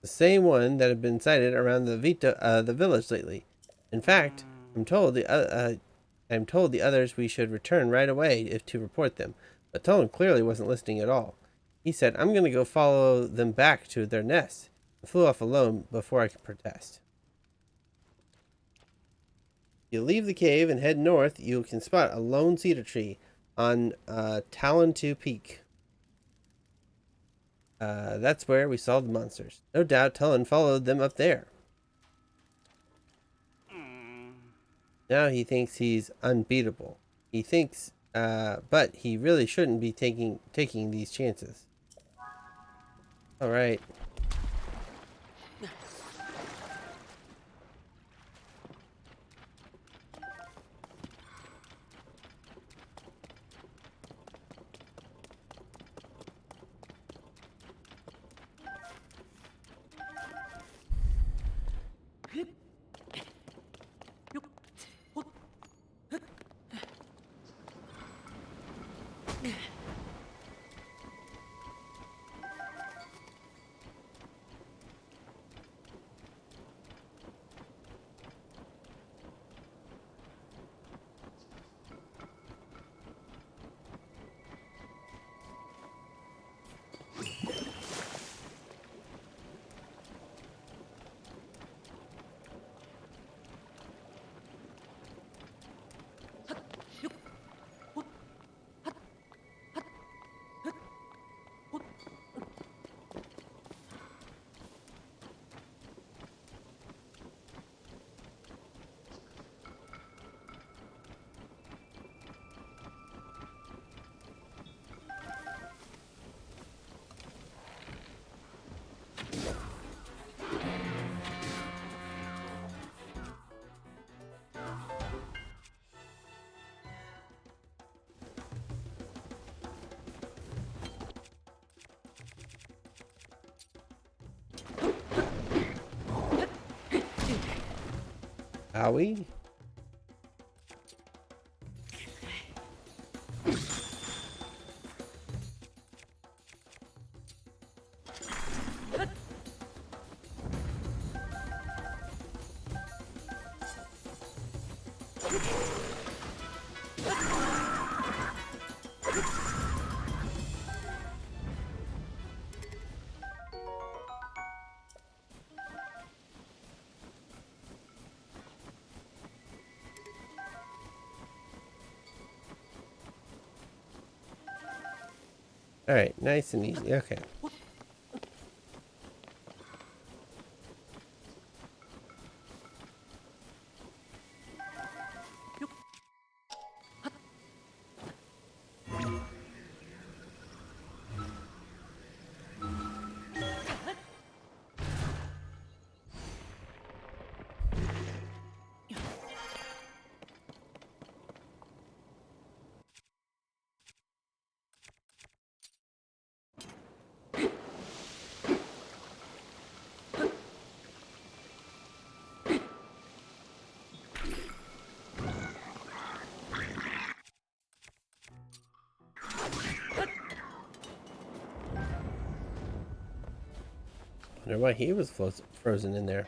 The same one that had been sighted around the village lately. In fact, I'm told the others we should return right away if to report them. But Tullen clearly wasn't listening at all. He said, "I'm going to go follow them back to their nest," and flew off alone before I could protest. You leave the cave and head north, you can spot a lone cedar tree on Talon 2 Peak. That's where we saw the monsters. No doubt Tullen followed them up there. Now he thinks he's unbeatable. He thinks, but he really shouldn't be taking these chances. All right. Howie? All right, nice and easy. Okay. Wonder why he was frozen in there.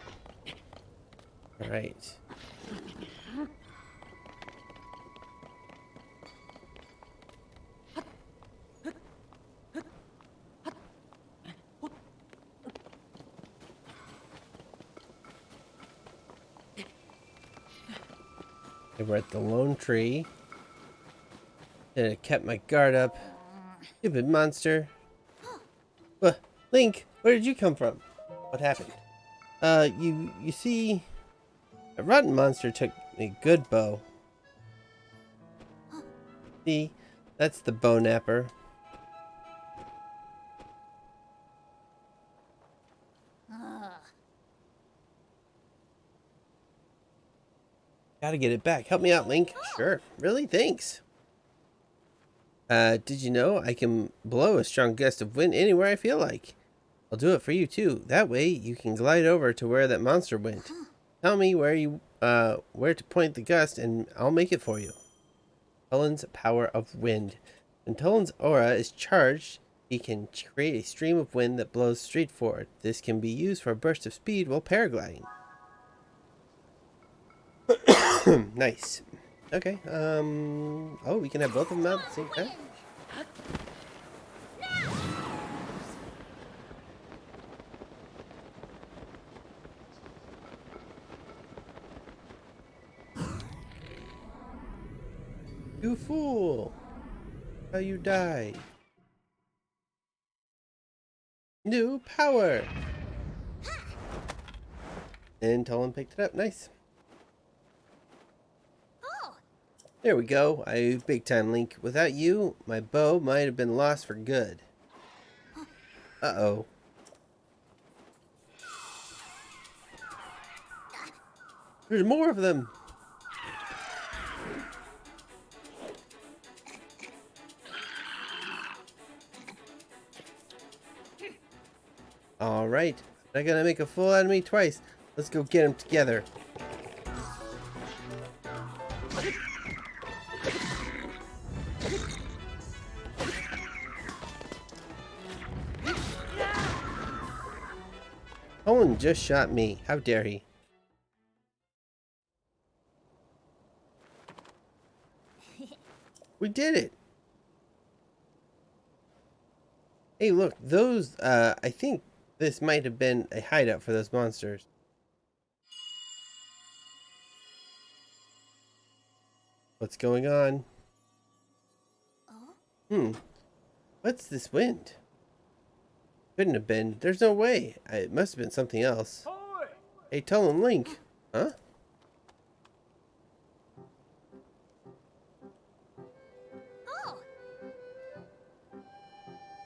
All right. Okay, we're at the lone tree. And I kept my guard up. Stupid monster. Link, where did you come from? What happened? You see, a rotten monster took a good bow. See, that's the bow napper. Gotta get it back. Help me out, Link. Sure. Really? Thanks. Did you know I can blow a strong gust of wind anywhere I feel like? I'll do it for you too. That way you can glide over to where that monster went. Tell me where to point the gust and I'll make it for you. Toland's power of wind. When Toland's aura is charged, he can create a stream of wind that blows straight forward. This can be used for a burst of speed while paragliding. Nice. Okay, oh, we can have both of them out at the same time? You fool! How you die? New power! And Toland picked it up. Nice. There we go. Big time, Link. Without you, my bow might have been lost for good. Uh-oh. There's more of them. Alright. Not gonna make a fool out of me twice. Let's go get them together. Toland just shot me. How dare he? We did it. Hey, look, those, I think this might have been a hideout for those monsters. What's going on? What's this wind? Couldn't have been. There's no way. It must have been something else. Hey, tell him, Link. Huh?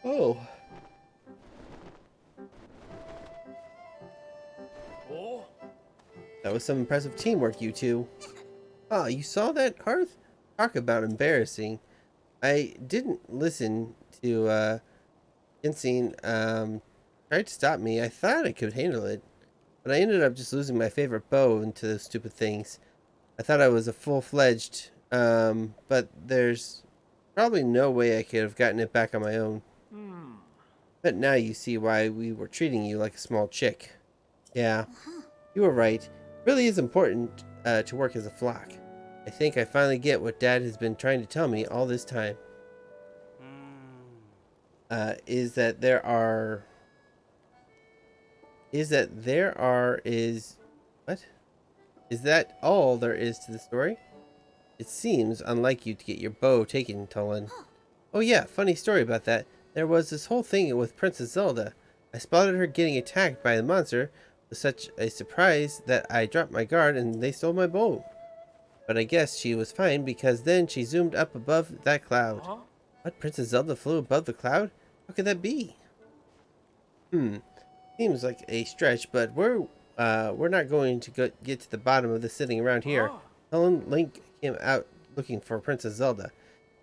Oh. That was some impressive teamwork, you two. Ah, you saw that, Hearth? Talk about embarrassing. I didn't listen to, Insane, tried to stop me. I thought I could handle it, but I ended up just losing my favorite bow into those stupid things. I thought I was a full-fledged, but there's probably no way I could have gotten it back on my own. But now you see why we were treating you like a small chick. Yeah, you were right. It really is important to work as a flock. I think I finally get what Dad has been trying to tell me all this time. Is that all there is to the story? It seems unlike you to get your bow taken, Toland. Oh yeah, funny story about that. There was this whole thing with Princess Zelda. I spotted her getting attacked by the monster. It was such a surprise that I dropped my guard and they stole my bow. But I guess she was fine because then she zoomed up above that cloud. What, Princess Zelda flew above the cloud? How could that be? Seems like a stretch, but we're not going to get to the bottom of this sitting around here. Toland Link came out looking for Princess Zelda.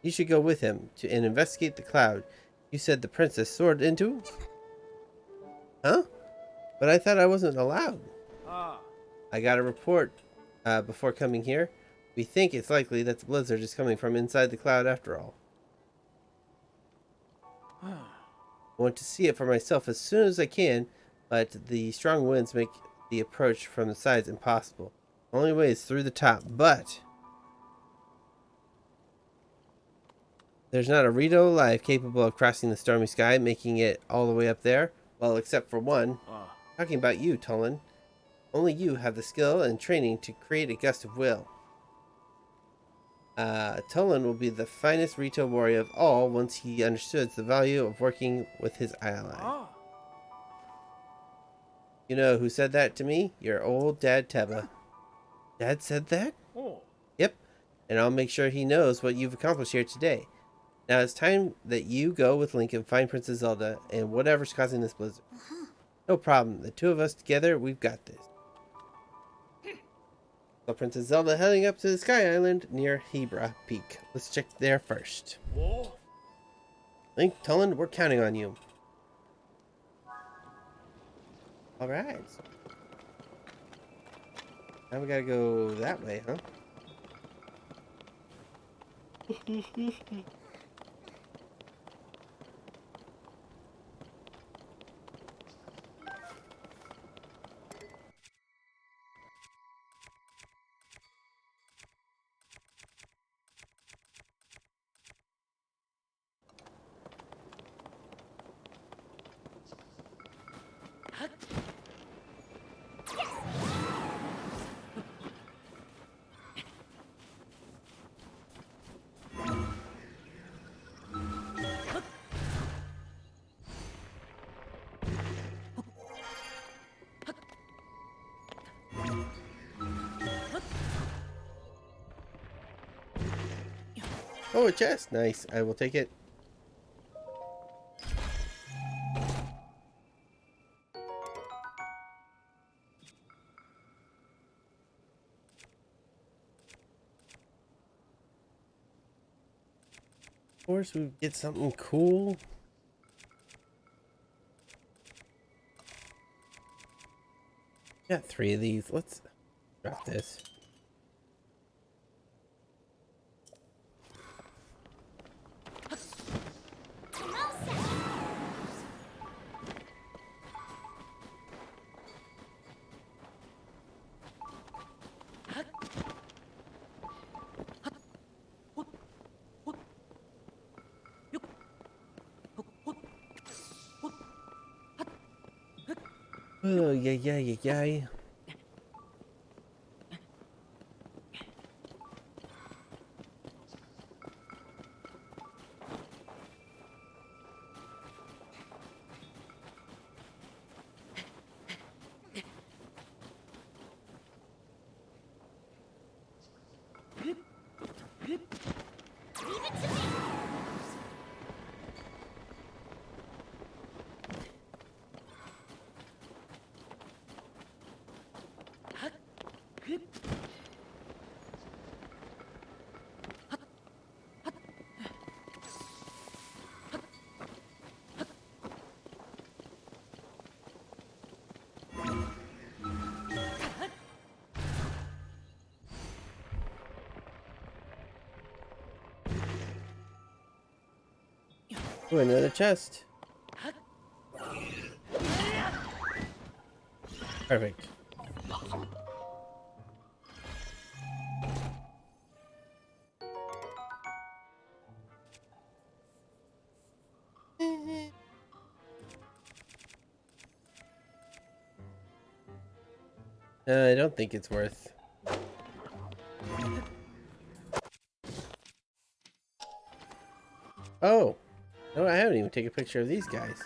You should go with him and investigate the cloud. You said the princess soared into? Huh? But I thought I wasn't allowed. I got a report before coming here. We think it's likely that the blizzard is coming from inside the cloud after all. I want to see it for myself as soon as I can. but the strong winds make the approach from the sides impossible. The only way is through the top, but there's not a Rito alive capable of crossing the stormy sky, making it all the way up there. Well, except for one. Talking about you, Tolan. Only you have the skill and training to create a gust of will. Tolan will be the finest Rito warrior of all once he understands the value of working with his ally. You know who said that to me? Your old dad, Teba. Dad said that? Yep, and I'll make sure he knows what you've accomplished here today. Now it's time that you go with Link and find Princess Zelda and whatever's causing this blizzard. No problem. The two of us together, we've got this. So Princess Zelda heading up to the Sky Island near Hebra Peak. Let's check there first. Link, Tolan, we're counting on you. Alright. Now we gotta go that way, huh? Oh, a chest. Nice. I will take it. Of course, we get something cool. Got 3 of these. Let's drop this. Oh, yeah. Ooh, another chest. Perfect. I don't think it's worth. Oh, no, I haven't even taken a picture of these guys.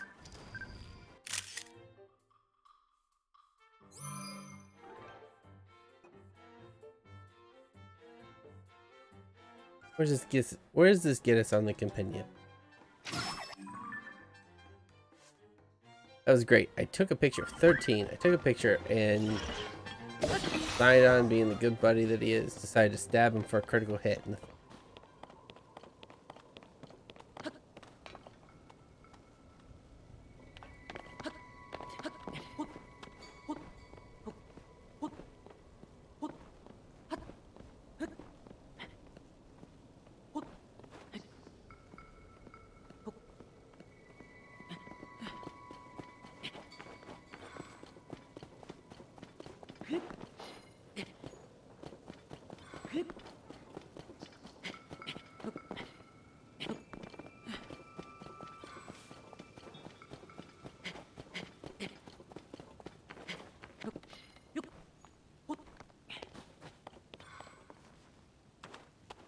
Where does this get us on the compendium? That was great. I took a picture of 13. I took a picture and Sidon, being the good buddy that he is, decided to stab him for a critical hit.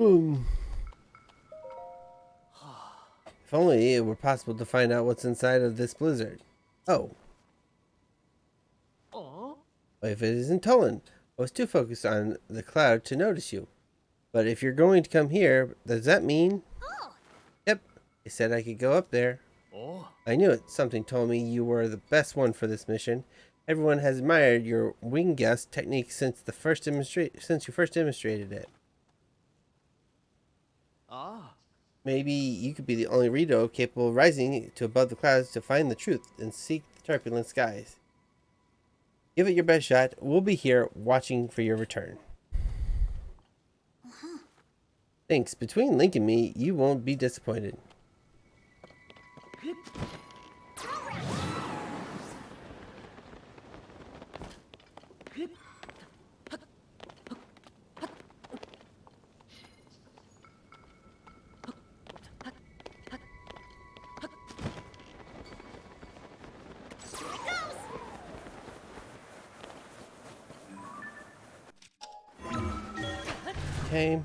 Hmm. If only it were possible to find out what's inside of this blizzard. Oh, if it isn't Tolan. I was too focused on the cloud to notice you. But if you're going to come here, does that mean? Oh, Yep. They said I could go up there. I knew it. Something told me you were the best one for this mission. Everyone has admired your wing gust technique since you first demonstrated it. Maybe you could be the only Rito capable of rising to above the clouds to find the truth and seek the turbulent skies. Give it your best shot. We'll be here watching for your return. Thanks. Between Link and me, you won't be disappointed. Okay.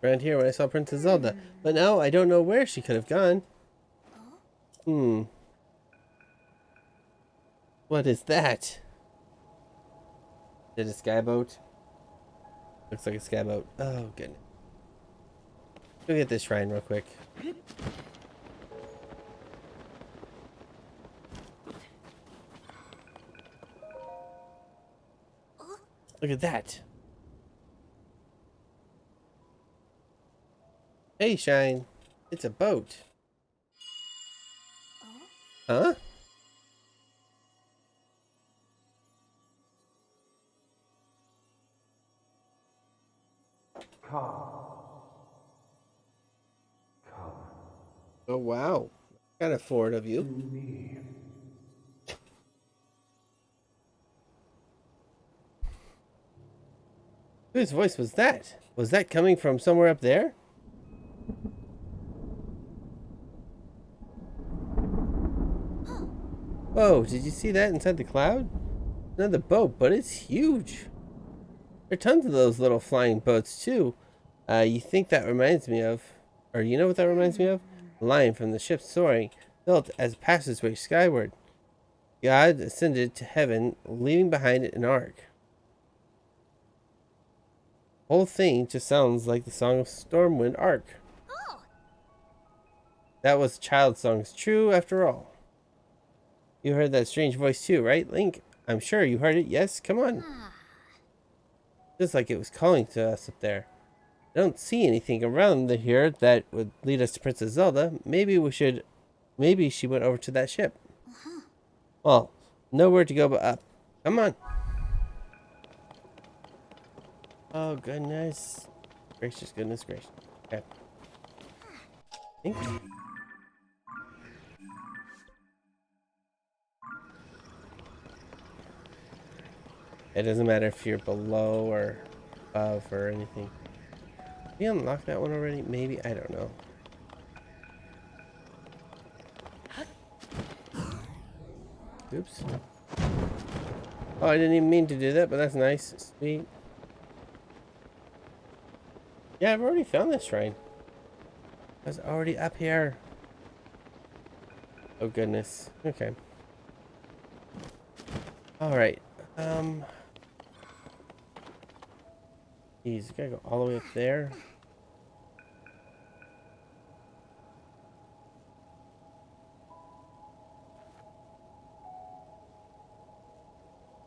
Around here when I saw Princess Zelda, but now I don't know where she could have gone. What is that? Is it a skyboat? Looks like a skyboat. Oh, goodness. Go get this shrine real quick. Look at that. Hey, Shine. It's a boat. Huh? Oh, wow. Kind of forward of you. Whose voice was that? Was that coming from somewhere up there? Whoa, did you see that inside the cloud? Another boat, but it's huge. There are tons of those little flying boats, too. You think that reminds me of... Or you know what that reminds me of? A line from the ship Soaring, built as a passageway skyward. God ascended to heaven, leaving behind an ark. The whole thing just sounds like the song of Stormwind Ark. oh, That was child songs, true after all. You heard that strange voice too, right, Link? I'm sure you heard it, yes? Come on. Just like it was calling to us up there. I don't see anything around here that would lead us to Princess Zelda. Maybe she went over to that ship. Well, nowhere to go but up. Come on. Oh, goodness. Gracious, goodness, gracious. Okay. Think. It doesn't matter if you're below or above or anything. we unlock that one already? Maybe, I don't know. Oops. Oh, I didn't even mean to do that, but that's nice. Sweet. Yeah, I've already found this shrine. I was already up here. Oh goodness. Okay. Alright. Geez, gotta go all the way up there.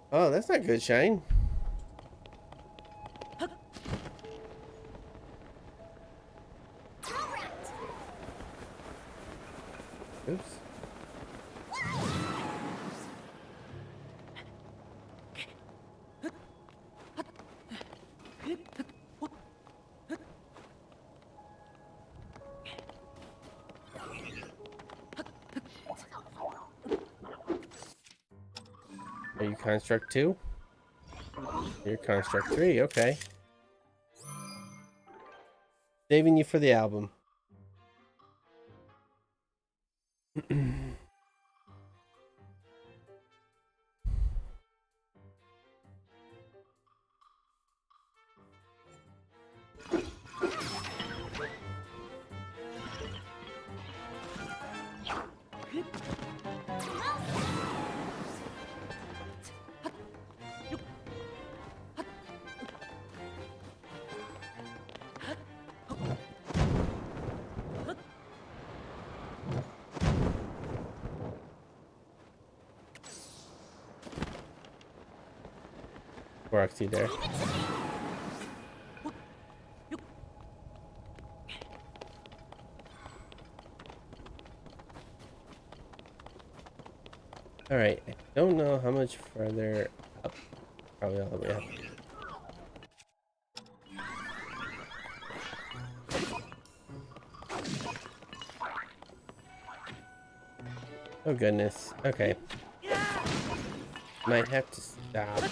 Oh, that's not good, Shine. Oops. Are you construct 2? You're construct 3, okay. Saving you for the album. Roxy there. Alright, I don't know how much further up. Probably all the way up. Oh goodness. Okay. Might have to stop.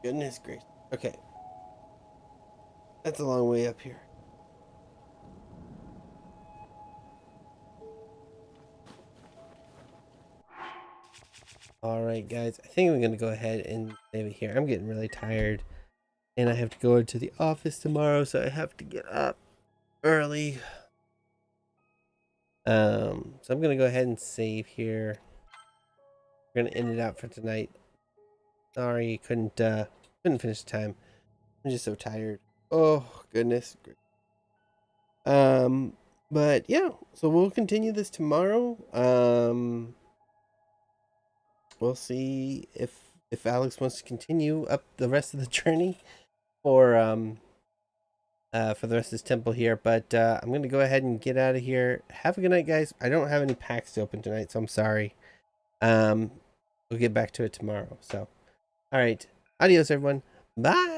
Goodness gracious. Okay. That's a long way up here. Alright guys, I think I'm gonna go ahead and save it here. I'm getting really tired. And I have to go into the office tomorrow, so I have to get up early. So I'm gonna go ahead and save here. We're gonna end it out for tonight. Sorry, couldn't finish the time. I'm just so tired. Oh goodness. But yeah, so we'll continue this tomorrow. We'll see if Alex wants to continue up the rest of the journey for the rest of this temple here. But I'm gonna go ahead and get out of here. Have a good night, guys. I don't have any packs to open tonight, so I'm sorry. We'll get back to it tomorrow. So, all right, adios, everyone. Bye.